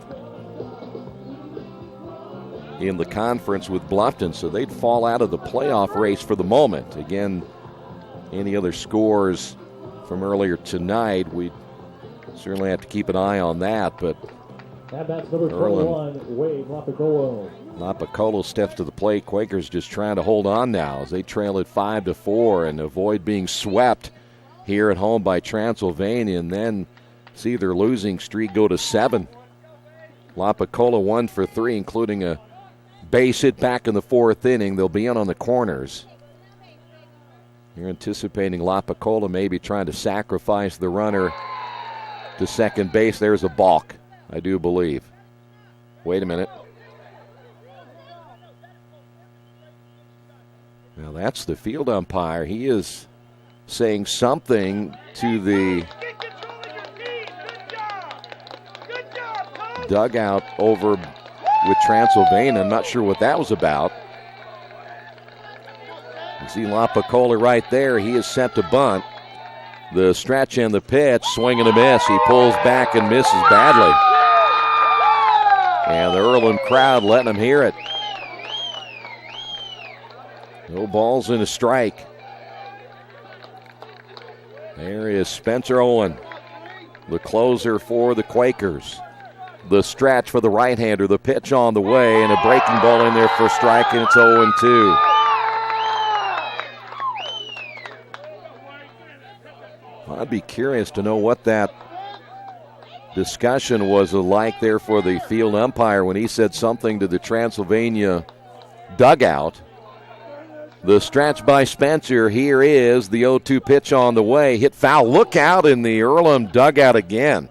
Speaker 1: in the conference with Bluffton, so they'd fall out of the playoff race for the moment. Again, any other scores from earlier tonight, we certainly have to keep an eye on that, but
Speaker 5: That's number 21, Wade Lapicolo.
Speaker 1: Lapicolo steps to the plate. Quakers just trying to hold on now as they trail it 5-4 and avoid being swept here at home by Transylvania, and then see their losing streak go to 7. Lapicolo 1 for 3, including a base hit back in the 4th inning. They'll be in on the corners. You're anticipating Lapicolo maybe trying to sacrifice the runner to second base. There's a balk, I do believe. Wait a minute. Now that's the field umpire. He is saying something to the dugout over with Transylvania. I'm not sure what that was about. You see Lapicolo right there. He is set to bunt. The stretch and the pitch, swing and a miss. He pulls back and misses badly. And the Earlham crowd letting him hear it. No balls and a strike. There is Spencer Owen, the closer for the Quakers. The stretch for the right-hander, the pitch on the way, and a breaking ball in there for a strike, and it's 0-2. I'd be curious to know what that discussion was like there for the field umpire when he said something to the Transylvania dugout. The stretch by Spencer. Here is the 0-2 pitch on the way. Hit foul. Look out in the Earlham dugout again.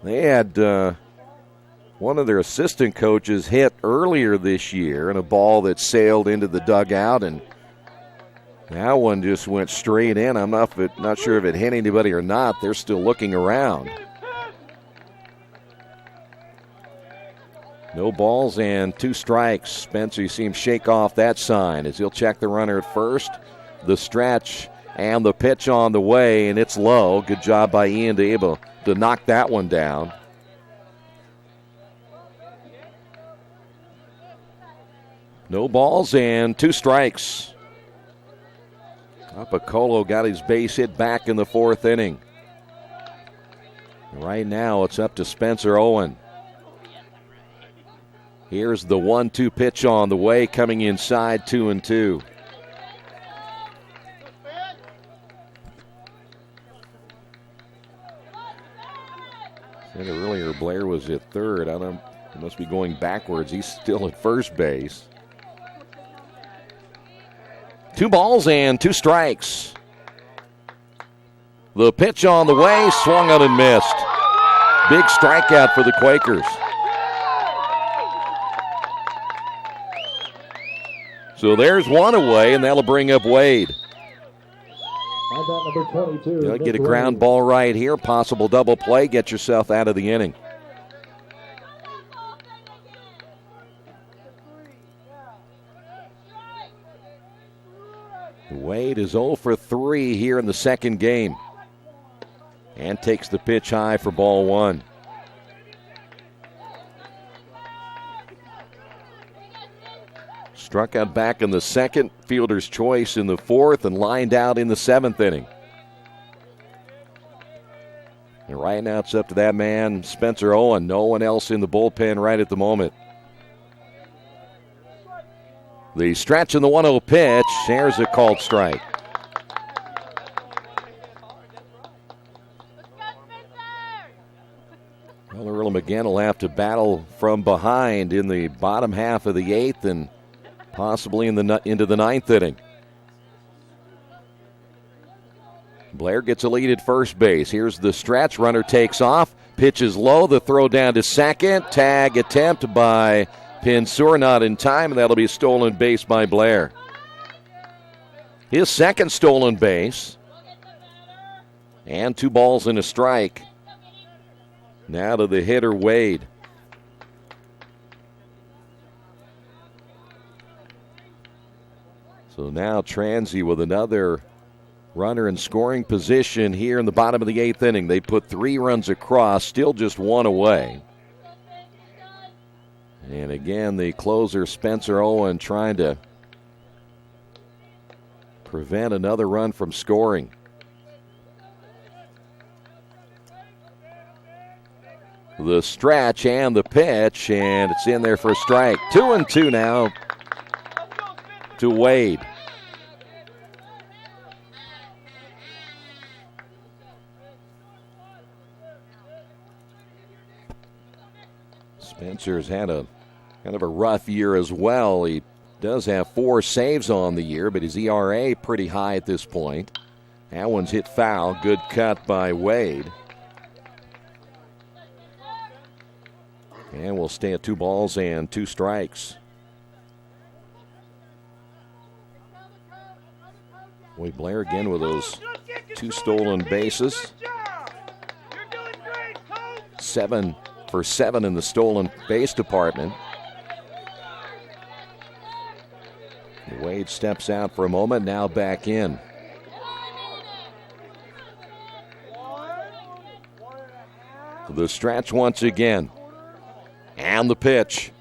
Speaker 1: They had one of their assistant coaches hit earlier this year in a ball that sailed into the dugout, and that one just went straight in. I'm not sure if it hit anybody or not. They're still looking around. No balls and 2 strikes. Spencer, you see him shake off that sign as he'll check the runner at first. The stretch and the pitch on the way, and it's low. Good job by Ian to able to knock that one down. No balls and 2 strikes. Lapicolo got his base hit back in the 4th inning. Right now it's up to Spencer Owen. Here's the 1-2 pitch on the way, coming inside 2-2. Said earlier Blair was at third. He must be going backwards. He's still at first base. 2 balls and 2 strikes. The pitch on the way, swung on and missed. Big strikeout for the Quakers. So there's one away, and that'll bring up Wade.
Speaker 5: Number 22.
Speaker 1: You'll get a ground ball right here. Possible double play. Get yourself out of the inning. Wade is 0 for 3 here in the second game. And takes the pitch high for ball 1. Struck out back in the second, fielder's choice in the 4th, and lined out in the 7th inning. And right now it's up to that man, Spencer Owen. No one else in the bullpen right at the moment. The stretch and the 1-0 pitch. There's a called strike. Well, Earlham again will have to battle from behind in the bottom half of the 8th and possibly into the 9th inning. Blair gets a lead at first base. Here's the stretch. Runner takes off. Pitches low. The throw down to second. Tag attempt by Pinsur, not in time, and that'll be a stolen base by Blair. His second stolen base. And 2 balls and a strike. Now to the hitter, Wade. So now Transy with another runner in scoring position here in the bottom of the 8th inning. They put 3 runs across, still just 1 away. And again, the closer, Spencer Owen, trying to prevent another run from scoring. The stretch and the pitch, and it's in there for a strike. 2-2 now to Wade. Spencer's had a kind of a rough year as well. He does have 4 saves on the year, but his ERA pretty high at this point. That one's hit foul. Good cut by Wade. And we'll stay at 2 balls and 2 strikes. Wade Blair again with those 2 stolen bases. 7 for 7 in the stolen base department. Wade steps out for a moment, now back in. The stretch once again. And the pitch.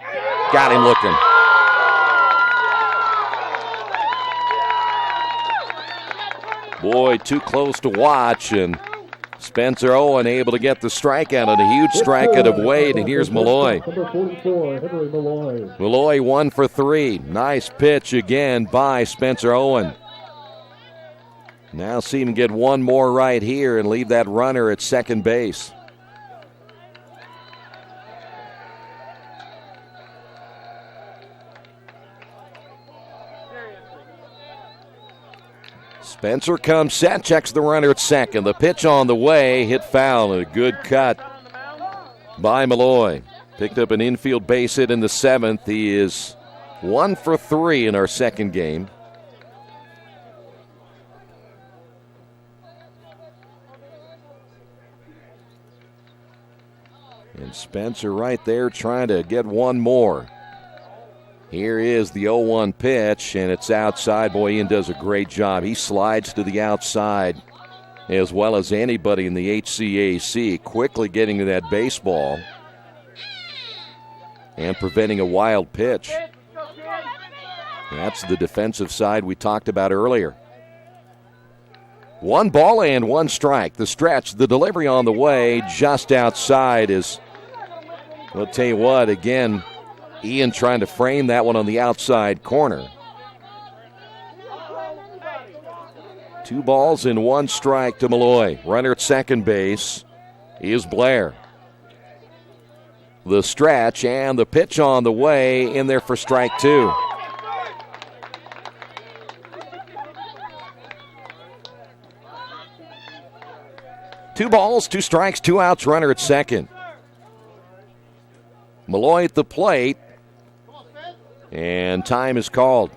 Speaker 1: Got him looking. Boy, too close to watch, and Spencer Owen able to get the strikeout and a huge strikeout of Wade, and here's Malloy.
Speaker 5: Number 44, Henry Malloy.
Speaker 1: Malloy 1 for 3. Nice pitch again by Spencer Owen. Now see him get one more right here and leave that runner at second base. Spencer comes set, checks the runner at second. The pitch on the way, hit foul, and a good cut by Malloy. Picked up an infield base hit in the 7th. He is 1 for 3 in our second game. And Spencer right there trying to get one more. Here is the 0-1 pitch, and it's outside. Boy, Ian does a great job. He slides to the outside as well as anybody in the HCAC, quickly getting to that baseball and preventing a wild pitch. That's the defensive side we talked about earlier. 1 ball and 1 strike. The stretch, the delivery on the way, just outside is, I'll tell you what, again, Ian trying to frame that one on the outside corner. 2 balls and 1 strike to Malloy. Runner at second base is Blair. The stretch and the pitch on the way, in there for strike 2. Two balls, 2 strikes, 2 outs, runner at second. Malloy at the plate. And time is called.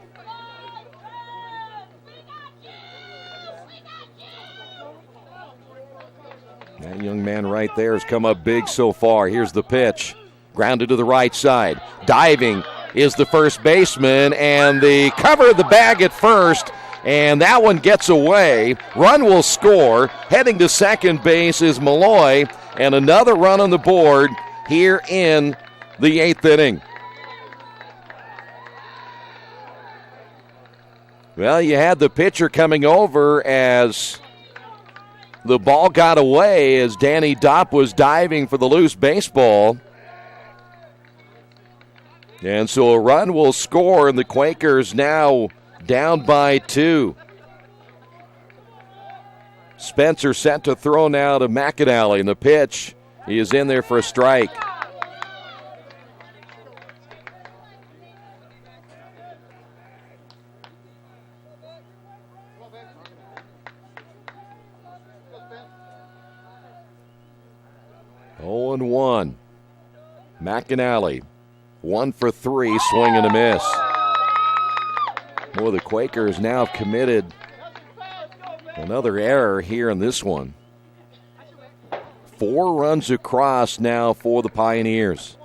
Speaker 1: That young man right there has come up big so far. Here's the pitch. Grounded to the right side. Diving is the first baseman, and the cover of the bag at first, and that one gets away. Run will score. Heading to second base is Malloy, and another run on the board here in the 8th inning. Well, you had the pitcher coming over as the ball got away as Danny Dopp was diving for the loose baseball. And so a run will score, and the Quakers now down by 2. Spencer set to throw now to McAnally, and the pitch He is in there for a strike. Oh and 1. McAnally, 1 for 3, swing and a miss. Well, the Quakers now have committed another error here in this one. 4 runs across now for the Pioneers.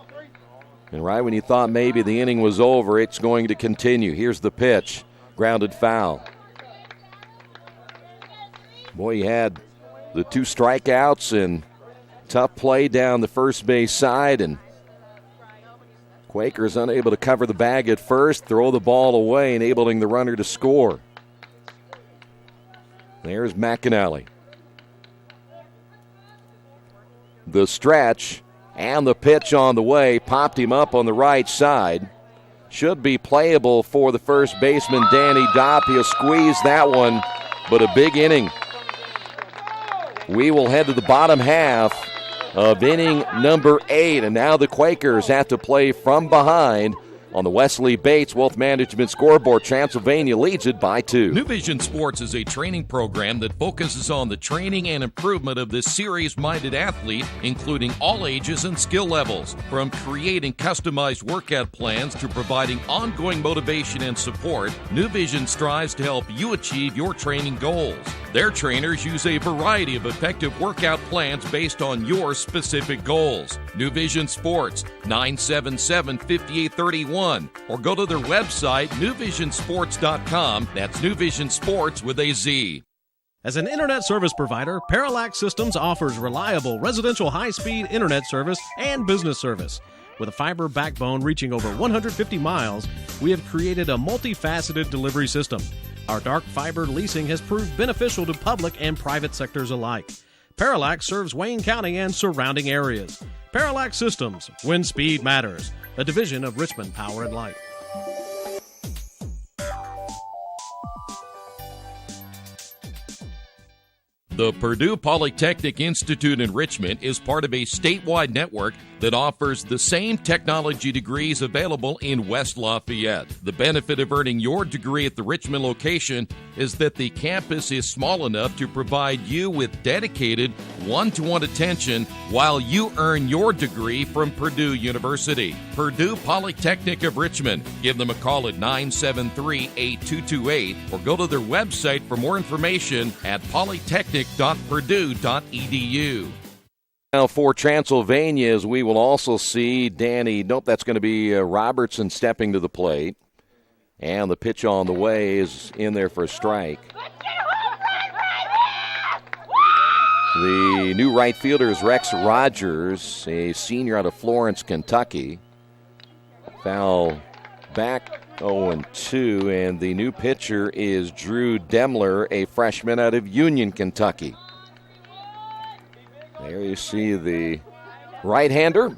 Speaker 1: And right when you thought maybe the inning was over, it's going to continue. Here's the pitch. Grounded foul. Boy, you had the 2 strikeouts and tough play down the first base side, and Quakers unable to cover the bag at first, throw the ball away, enabling the runner to score. There's McAnally. The stretch and the pitch on the way popped him up on the right side. Should be playable for the first baseman, Danny Dopp. He'll squeeze that one, but a big inning. We will head to the bottom half of inning number 8, and now the Quakers have to play from behind on the Wesley Bates Wealth Management scoreboard. Transylvania leads it by 2.
Speaker 14: New Vision Sports is a training program that focuses on the training and improvement of this serious-minded athlete, including all ages and skill levels. From creating customized workout plans to providing ongoing motivation and support, New Vision strives to help you achieve your training goals. Their trainers use a variety of effective workout plans based on your specific goals. New Vision Sports, 977-5831, or go to their website, newvisionsports.com. That's New Vision Sports with a Z.
Speaker 7: As an internet service provider, Parallax Systems offers reliable residential high-speed internet service and business service. With a fiber backbone reaching over 150 miles, we have created a multifaceted delivery system. Our dark fiber leasing has proved beneficial to public and private sectors alike. Parallax serves Wayne County and surrounding areas. Parallax Systems, when speed matters. A division of Richmond Power and Light.
Speaker 14: The Purdue Polytechnic Institute in Richmond is part of a statewide network that offers the same technology degrees available in West Lafayette. The benefit of earning your degree at the Richmond location is that the campus is small enough to provide you with dedicated one-to-one attention while you earn your degree from Purdue University. Purdue Polytechnic of Richmond. Give them a call at 973-8228 or go to their website for more information at polytechnic.purdue.edu.
Speaker 1: Now for Transylvania, as we will also see that's going to be Robertson stepping to the plate. And the pitch on the way is in there for a strike. The new right fielder is Rex Rogers, a senior out of Florence, Kentucky. Foul back 0-2, and the new pitcher is Drew Demler, a freshman out of Union, Kentucky. There you see the right-hander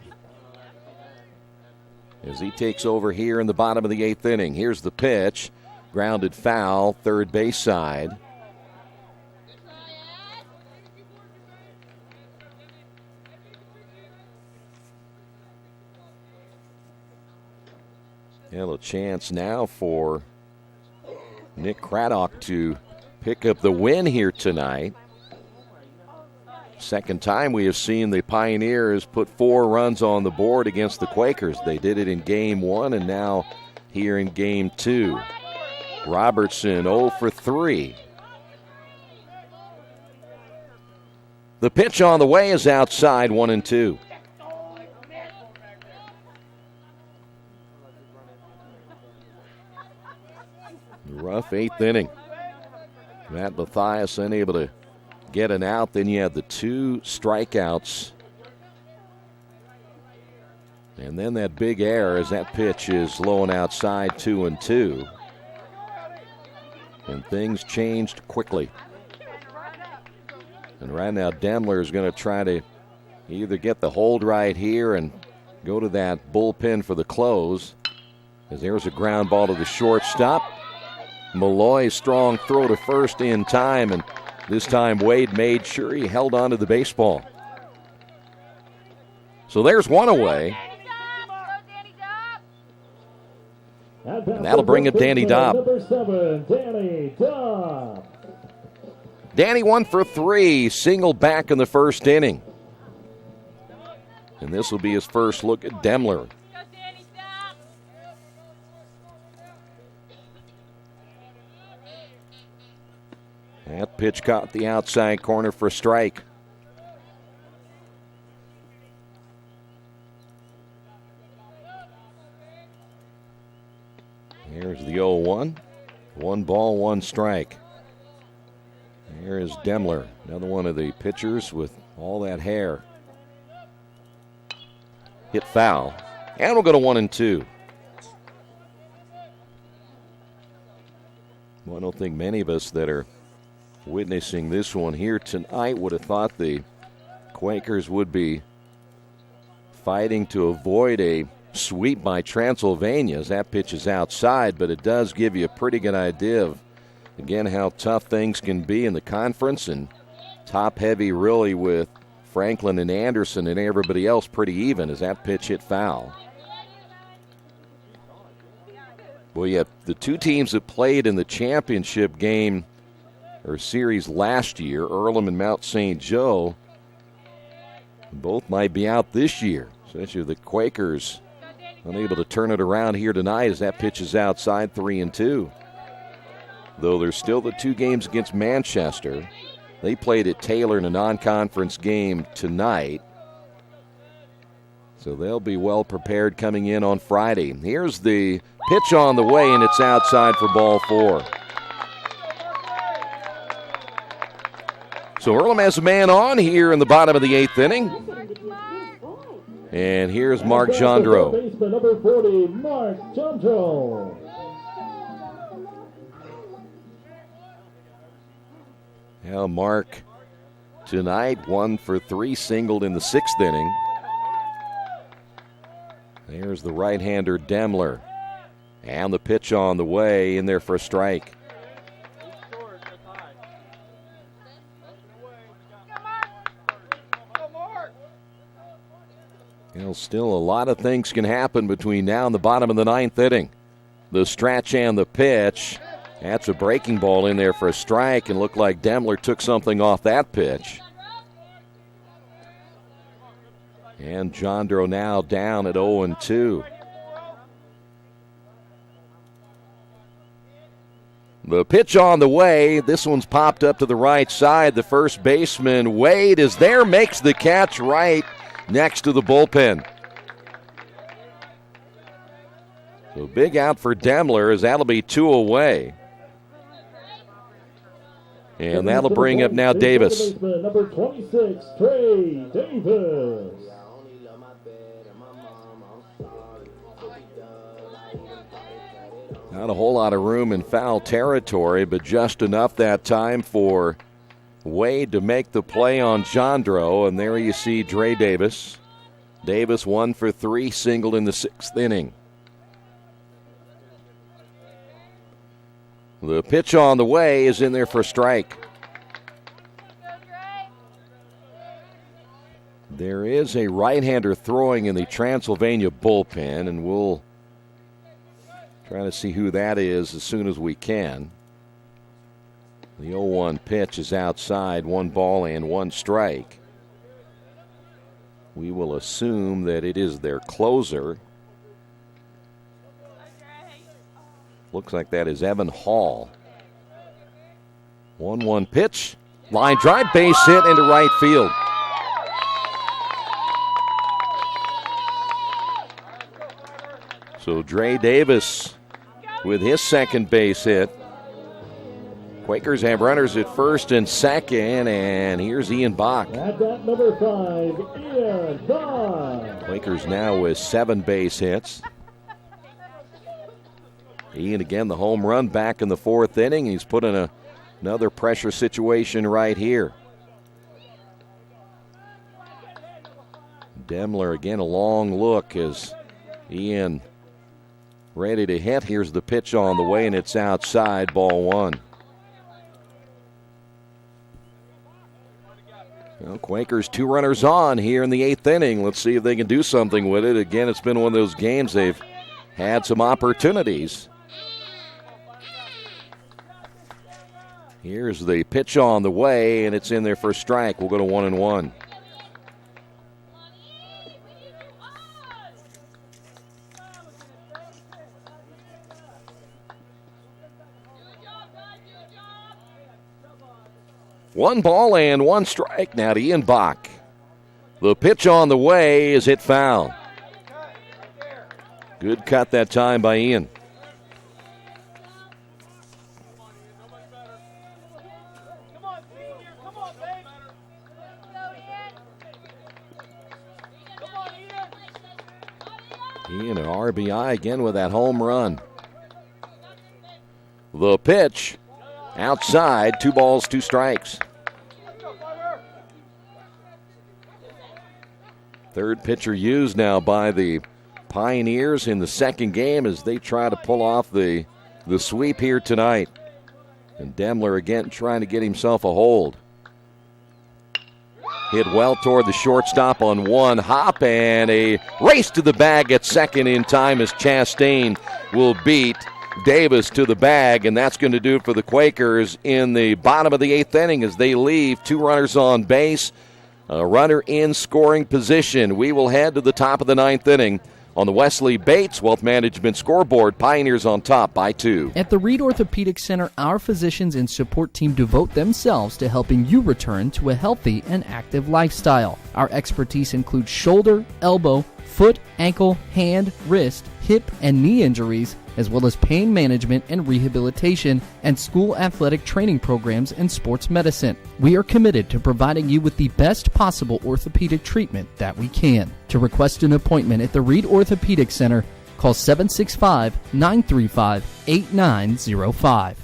Speaker 1: as he takes over here in the bottom of the 8th inning. Here's the pitch. Grounded foul, third base side. And a chance now for Nick Craddock to pick up the win here tonight. Second time we have seen the Pioneers put 4 runs on the board against the Quakers. They did it in Game 1 and now here in Game 2. Robertson 0 for 3. The pitch on the way is outside, 1-2. Rough 8th inning. Matt Mathias unable to get an out. Then you have the 2 strikeouts. And then that big error as that pitch is low and outside, 2-2. And things changed quickly. And right now Demler is going to try to either get the hold right here and go to that bullpen for the close. As there's a ground ball to the shortstop. Malloy's strong throw to first in time, and this time Wade made sure he held on to the baseball. So there's one away. And that'll bring up Danny Dobb.
Speaker 5: Number 7, Danny Dobb.
Speaker 1: Danny 1 for 3, single back in the first inning. And this will be his first look at Demler. That pitch caught the outside corner for a strike. Here's the 0-1. 1 ball, 1 strike. Here is Demler, another one of the pitchers with all that hair. Hit foul. And we'll go to 1-2. Well, I don't think many of us that are witnessing this one here tonight would have thought the Quakers would be fighting to avoid a sweep by Transylvania as that pitch is outside, but it does give you a pretty good idea of, again, how tough things can be in the conference, and top heavy really with Franklin and Anderson and everybody else pretty even as that pitch hit foul. Well, yeah, the two teams that played in the championship game or series last year, Earlham and Mount St. Joe, both might be out this year, especially the Quakers unable to turn it around here tonight as that pitch is outside 3-2. Though there's still the 2 games against Manchester. They played at Taylor in a non-conference game tonight. So they'll be well prepared coming in on Friday. Here's the pitch on the way, and it's outside for ball 4. So Earlham has a man on here in the bottom of the 8th inning. And here's Mark Jandro.
Speaker 5: Baseman number 40, Mark Jandro.
Speaker 1: Now Mark tonight 1 for 3, singled in the 6th inning. There's the right-hander Demler. And the pitch on the way, in there for a strike. You know, still a lot of things can happen between now and the bottom of the 9th inning. The stretch and the pitch. That's a breaking ball in there for a strike, and looked like Demler took something off that pitch. And Jandro now down at 0-2. The pitch on the way. This one's popped up to the right side. The first baseman, Wade, is there, makes the catch right next to the bullpen. So big out for Demler as that'll be 2 away. And that'll bring up now Davis.
Speaker 5: Number 26, Trey Davis.
Speaker 1: Not a whole lot of room in foul territory, but just enough that time for Wade to make the play on Jandro, and there you see Trey Davis. Davis 1 for 3, singled in the 6th inning. The pitch on the way is in there for a strike. There is a right-hander throwing in the Transylvania bullpen, and we'll try to see who that is as soon as we can. The 0-1 pitch is outside, 1 ball and 1 strike. We will assume that it is their closer. Looks like that is Evan Hall. 1-1 pitch. Line drive, base hit into right field. So Trey Davis with his second base hit. Quakers have runners at first and second, and here's Ian Bach.
Speaker 5: At that number 5, Ian Bach.
Speaker 1: Quakers now with 7 base hits. Ian again, the home run back in the 4th inning. He's put in another pressure situation right here. Demler again, a long look as Ian ready to hit. Here's the pitch on the way, and it's outside, ball 1. Well, Quakers 2 runners on here in the 8th inning. Let's see if they can do something with it. Again, it's been one of those games they've had some opportunities. Here's the pitch on the way, and it's in there for a strike. We'll go to 1-1. One ball and one strike now to Ian Bach. The pitch on the way is hit foul. Good cut that time by Ian. Ian, an RBI again with that home run. The pitch outside, 2 balls, 2 strikes. Third pitcher used now by the Pioneers in the second game as they try to pull off the sweep here tonight. And Demler again trying to get himself a hold. Hit well toward the shortstop on one hop, and a race to the bag at second in time as Chastain will beat Davis to the bag, and that's going to do it for the Quakers in the bottom of the 8th inning as they leave 2 runners on base, a runner in scoring position. We will head to the top of the 9th inning on the Wesley Bates Wealth Management scoreboard. Pioneers on top by 2.
Speaker 6: At the Reed Orthopedic Center, our physicians and support team devote themselves to helping you return to a healthy and active lifestyle. Our expertise includes shoulder, elbow, foot, ankle, hand, wrist, hip, and knee injuries, as well as pain management and rehabilitation and school athletic training programs and sports medicine. We are committed to providing you with the best possible orthopedic treatment that we can. To request an appointment at the Reed Orthopedic Center, call 765-935-8905.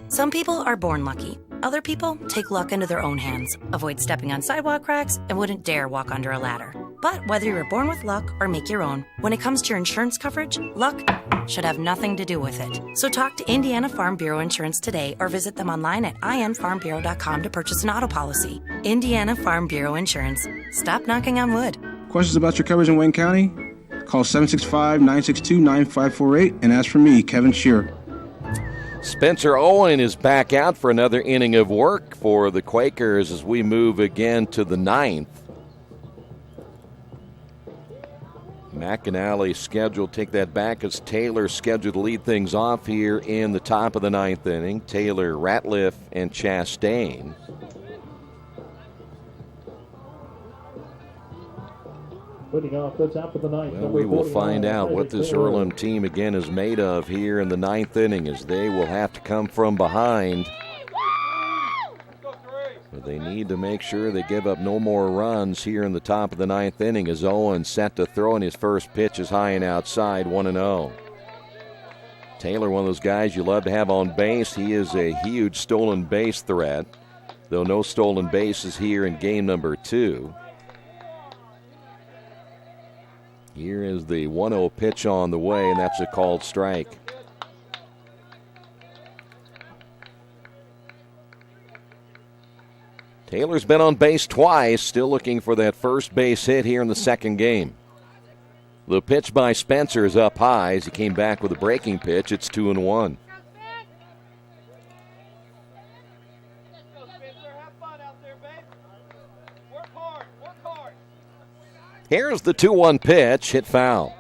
Speaker 3: Some people are born lucky. Other people take luck into their own hands, avoid stepping on sidewalk cracks, and wouldn't dare walk under a ladder. But whether you were born with luck or make your own, when it comes to your insurance coverage, luck should have nothing to do with it. So talk to Indiana Farm Bureau Insurance today or visit them online at infarmbureau.com to purchase an auto policy. Indiana Farm Bureau Insurance. Stop knocking on wood.
Speaker 4: Questions about your coverage in Wayne County? Call 765-962-9548 and ask for me, Kevin Shearer.
Speaker 1: Spencer Owen is back out for another inning of work for the Quakers as we move again to the 9th. McAnally scheduled, take that back, as Taylor scheduled to lead things off here in the top of the 9th inning. Taylor, Ratliff, and Chastain.
Speaker 5: Leading off the top of the 9th.
Speaker 1: Well, we will find out what this Earlham team again is made of here in the 9th inning, as they will have to come from behind. But they need to make sure they give up no more runs here in the top of the 9th inning as Owen set to throw, and his first pitch is high and outside, 1-0. Taylor, one of those guys you love to have on base. He is a huge stolen base threat, though no stolen bases here in game number 2. Here is the 1-0 pitch on the way, and that's a called strike. Taylor's been on base twice, still looking for that first base hit here in the second game. The pitch by Spencer is up high as he came back with a breaking pitch. It's 2-1. Here's the 2-1 pitch, hit foul.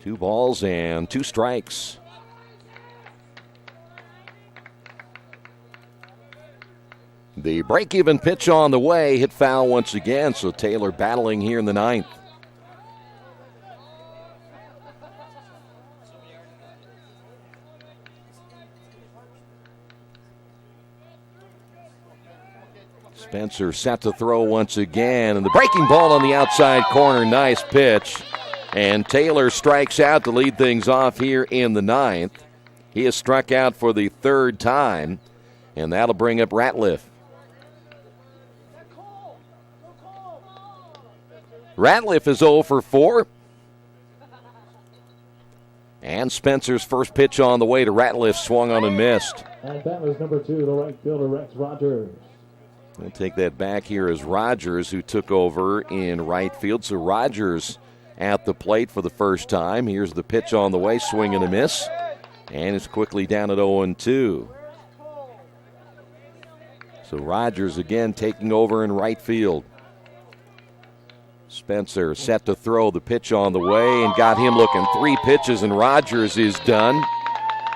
Speaker 1: Two balls and 2 strikes. The break-even pitch on the way, hit foul once again, so Taylor battling here in the 9th. Spencer set to throw once again, and the breaking ball on the outside corner, nice pitch. And Taylor strikes out to lead things off here in the 9th. He has struck out for the 3rd time, and that'll bring up Ratliff. Ratliff is 0 for 4. And Spencer's first pitch on the way to Ratliff swung on and missed.
Speaker 5: And batters number 2, the right fielder, Rex Rogers.
Speaker 1: We'll take that back here as Rogers, who took over in right field. So Rogers at the plate for the first time. Here's the pitch on the way, swing and a miss. And it's quickly down at 0-2. So Rogers again taking over in right field. Spencer set to throw, the pitch on the way, and got him looking. 3 pitches, and Rogers is done.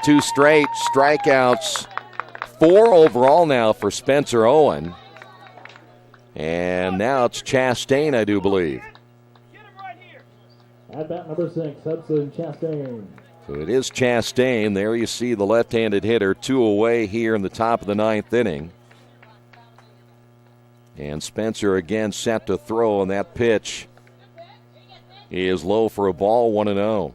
Speaker 1: 2 straight strikeouts. 4 overall now for Spencer Owen. And now it's Chastain, I do believe.
Speaker 5: At bat number 6, Hudson Chastain.
Speaker 1: So it is Chastain. There you see the left-handed hitter, 2 away here in the top of the 9th inning. And Spencer again set to throw, and that pitch is low for a ball, 1-0.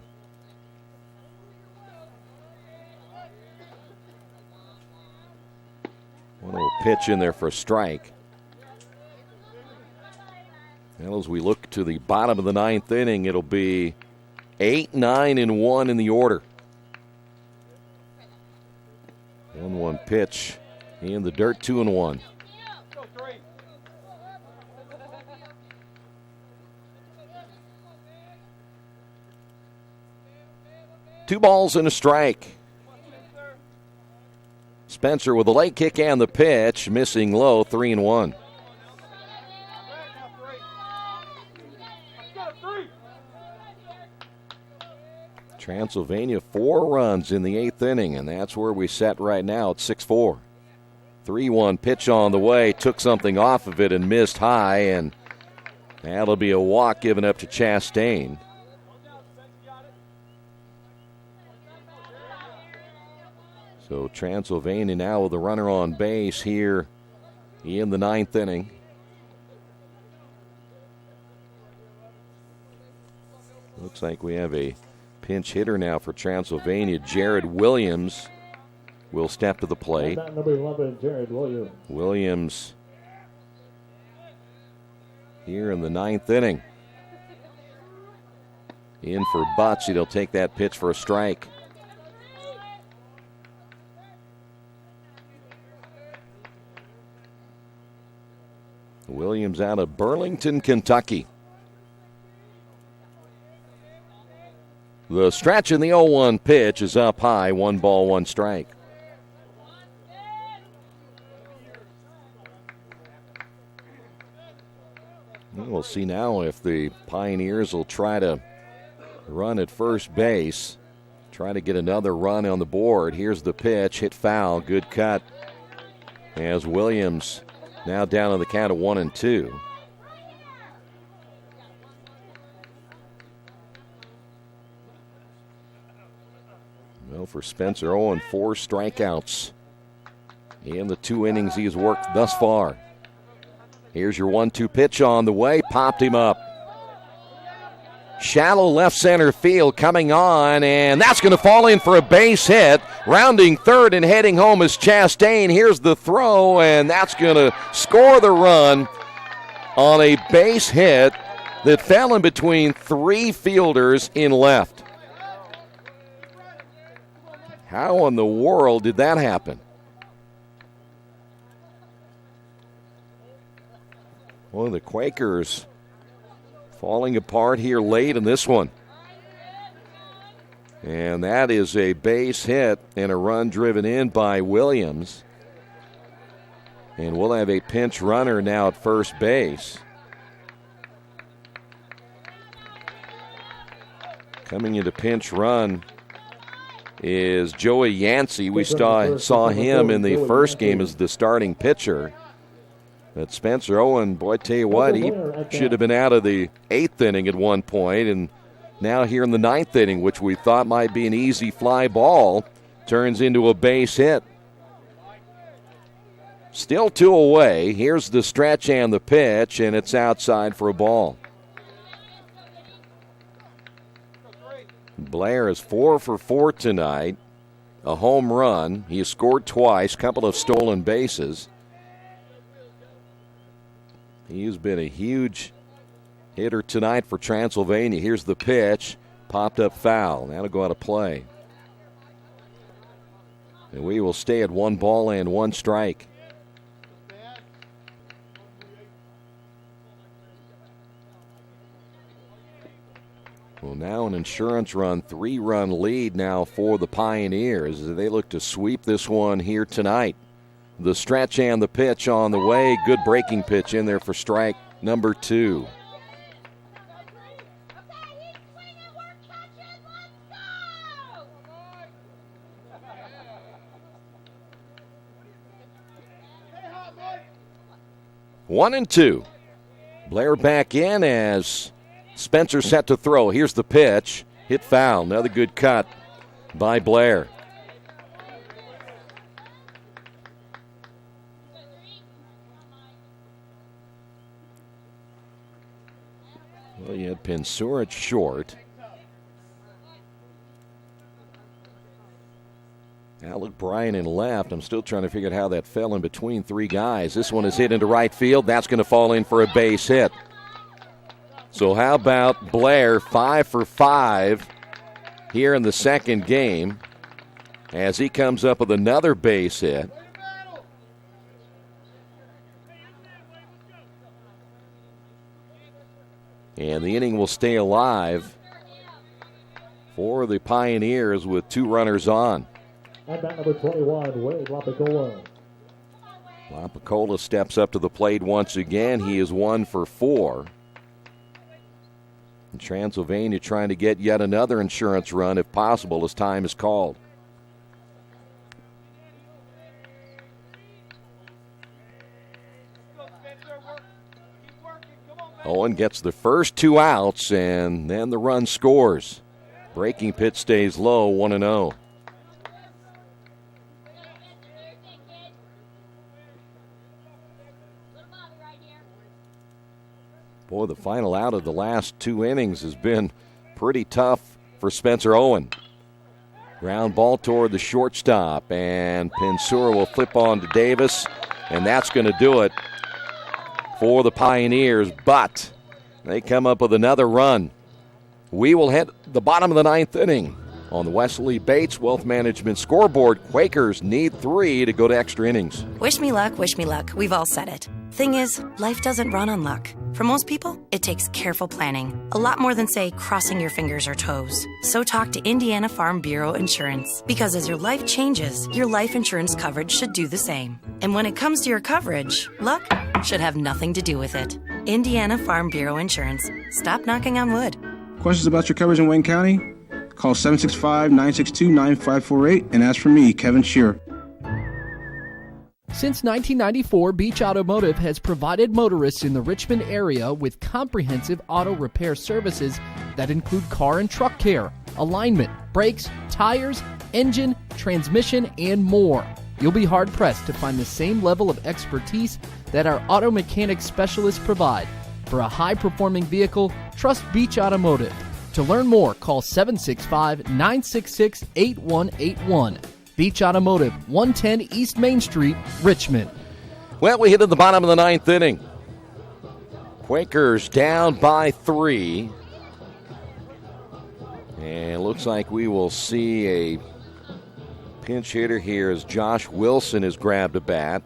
Speaker 1: One little pitch in there for a strike. Well, as we look to the bottom of the 9th inning, it'll be 8, 9, and 1 in the order. 1-1 pitch in the dirt, 2-1. Two balls and a strike. Spencer with the late kick and the pitch, missing low, 3-1. Transylvania 4 runs in the 8th inning, and that's where we set right now at 6-4. 3-1 pitch on the way, took something off of it and missed high, and that'll be a walk given up to Chastain. So Transylvania now with a runner on base here in the 9th inning. Looks like we have a pinch hitter now for Transylvania. Jared Williams will step to the plate.
Speaker 5: Number 11, Jared Williams.
Speaker 1: Williams here in the 9th inning. In for Butts. He'll take that pitch for a strike. Williams out of Burlington, Kentucky. The stretch in the 0-1 pitch is up high, 1 ball, 1 strike. We'll see now if the Pioneers will try to run at first base, try to get another run on the board. Here's the pitch, hit foul, good cut. As Williams now down on the count of 1-2. Well, for Spencer Owen, 4 strikeouts in the 2 innings he has worked thus far. Here's your 1-2 pitch on the way, popped him up. Shallow left center field coming on, and that's going to fall in for a base hit. Rounding third and heading home is Chastain. Here's the throw, and that's going to score the run on a base hit that fell in between 3 fielders in left. How in the world did that happen? Well, the Quakers falling apart here late in this one. And that is a base hit and a run driven in by Williams. And we'll have a pinch runner now at first base. Coming into pinch run is Joey Yancey. We saw him in the first game as the starting pitcher. But Spencer Owen, boy, tell you what, he should have been out of the 8th inning at one point, and now here in the 9th inning, which we thought might be an easy fly ball, turns into a base hit. Still 2 away. Here's the stretch and the pitch, and it's outside for a ball. Blair is 4 for 4 tonight. A home run. He has scored twice, couple of stolen bases. He's been a huge hitter tonight for Transylvania. Here's the pitch. Popped up foul. That'll go out of play. And we will stay at 1 ball and 1 strike. Well, now an insurance run, 3-run lead now for the Pioneers as they look to sweep this one here tonight. The stretch and the pitch on the way. Good breaking pitch in there for strike number 2. One and 2. Blair back in as Spencer set to throw. Here's the pitch. Hit foul. Another good cut by Blair. Well, you had Pensur at short. Alec Bryan in left. I'm still trying to figure out how that fell in between 3 guys. This one is hit into right field. That's going to fall in for a base hit. So how about Blair 5 for 5 here in the second game as he comes up with another base hit. And the inning will stay alive for the Pioneers with 2 runners on.
Speaker 5: At bat number 21, Wade Lapicola.
Speaker 1: Lapicola steps up to the plate once again. He is 1 for 4. And Transylvania trying to get yet another insurance run if possible as time is called. Owen gets the first 2 outs and then the run scores. Breaking pitch stays low, 1-0. Boy, the final out of the last 2 innings has been pretty tough for Spencer Owen. Ground ball toward the shortstop, and Pensura will flip on to Davis, and that's going to do it for the Pioneers, but they come up with another run. We will hit the bottom of the 9th inning. On the Wesley Bates Wealth Management scoreboard, Quakers need 3 to go to extra innings.
Speaker 3: Wish me luck, wish me luck. We've all said it. Thing is, life doesn't run on luck. For most people, it takes careful planning. A lot more than, say, crossing your fingers or toes. So talk to Indiana Farm Bureau Insurance. Because as your life changes, your life insurance coverage should do the same. And when it comes to your coverage, luck should have nothing to do with it. Indiana Farm Bureau Insurance. Stop knocking on wood.
Speaker 4: Questions about your coverage in Wayne County? Call 765-962-9548 and ask for me, Kevin Shearer.
Speaker 6: Since 1994, Beach Automotive has provided motorists in the Richmond area with comprehensive auto repair services that include car and truck care, alignment, brakes, tires, engine, transmission, and more. You'll be hard-pressed to find the same level of expertise that our auto mechanic specialists provide. For a high-performing vehicle, trust Beach Automotive. To learn more, call 765-966-8181. Beach Automotive, 110 East Main Street, Richmond.
Speaker 1: Well, we hit at the bottom of the 9th inning. Quakers down by 3. And it looks like we will see a pinch hitter here as Josh Wilson has grabbed a bat.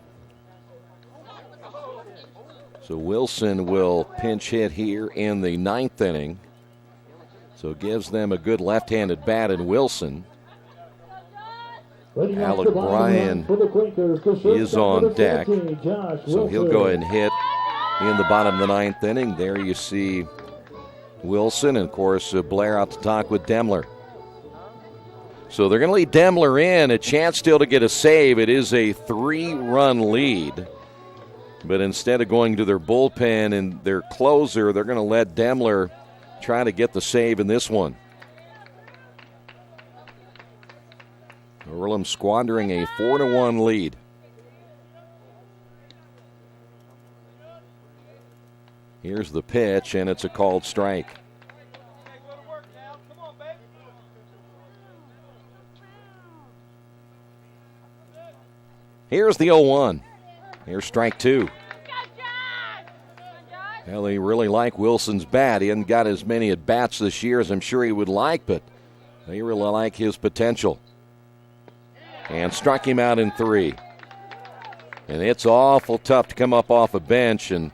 Speaker 1: So Wilson will pinch hit here in the 9th inning. So it gives them a good left-handed bat in Wilson. Alec Bryan is on deck. So he'll go ahead and hit in the bottom of the 9th inning. There you see Wilson and, of course, Blair out to talk with Demler. So they're going to lead Demler in. A chance still to get a save. It is a 3-run lead. But instead of going to their bullpen and their closer, they're going to let Demler try to get the save in this one. Earlham squandering a 4-1 lead. Here's the pitch, and it's a called strike. Here's the 0-1. Here's strike 2. Well, they really like Wilson's bat. He hasn't got as many at-bats this year as I'm sure he would like, but they really like his potential. and struck him out in 3. And it's awful tough to come up off a bench, and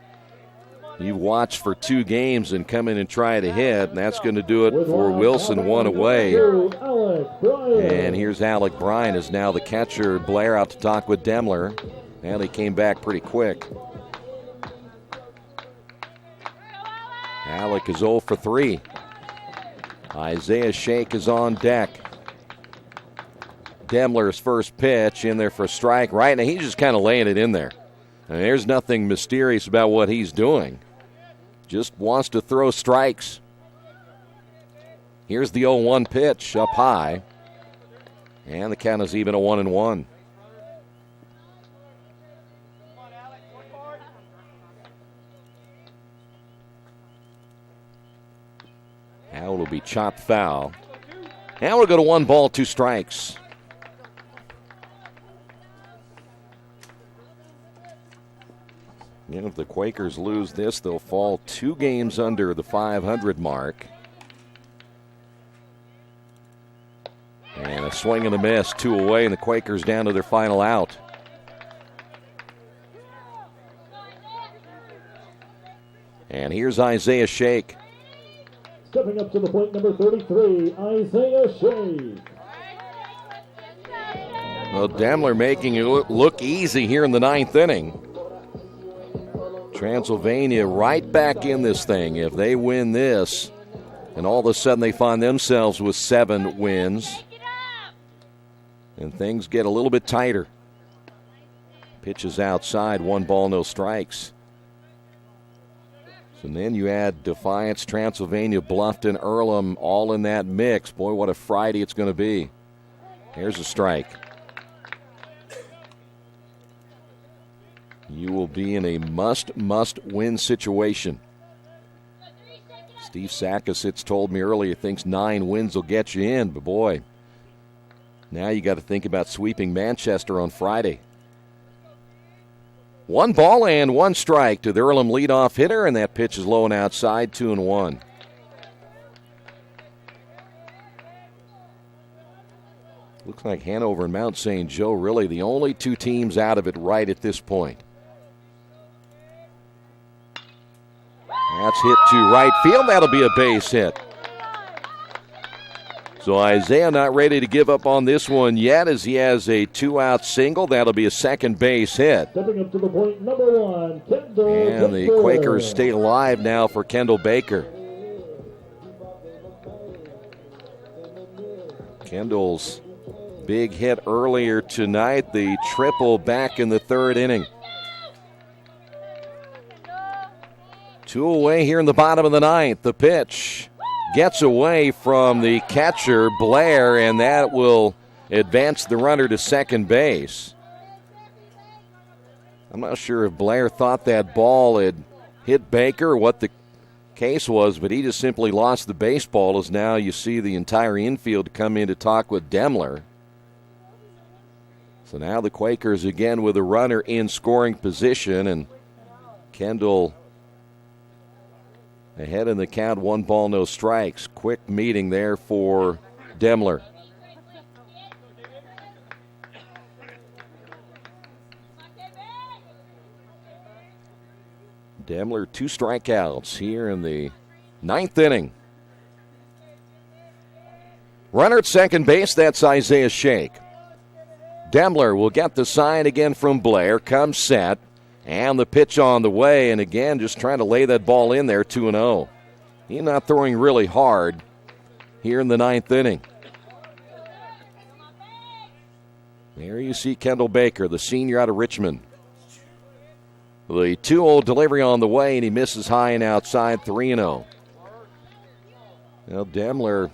Speaker 1: you watch for 2 games and come in and try to hit, and that's going to do it for Wilson, 1 away. And here's Alec Bryan is now the catcher. Blair out to talk with Demler. And he came back pretty quick. Alec is 0 for 3. Isaiah Shake is on deck. Demler's first pitch in there for a strike. Right now, he's just kind of laying it in there. And there's nothing mysterious about what he's doing. Just wants to throw strikes. Here's the 0-1 pitch up high. And the count is even a 1-1. Now it'll be chopped foul. Now we'll go to 1 ball, 2 strikes. If the Quakers lose this, they'll fall 2 games under the 500 mark. And a swing and a miss, 2 away, and the Quakers down to their final out. And here's Isaiah Shake.
Speaker 5: Stepping up to the plate, number 33, Isaiah Shake.
Speaker 1: Well, Demler making it look easy here in the 9th inning. Transylvania right back in this thing. If they win this, and all of a sudden they find themselves with 7 wins, and things get a little bit tighter. Pitches outside, 1 ball, no strikes. And then you add Defiance, Transylvania, Bluffton, Earlham, all in that mix. Boy, what a Friday it's going to be. Here's a strike. You will be in a must-win situation. Steve Sakositz told me earlier he thinks 9 wins will get you in, but boy, now you got to think about sweeping Manchester on Friday. 1 ball and 1 strike to the Earlham leadoff hitter, and that pitch is low and outside, 2-1. Looks like Hanover and Mount St. Joe really the only 2 teams out of it right at this point. That's hit to right field. That'll be a base hit. So Isaiah not ready to give up on this one yet as he has a 2-out single. That'll be a second base hit.
Speaker 5: Stepping up to the plate, number 1, Kendall
Speaker 1: And the
Speaker 5: Baker.
Speaker 1: Quakers stay alive now for Kendall Baker. Kendall's big hit earlier tonight, the triple back in the 3rd inning. 2 away here in the bottom of the 9th. The pitch gets away from the catcher, Blair, and that will advance the runner to second base. I'm not sure if Blair thought that ball had hit Baker or what the case was, but he just simply lost the baseball as now you see the entire infield come in to talk with Demler. So now the Quakers again with a runner in scoring position, and Kendall ahead in the count, 1 ball, no strikes. Quick meeting there for Demler. Demler 2 strikeouts here in the 9th inning. Runner at second base, that's Isaiah Shake. Demler will get the sign again from Blair, comes set. And the pitch on the way, and again, just trying to lay that ball in there, 2-0. He's not throwing really hard here in the 9th inning. There you see Kendall Baker, the senior out of Richmond. The 2-0 delivery on the way, and he misses high and outside, 3-0. Well, Demler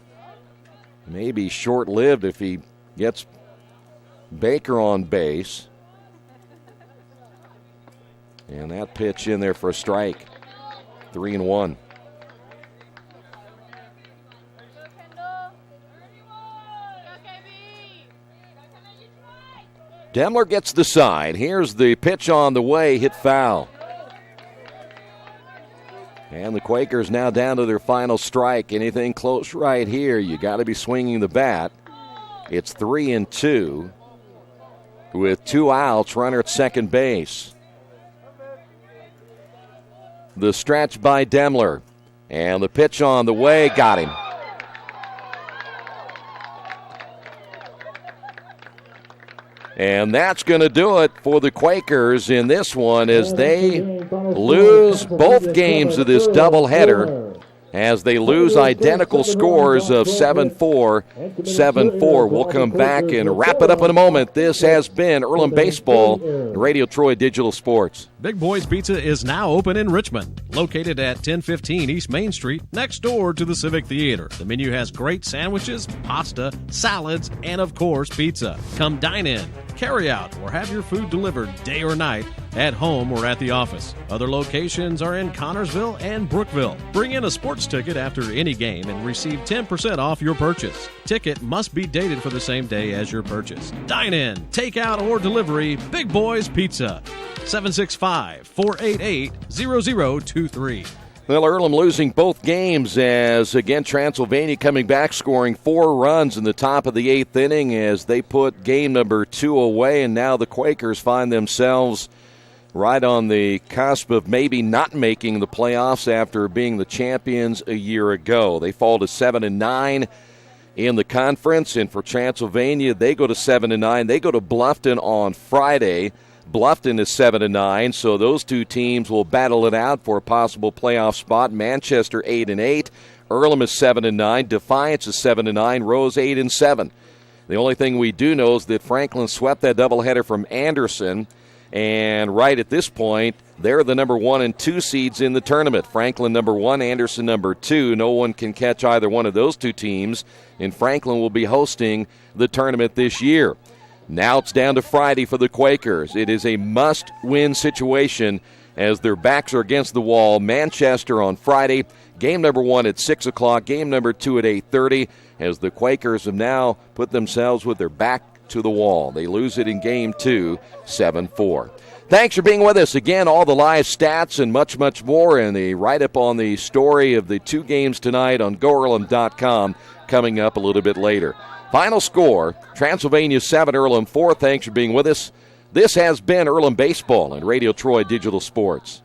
Speaker 1: may be short-lived if he gets Baker on base. And that pitch in there for a strike. 3-1. Demler gets the side. Here's the pitch on the way, hit foul. And the Quakers now down to their final strike. Anything close right here, you got to be swinging the bat. It's 3-2. with 2 outs, runner at second base. The stretch by Demler. And the pitch on the way, got him. And that's going to do it for the Quakers in this one as they lose both games of this doubleheader, as they lose identical scores of 7-4, 7-4. We'll come back and wrap it up in a moment. This has been Earlham Baseball, Radio Troy Digital Sports.
Speaker 7: Big Boys Pizza is now open in Richmond, located at 1015 East Main Street, next door to the Civic Theater. The menu has great sandwiches, pasta, salads, and of course, pizza. Come dine in, carry out, or have your food delivered day or night, at home or at the office. Other locations are in Connorsville and Brookville. Bring in a sports ticket after any game and receive 10% off your purchase. Ticket must be dated for the same day as your purchase. Dine in, take out, or delivery. Big Boys Pizza. 765-488-0023.
Speaker 1: Well, Earlham losing both games as, again, Transylvania coming back, scoring 4 runs in the top of the 8th inning as they put game number 2 away, and now the Quakers find themselves right on the cusp of maybe not making the playoffs after being the champions a year ago. They fall to 7-9 in the conference, and for Transylvania, they go to 7-9. They go to Bluffton on Friday. Bluffton is 7-9, so those two teams will battle it out for a possible playoff spot. Manchester 8-8, Earlham is 7-9, Defiance is 7-9, Rose 8-7. The only thing we do know is that Franklin swept that doubleheader from Anderson, and right at this point, they're the number 1 and 2 seeds in the tournament. Franklin number 1, Anderson number 2. No one can catch either one of those two teams, and Franklin will be hosting the tournament this year. Now it's down to Friday for the Quakers. It is a must-win situation as their backs are against the wall. Manchester on Friday, game number 1 at 6 o'clock, game number 2 at 8:30, as the Quakers have now put themselves with their back to the wall. They lose it in game 2, 7-4. Thanks for being with us. Again, all the live stats and much, much more, and the write-up on the story of the 2 games tonight on GoEarlham.com coming up a little bit later. Final score, Transylvania 7, Earlham 4. Thanks for being with us. This has been Earlham Baseball and Radio Troy Digital Sports.